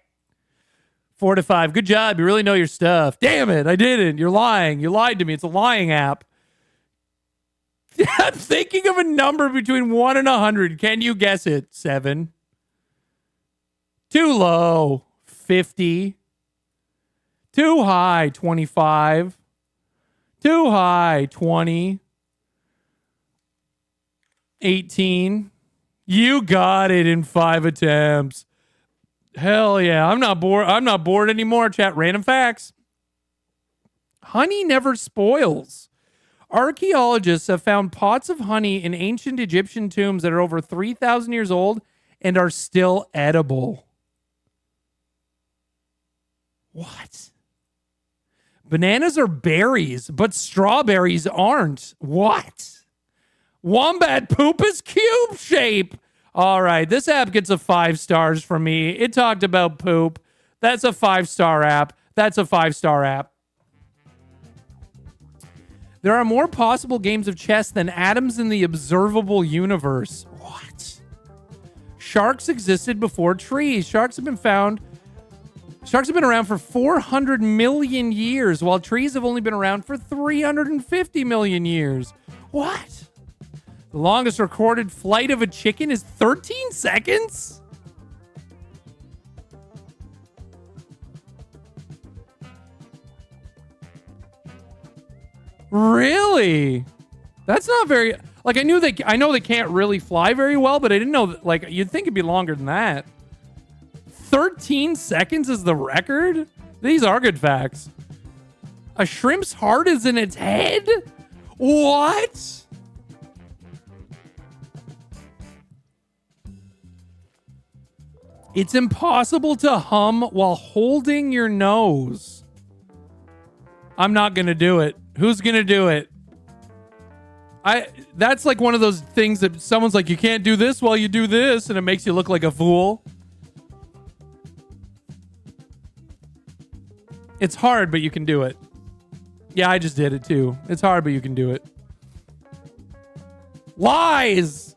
4 to 5. Good job. You really know your stuff. Damn it. I didn't. You're lying. You lied to me. It's a lying app. I'm thinking of a number between 1 and 100. Can you guess it? 7. Too low. 50. Too high. 25. Too high. 20. 18. You got it in 5 attempts. Hell yeah. I'm not bored. I'm not bored anymore. Chat random facts. Honey never spoils. Archaeologists have found pots of honey in ancient Egyptian tombs that are over 3,000 years old and are still edible. What? Bananas are berries, but strawberries aren't. What? Wombat poop is cube shape. All right, this app gets a 5 stars from me. It talked about poop. That's a 5-star app. That's a 5-star app. There are more possible games of chess than atoms in the observable universe. What? Sharks existed before trees. Sharks have been around for 400 million years, while trees have only been around for 350 million years. What? The longest recorded flight of a chicken is 13 seconds? Really? That's not very... Like, I know they can't really fly very well, but I didn't know that, like, you'd think it'd be longer than that. 13 seconds is the record? These are good facts. A shrimp's heart is in its head? What? It's impossible to hum while holding your nose. I'm not going to do it. Who's going to do it? That's like one of those things that someone's like, you can't do this while you do this, and it makes you look like a fool. It's hard, but you can do it. Yeah, I just did it too. It's hard, but you can do it. Lies!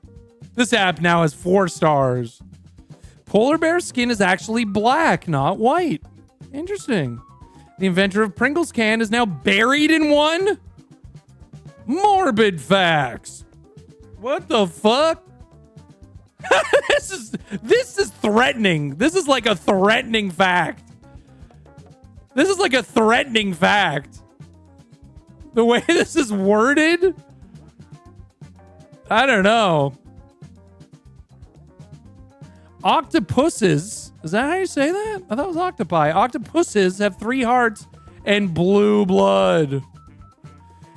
This app now has 4 stars. Polar bear skin is actually black, not white. Interesting. The inventor of Pringles can is now buried in one? Morbid facts. What the fuck? This is threatening. This is like a threatening fact. This is like a threatening fact. The way this is worded? I don't know. Octopuses. Is that how you say that? I thought it was octopi. Octopuses have 3 hearts and blue blood.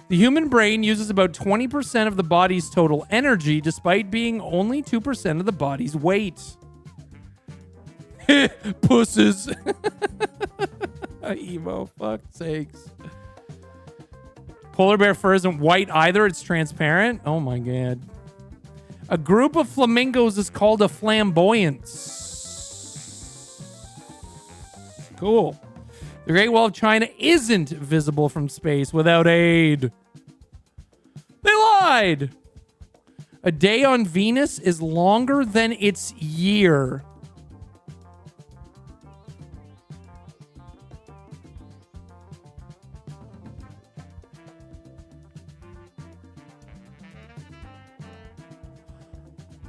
The human brain uses about 20% of the body's total energy, despite being only 2% of the body's weight. Pusses. Emo, fuck's sakes. Polar bear fur isn't white either. It's transparent. Oh my god. A group of flamingos is called a flamboyance. Cool. The Great Wall of China isn't visible from space without aid. They lied. A day on Venus is longer than its year.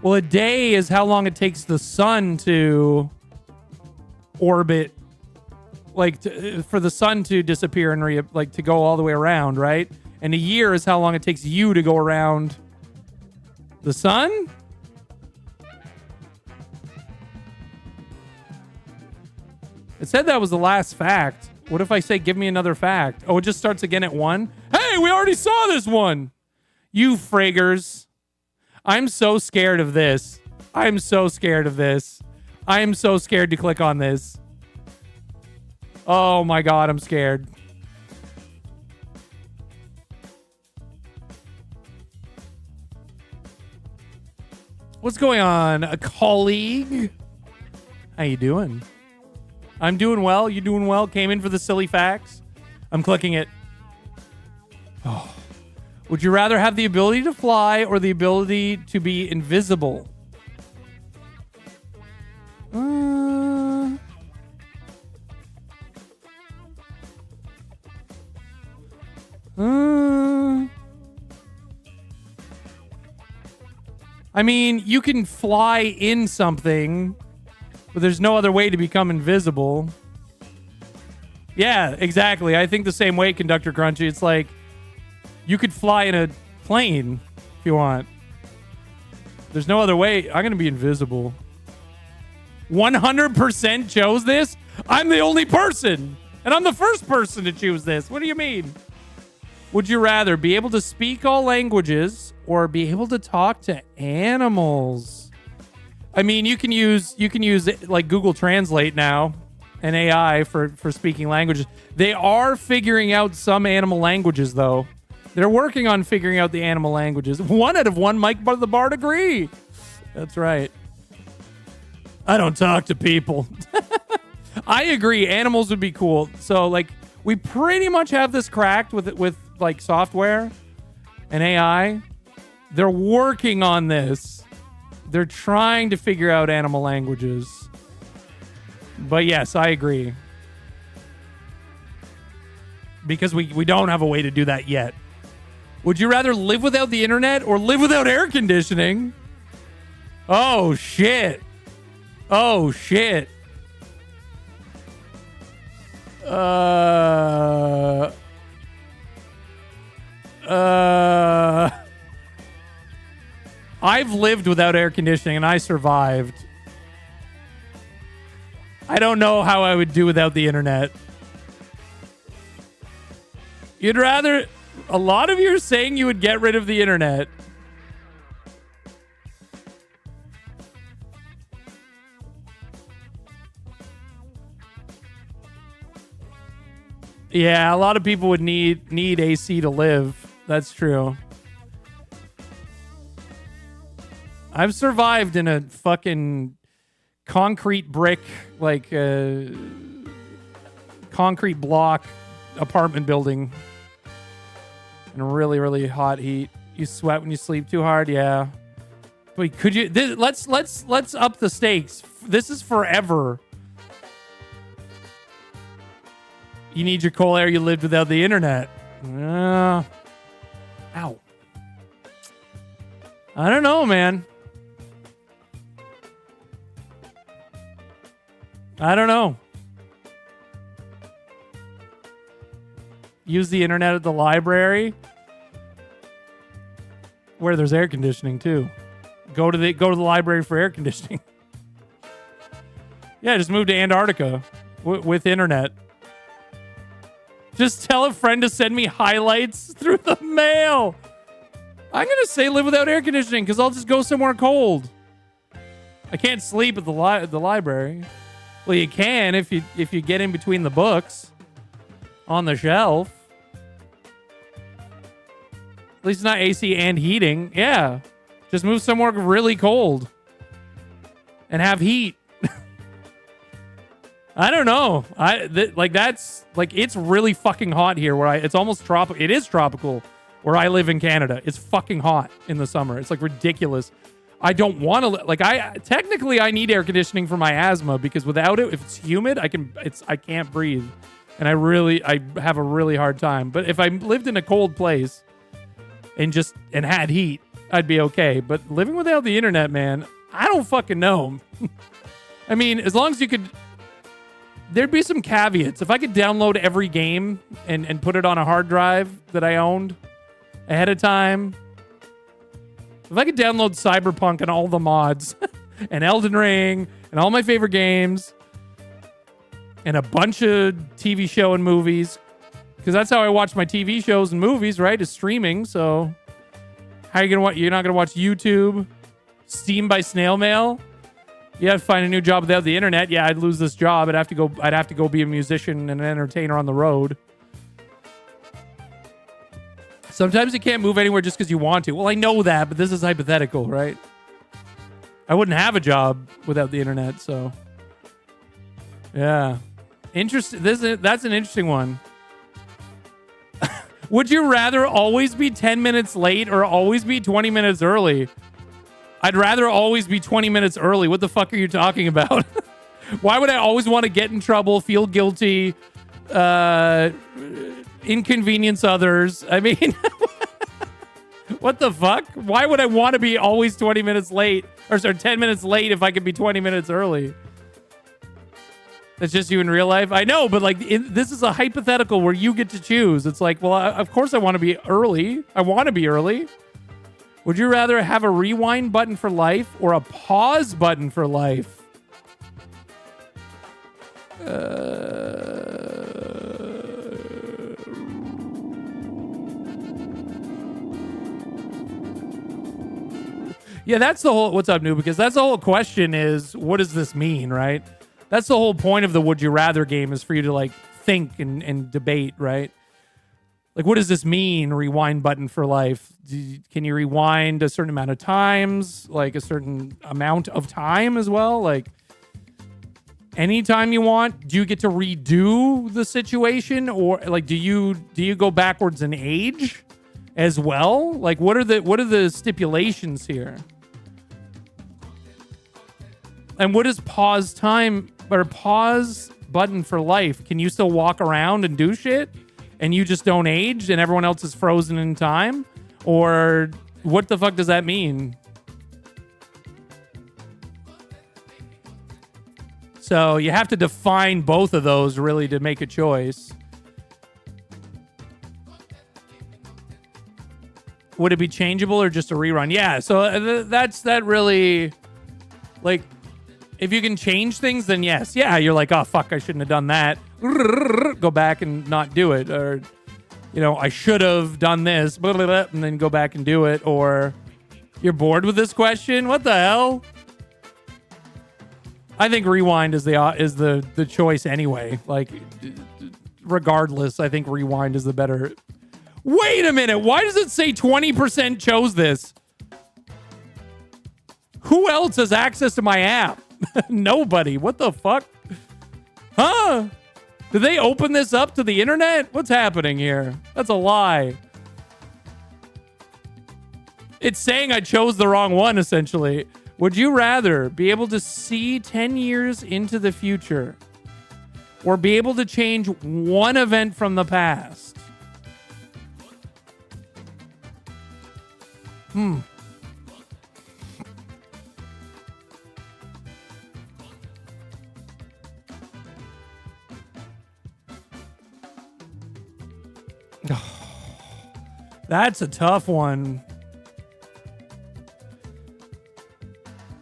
Well, a day is how long it takes the sun to orbit, like for the sun to disappear and to go all the way around, right? And a year is how long it takes you to go around the sun? It said that was the last fact. What if I say, give me another fact? Oh, it just starts again at 1? Hey, we already saw this one. You fraggers. I'm so scared of this. I'm so scared of this. I am so scared to click on this. Oh my god, I'm scared. What's going on, a colleague? How you doing? I'm doing well. You doing well? Came in for the silly facts. I'm clicking it. Oh. Would you rather have the ability to fly or the ability to be invisible? I mean, you can fly in something, but there's no other way to become invisible. Yeah, exactly. I think the same way, Conductor Crunchy. It's like, you could fly in a plane if you want. There's no other way. I'm going to be invisible. 100% chose this? I'm the only person. And I'm the first person to choose this. What do you mean? Would you rather be able to speak all languages or be able to talk to animals? I mean, you can use like Google Translate now and AI for speaking languages. They are figuring out some animal languages, though. They're working on figuring out the animal languages. 1 out of 1, Mike the Bard agree. That's right. I don't talk to people. I agree. Animals would be cool. So, like, we pretty much have this cracked with like software and AI. They're working on this. They're trying to figure out animal languages. But yes, I agree. Because we don't have a way to do that yet. Would you rather live without the internet or live without air conditioning? Oh, shit. Oh, shit. I've lived without air conditioning and I survived. I don't know how I would do without the internet. You'd rather... A lot of you are saying you would get rid of the internet. Yeah, a lot of people would need AC to live. That's true. I've survived in a fucking concrete brick, like concrete block apartment building in really, really hot heat. You sweat when you sleep too hard. Yeah. Wait, could you? Let's up the stakes. This is forever. You need your cold air. You lived without the internet. Ow. I don't know, man. I don't know. Use the internet at the library where there's air conditioning too. Go to the library for air conditioning. Yeah, just move to Antarctica with internet. Just tell a friend to send me highlights through the mail. I'm gonna say live without air conditioning because I'll just go somewhere cold. I can't sleep at the library. Well, you can if you get in between the books on the shelf. At least it's not AC and heating. Yeah. Just move somewhere really cold. And have heat. I don't know. It's really fucking hot here it's almost tropical. It is tropical where I live in Canada. It's fucking hot in the summer. It's like ridiculous. I don't want to technically I need air conditioning for my asthma because without it, if it's humid, I can't breathe. And I have a really hard time. But if I lived in a cold place and had heat, I'd be okay. But living without the internet, man, I don't fucking know. I mean, as long as you could, there'd be some caveats. If I could download every game and put it on a hard drive that I owned ahead of time. If I could download Cyberpunk and all the mods and Elden Ring and all my favorite games and a bunch of TV show and movies, because that's how I watch my TV shows and movies, right? Is streaming. So how are you gonna watch? You're not gonna watch YouTube, Steam by snail mail. You have to find a new job without the internet. Yeah, I'd lose this job. I'd have to go be a musician and an entertainer on the road. Sometimes you can't move anywhere just because you want to. Well, I know that, but this is hypothetical, right? I wouldn't have a job without the internet, so yeah. That's an interesting one. Would you rather always be 10 minutes late or always be 20 minutes early? I'd rather always be 20 minutes early. What the fuck are you talking about? Why would I always want to get in trouble, feel guilty, inconvenience others? I mean, what the fuck? Why would I want to be always 20 minutes late or 10 minutes late if I could be 20 minutes early? That's just you in real life? I know, but this is a hypothetical where you get to choose. It's like, well, of course I want to be early. I want to be early. Would you rather have a rewind button for life or a pause button for life? Yeah, that's the whole... What's up, Noob? Because that's the whole question is, what does this mean, right? That's the whole point of the Would You Rather game is for you to, think and debate, right? What does this mean, rewind button for life? Can you rewind a certain amount of times? A certain amount of time as well? anytime you want? Do you get to redo the situation, or like do you go backwards in age as well? Like what are the stipulations here? And what is pause time or pause button for life? Can you still walk around and do shit and you just don't age and everyone else is frozen in time? Or what the fuck does that mean? So you have to define both of those really to make a choice. Would it be changeable or just a rerun? Yeah, so that's really, like, if you can change things, then yes. Yeah, you're like, oh, fuck, I shouldn't have done that. Go back and not do it. Or, you know, I should have done this, and then go back and do it. Or you're bored with this question? What the hell? I think rewind is the choice anyway. Like, regardless, I think rewind is the better. Wait a minute. Why does it say 20% chose this? Who else has access to my app? Nobody. What the fuck? Huh? Did they open this up to the internet? What's happening here? That's a lie. It's saying I chose the wrong one, essentially. Would you rather be able to see 10 years into the future or be able to change one event from the past? That's a tough one.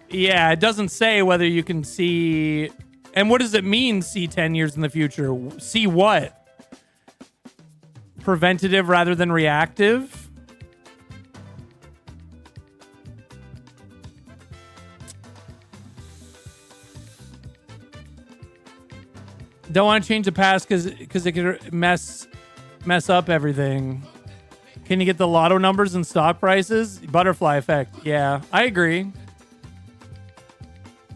Yeah, it doesn't say whether you can see. And what does it mean, see 10 years in the future? See what? Preventative rather than reactive? Don't want to change the past because it could mess up everything. Can you get the lotto numbers and stock prices? Butterfly effect. Yeah, I agree.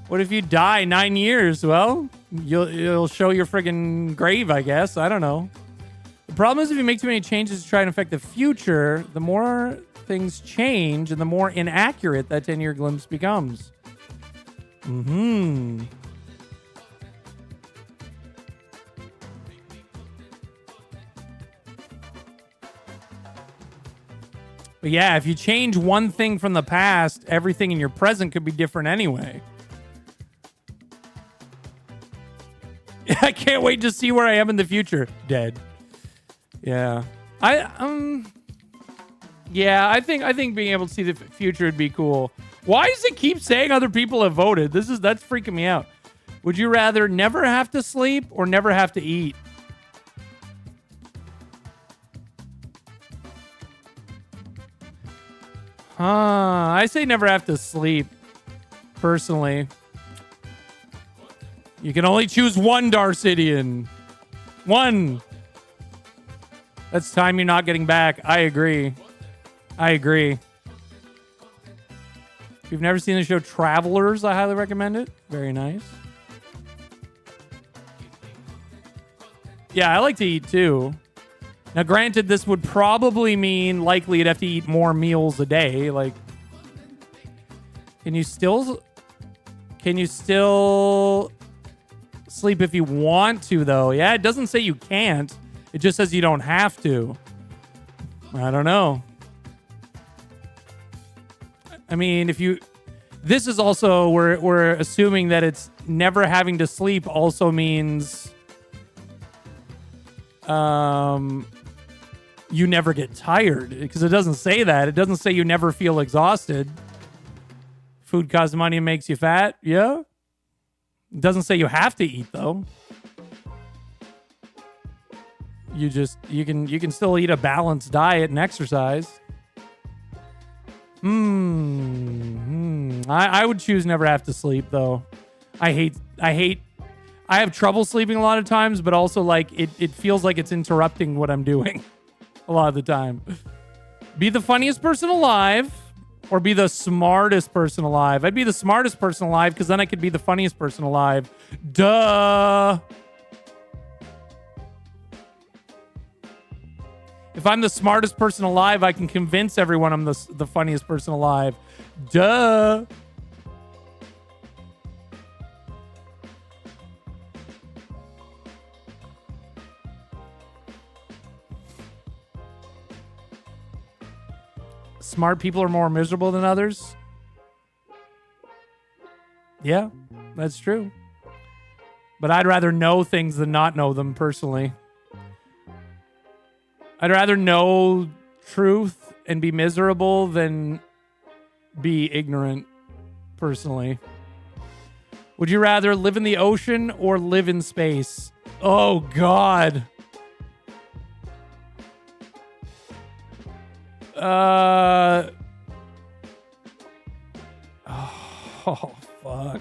What if you die 9 years? Well, you'll show your friggin' grave, I guess. I don't know. The problem is if you make too many changes to try and affect the future, the more things change and the more inaccurate that 10-year glimpse becomes. But yeah, if you change one thing from the past, everything in your present could be different anyway. I can't wait to see where I am in the future. Dead. Yeah. I think being able to see the future would be cool. Why does it keep saying other people have voted? That's freaking me out. Would you rather never have to sleep or never have to eat? I say never have to sleep, personally. You can only choose one Darcidian. One. That's time you're not getting back. I agree. If you've never seen the show Travelers, I highly recommend it. Very nice. Yeah, I like to eat too. Now, granted, this would probably mean likely you'd have to eat more meals a day. Like, can you still sleep if you want to, though? Yeah, it doesn't say you can't. It just says you don't have to. I don't know. I mean, this is also, we're assuming that it's never having to sleep also means you never get tired, because it doesn't say that. It doesn't say you never feel exhausted. Food costs money and makes you fat. Yeah. It doesn't say you have to eat, though. You can still eat a balanced diet and exercise. I would choose never have to sleep, though. I have trouble sleeping a lot of times, but also like it feels like it's interrupting what I'm doing a lot of the time. Be the funniest person alive or be the smartest person alive? I'd be the smartest person alive because then I could be the funniest person alive. Duh. If I'm the smartest person alive, I can convince everyone I'm the funniest person alive. Duh. Smart people are more miserable than others. Yeah, that's true. But I'd rather know things than not know them personally. I'd rather know truth and be miserable than be ignorant, personally. Would you rather live in the ocean or live in space? Oh, God. Oh, fuck.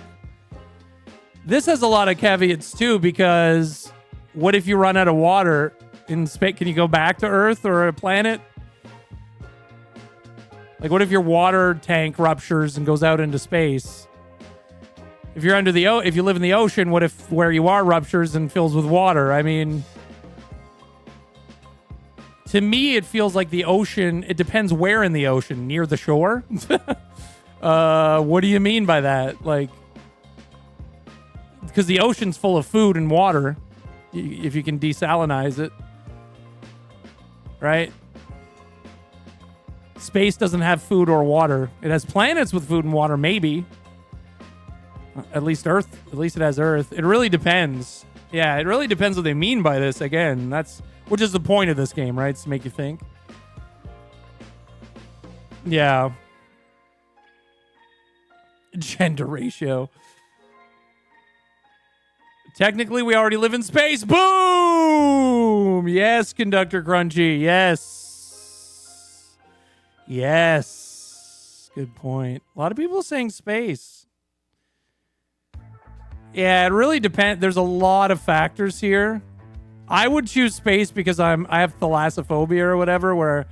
This has a lot of caveats, too, because what if you run out of water in space? Can you go back to Earth or a planet? Like, what if your water tank ruptures and goes out into space? If you're if you live in the ocean, what if where you are ruptures and fills with water? I mean, to me, it feels like the ocean. It depends where in the ocean. Near the shore? What do you mean by that? Like, because the ocean's full of food and water, if you can desalinize it, right? Space doesn't have food or water. It has planets with food and water, maybe. At least Earth. At least it has Earth. It really depends. Yeah, it really depends what they mean by this. Again, which is the point of this game, right? It's to make you think. Yeah. Gender ratio. Technically, we already live in space. Boom! Yes, Conductor Crunchy. Yes. Yes. Good point. A lot of people saying space. Yeah, it really depends. There's a lot of factors here. I would choose space because I have thalassophobia or whatever, where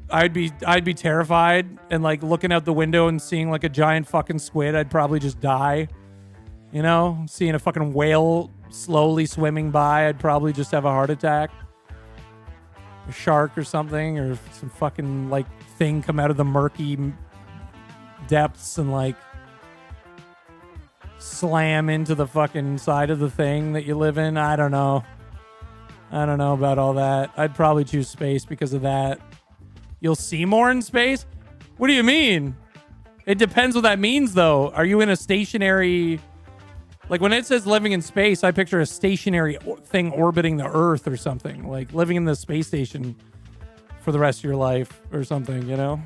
I'd be terrified and like looking out the window and seeing like a giant fucking squid. I'd probably just die. You know, seeing a fucking whale slowly swimming by, I'd probably just have a heart attack. A shark or something, or some fucking like thing come out of the murky depths and like slam into the fucking side of the thing that you live in. I don't know about all that. I'd probably choose space because of that. You'll see more in space? What do you mean? It depends what that means, though. Are you in a stationary... Like, when it says living in space, I picture a stationary thing orbiting the Earth or something. Like, living in the space station for the rest of your life or something, you know?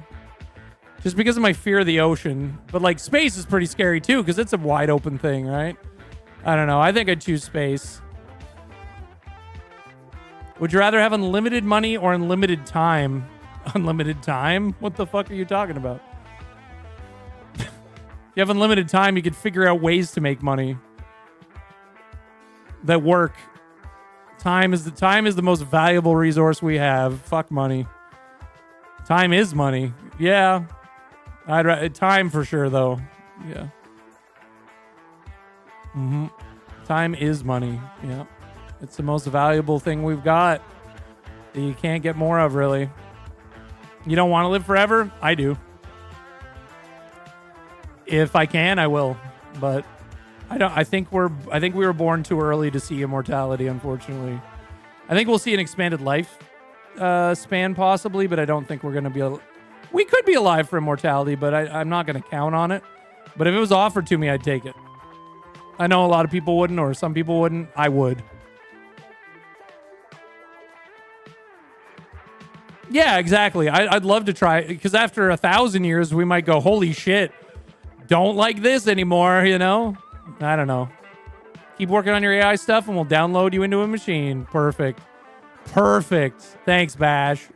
Just because of my fear of the ocean. But, like, space is pretty scary, too, because it's a wide open thing, right? I don't know. I think I'd choose space. Would you rather have unlimited money or unlimited time? Unlimited time? What the fuck are you talking about? If you have unlimited time, you could figure out ways to make money that work. Time is the most valuable resource we have. Fuck money. Time is money. Yeah. Time for sure, though. Yeah. Time is money. Yeah. It's the most valuable thing we've got that you can't get more of, really. You don't want to live forever? I do. If I can, I will. But I think we were born too early to see immortality, unfortunately. I think we'll see an expanded life span possibly, but I don't think we're going to be... We could be alive for immortality, but I'm not going to count on it. But if it was offered to me, I'd take it. I know a lot of people wouldn't, or some people wouldn't. I would. Yeah, exactly. I'd love to try, because after 1,000 years, we might go, holy shit, don't like this anymore, you know? I don't know. Keep working on your AI stuff, and we'll download you into a machine. Perfect. Perfect. Thanks, Bash.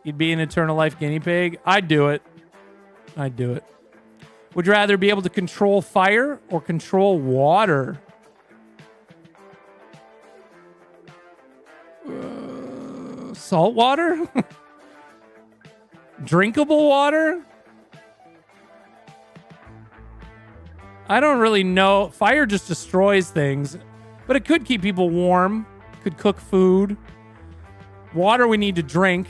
You'd be an eternal life guinea pig? I'd do it. I'd do it. Would you rather be able to control fire or control water? Salt water? Drinkable water? I don't really know. Fire just destroys things, but it could keep people warm. Could cook food. Water we need to drink,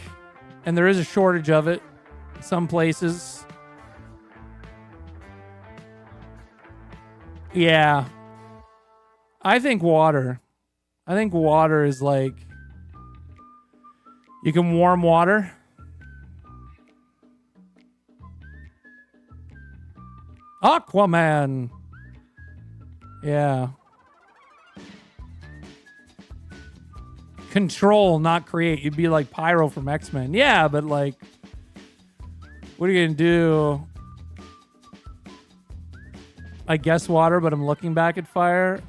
and there is a shortage of it in some places. Yeah. I think water. I think water is like... You can warm water. Aquaman. Yeah. Control, not create. You'd be like Pyro from X-Men. Yeah, but like, what are you gonna do? I guess water, but I'm looking back at fire.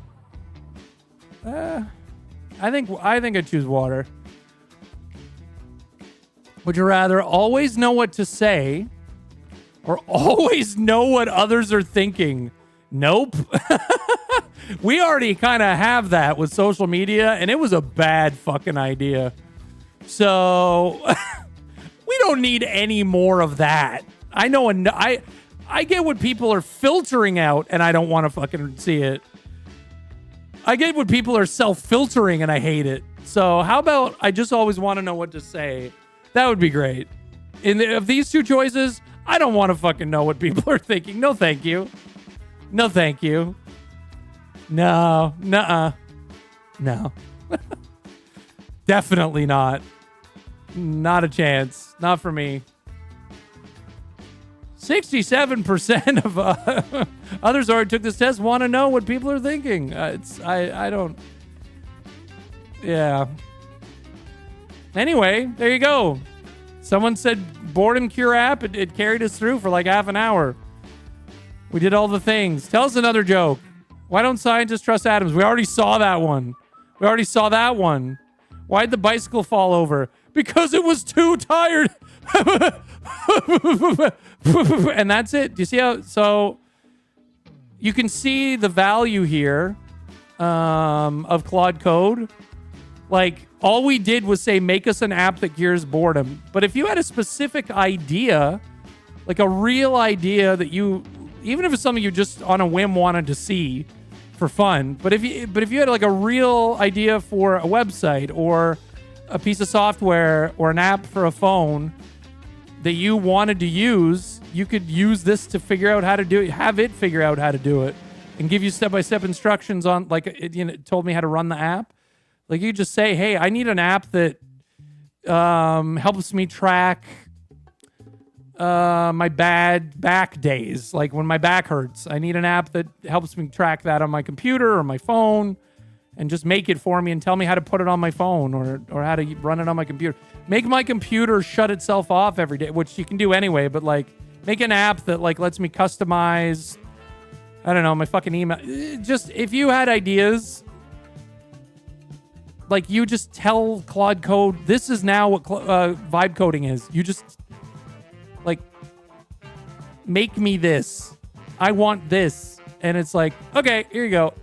I think I choose water. Would you rather always know what to say or always know what others are thinking? Nope. We already kind of have that with social media, and it was a bad fucking idea. So we don't need any more of that. I know I get what people are filtering out, and I don't want to fucking see it. I get what people are self-filtering, and I hate it. So how about I just always want to know what to say? That would be great. Of these two choices, I don't want to fucking know what people are thinking. No, thank you. No, thank you. No. Nuh-uh. No. Definitely not. Not a chance. Not for me. 67% of others who already took this test want to know what people are thinking. I don't. Yeah. Anyway, there you go. Someone said boredom cure app. It carried us through for like half an hour. We did all the things. Tell us another joke. Why don't scientists trust atoms? We already saw that one. Why'd the bicycle fall over? Because it was too tired. And that's it. Do you see how? So you can see the value here of Claude Code. Like, all we did was say, make us an app that cures boredom. But if you had a specific idea, like a real idea that you, even if it's something you just on a whim wanted to see for fun, but if you had like a real idea for a website or a piece of software or an app for a phone that you wanted to use, you could use this to figure out how to do it, have it figure out how to do it, and give you step-by-step instructions on, like, it told me how to run the app. Like, you just say, hey, I need an app that helps me track my bad back days. Like, when my back hurts, I need an app that helps me track that on my computer or my phone and just make it for me and tell me how to put it on my phone or how to run it on my computer. Make my computer shut itself off every day, which you can do anyway, but, like, make an app that, like, lets me customize, I don't know, my fucking email. Just, if you had ideas... Like, you just tell Claude Code, this is now what vibe coding is. You just, like, make me this. I want this. And it's like, okay, here you go.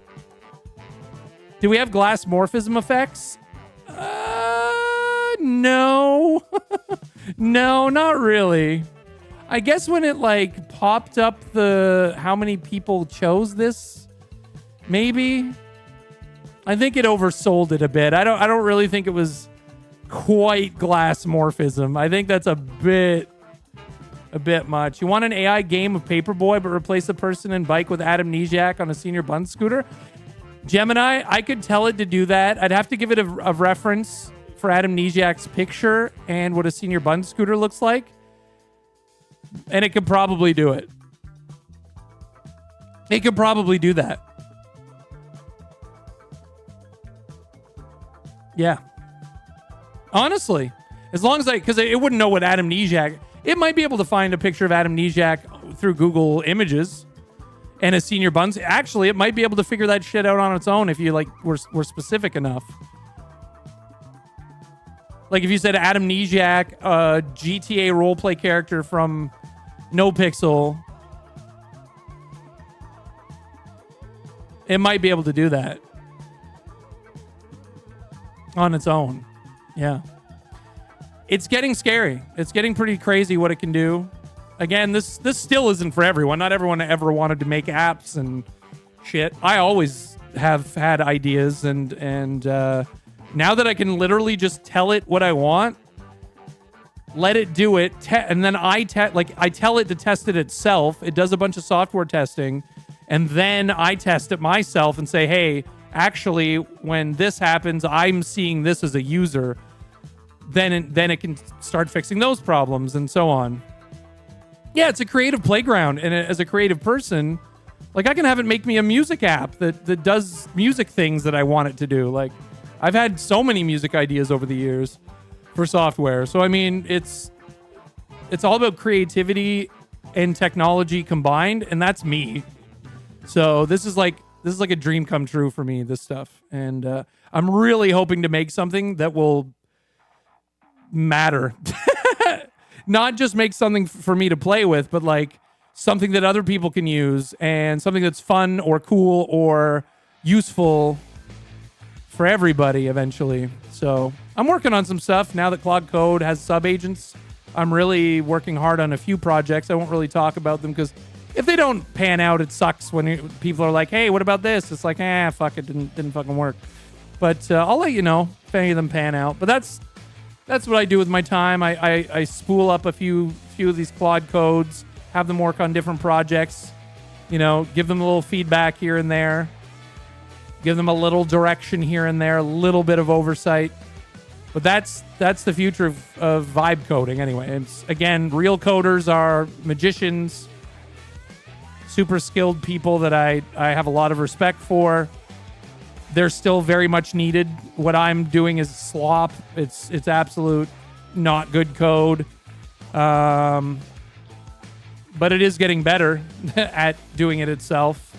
Do we have glass morphism effects? No. No, not really. I guess when it, like, popped up how many people chose this, maybe... I think it oversold it a bit. I don't really think it was quite glass morphism. I think that's a bit much. You want an AI game of Paperboy, but replace the person in bike with Adamnesiac on a senior bun scooter? Gemini, I could tell it to do that. I'd have to give it a reference for Adamnesiac's picture and what a senior bun scooter looks like. And it could probably do it. It could probably do that. Yeah. Honestly, as long as because it wouldn't know what Adamnesiac, it might be able to find a picture of Adamnesiac through Google Images and a senior buns. Actually, it might be able to figure that shit out on its own if you like were specific enough. Like if you said Adamnesiac, GTA roleplay character from NoPixel, it might be able to do that. On its own. Yeah. it's getting scary. It's getting pretty crazy what it can do. Again, this still isn't for everyone. Not everyone ever wanted to make apps and shit. I always have had ideas, and now that I can literally just tell it what I want, let it do it, and then I tell it to test it itself. It does a bunch of software testing, and then I test it myself and say, hey, actually, when this happens, I'm seeing this as a user. Then it can start fixing those problems and so on. Yeah, it's a creative playground, and as a creative person, like I can have it make me a music app that does music things that I want it to do. Like I've had so many music ideas over the years for software. So I mean, it's all about creativity and technology combined, and that's me. So this is like a dream come true for me, this stuff. And I'm really hoping to make something that will matter. Not just make something for me to play with, but like something that other people can use, and something that's fun or cool or useful for everybody eventually. So I'm working on some stuff now that Claude Code has sub-agents. I'm really working hard on a few projects. I won't really talk about them because if they don't pan out, it sucks when people are like, hey, what about this? It's like, fuck, it didn't fucking work. But I'll let you know if any of them pan out. But that's what I do with my time. I spool up a few of these Claude codes, have them work on different projects, give them a little feedback here and there, give them a little direction here and there, a little bit of oversight. But that's the future of vibe coding anyway. It's, again, real coders are magicians, super skilled people that I have a lot of respect for. They're still very much needed. What I'm doing is slop. It's absolute not good code. But it is getting better at doing it itself.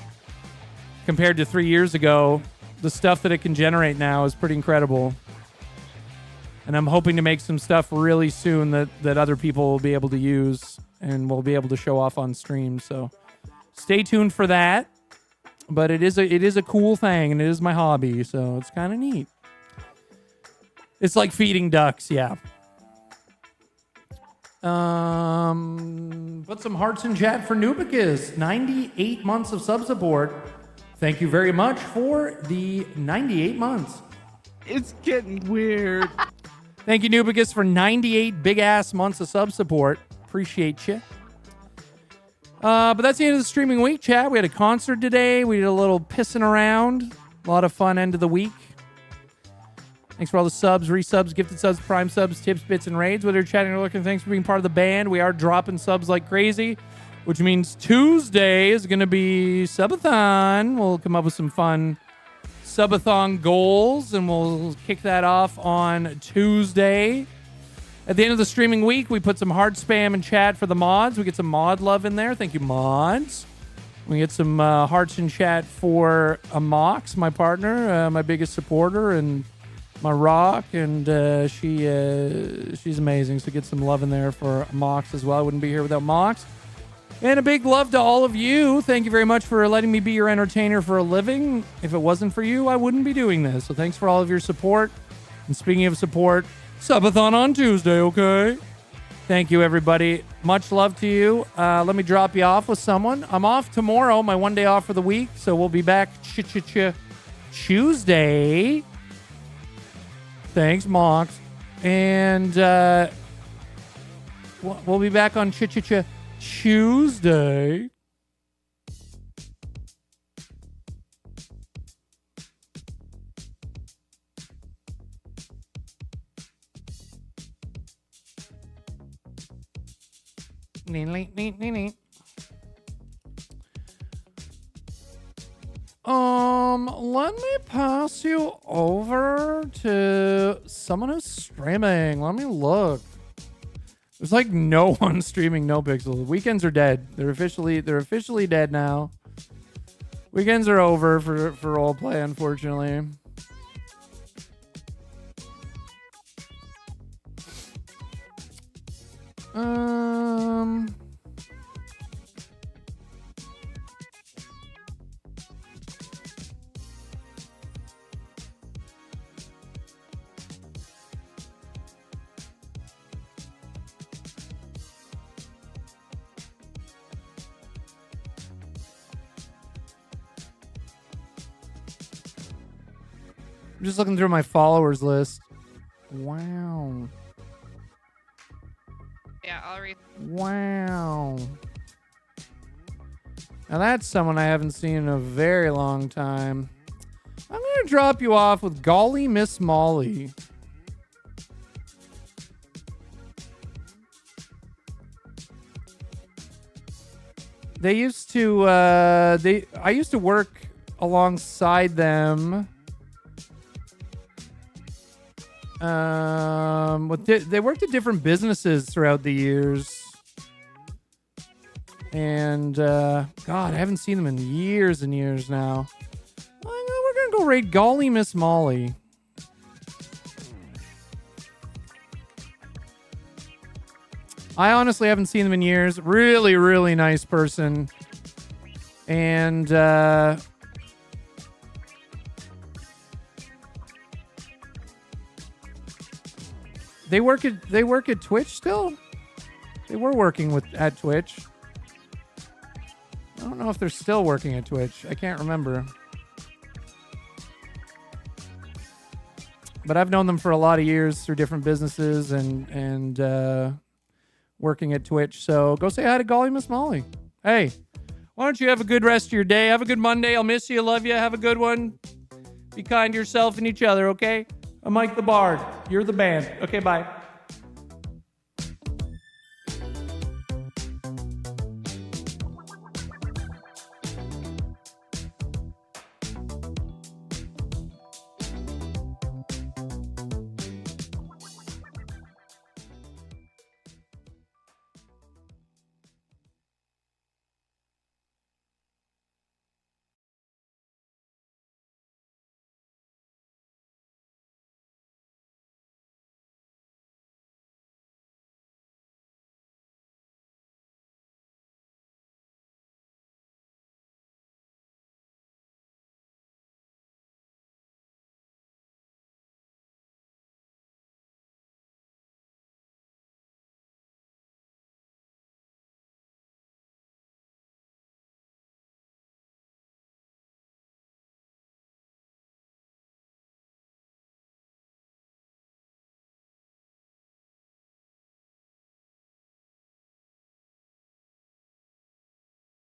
Compared to 3 years ago, the stuff that it can generate now is pretty incredible. And I'm hoping to make some stuff really soon that other people will be able to use and will be able to show off on stream. So stay tuned for that. But it is a cool thing, and it is my hobby, so it's kind of neat. It's like feeding ducks, yeah. Put some hearts in chat for Nubicus. 98 months of sub support. Thank you very much for the 98 months. It's getting weird. Thank you, Nubicus, for 98 big-ass months of sub support. Appreciate you. But that's the end of the streaming week, chat. We had a concert today. We did a little pissing around. A lot of fun end of the week. Thanks for all the subs, resubs, gifted subs, prime subs, tips, bits, and raids. Whether you're chatting or looking, thanks for being part of the band. We are dropping subs like crazy, which means Tuesday is going to be subathon. We'll come up with some fun subathon goals, and we'll kick that off on Tuesday. At the end of the streaming week, we put some hard spam in chat for the mods. We get some mod love in there. Thank you, mods. We get some hearts in chat for Amox, my partner, my biggest supporter, and my rock. And she's amazing. So get some love in there for Amox as well. I wouldn't be here without Mox. And a big love to all of you. Thank you very much for letting me be your entertainer for a living. If it wasn't for you, I wouldn't be doing this. So thanks for all of your support. And speaking of support, subathon on Tuesday, okay? Thank you, everybody. Much love to you. Let me drop you off with someone. I'm off tomorrow, my one day off for the week, so we'll be back Tuesday. Thanks, Mox. And we'll be back on Tuesday. Let me pass you over to someone who's streaming. Let me look. There's like no one streaming No Pixel. Weekends are dead. They're officially dead now. Weekends are over for roleplay, unfortunately. I'm just looking through my followers list. Wow. Yeah, I'll read. Wow. Now that's someone I haven't seen in a very long time. I'm going to drop you off with Golly Miss Molly. They used to, I used to work alongside them. They worked at different businesses throughout the years. And, God, I haven't seen them in years and years now. We're going to go raid Golly Miss Molly. I honestly haven't seen them in years. Really, really nice person. And, they work at Twitch still? They were working at Twitch. I don't know if they're still working at Twitch. I can't remember. But I've known them for a lot of years through different businesses and working at Twitch. So go say hi to Golly Miss Molly. Hey, why don't you have a good rest of your day? Have a good Monday. I'll miss you. Love you. Have a good one. Be kind to yourself and each other, okay? I'm Mike the Bard. You're the band. Okay, bye.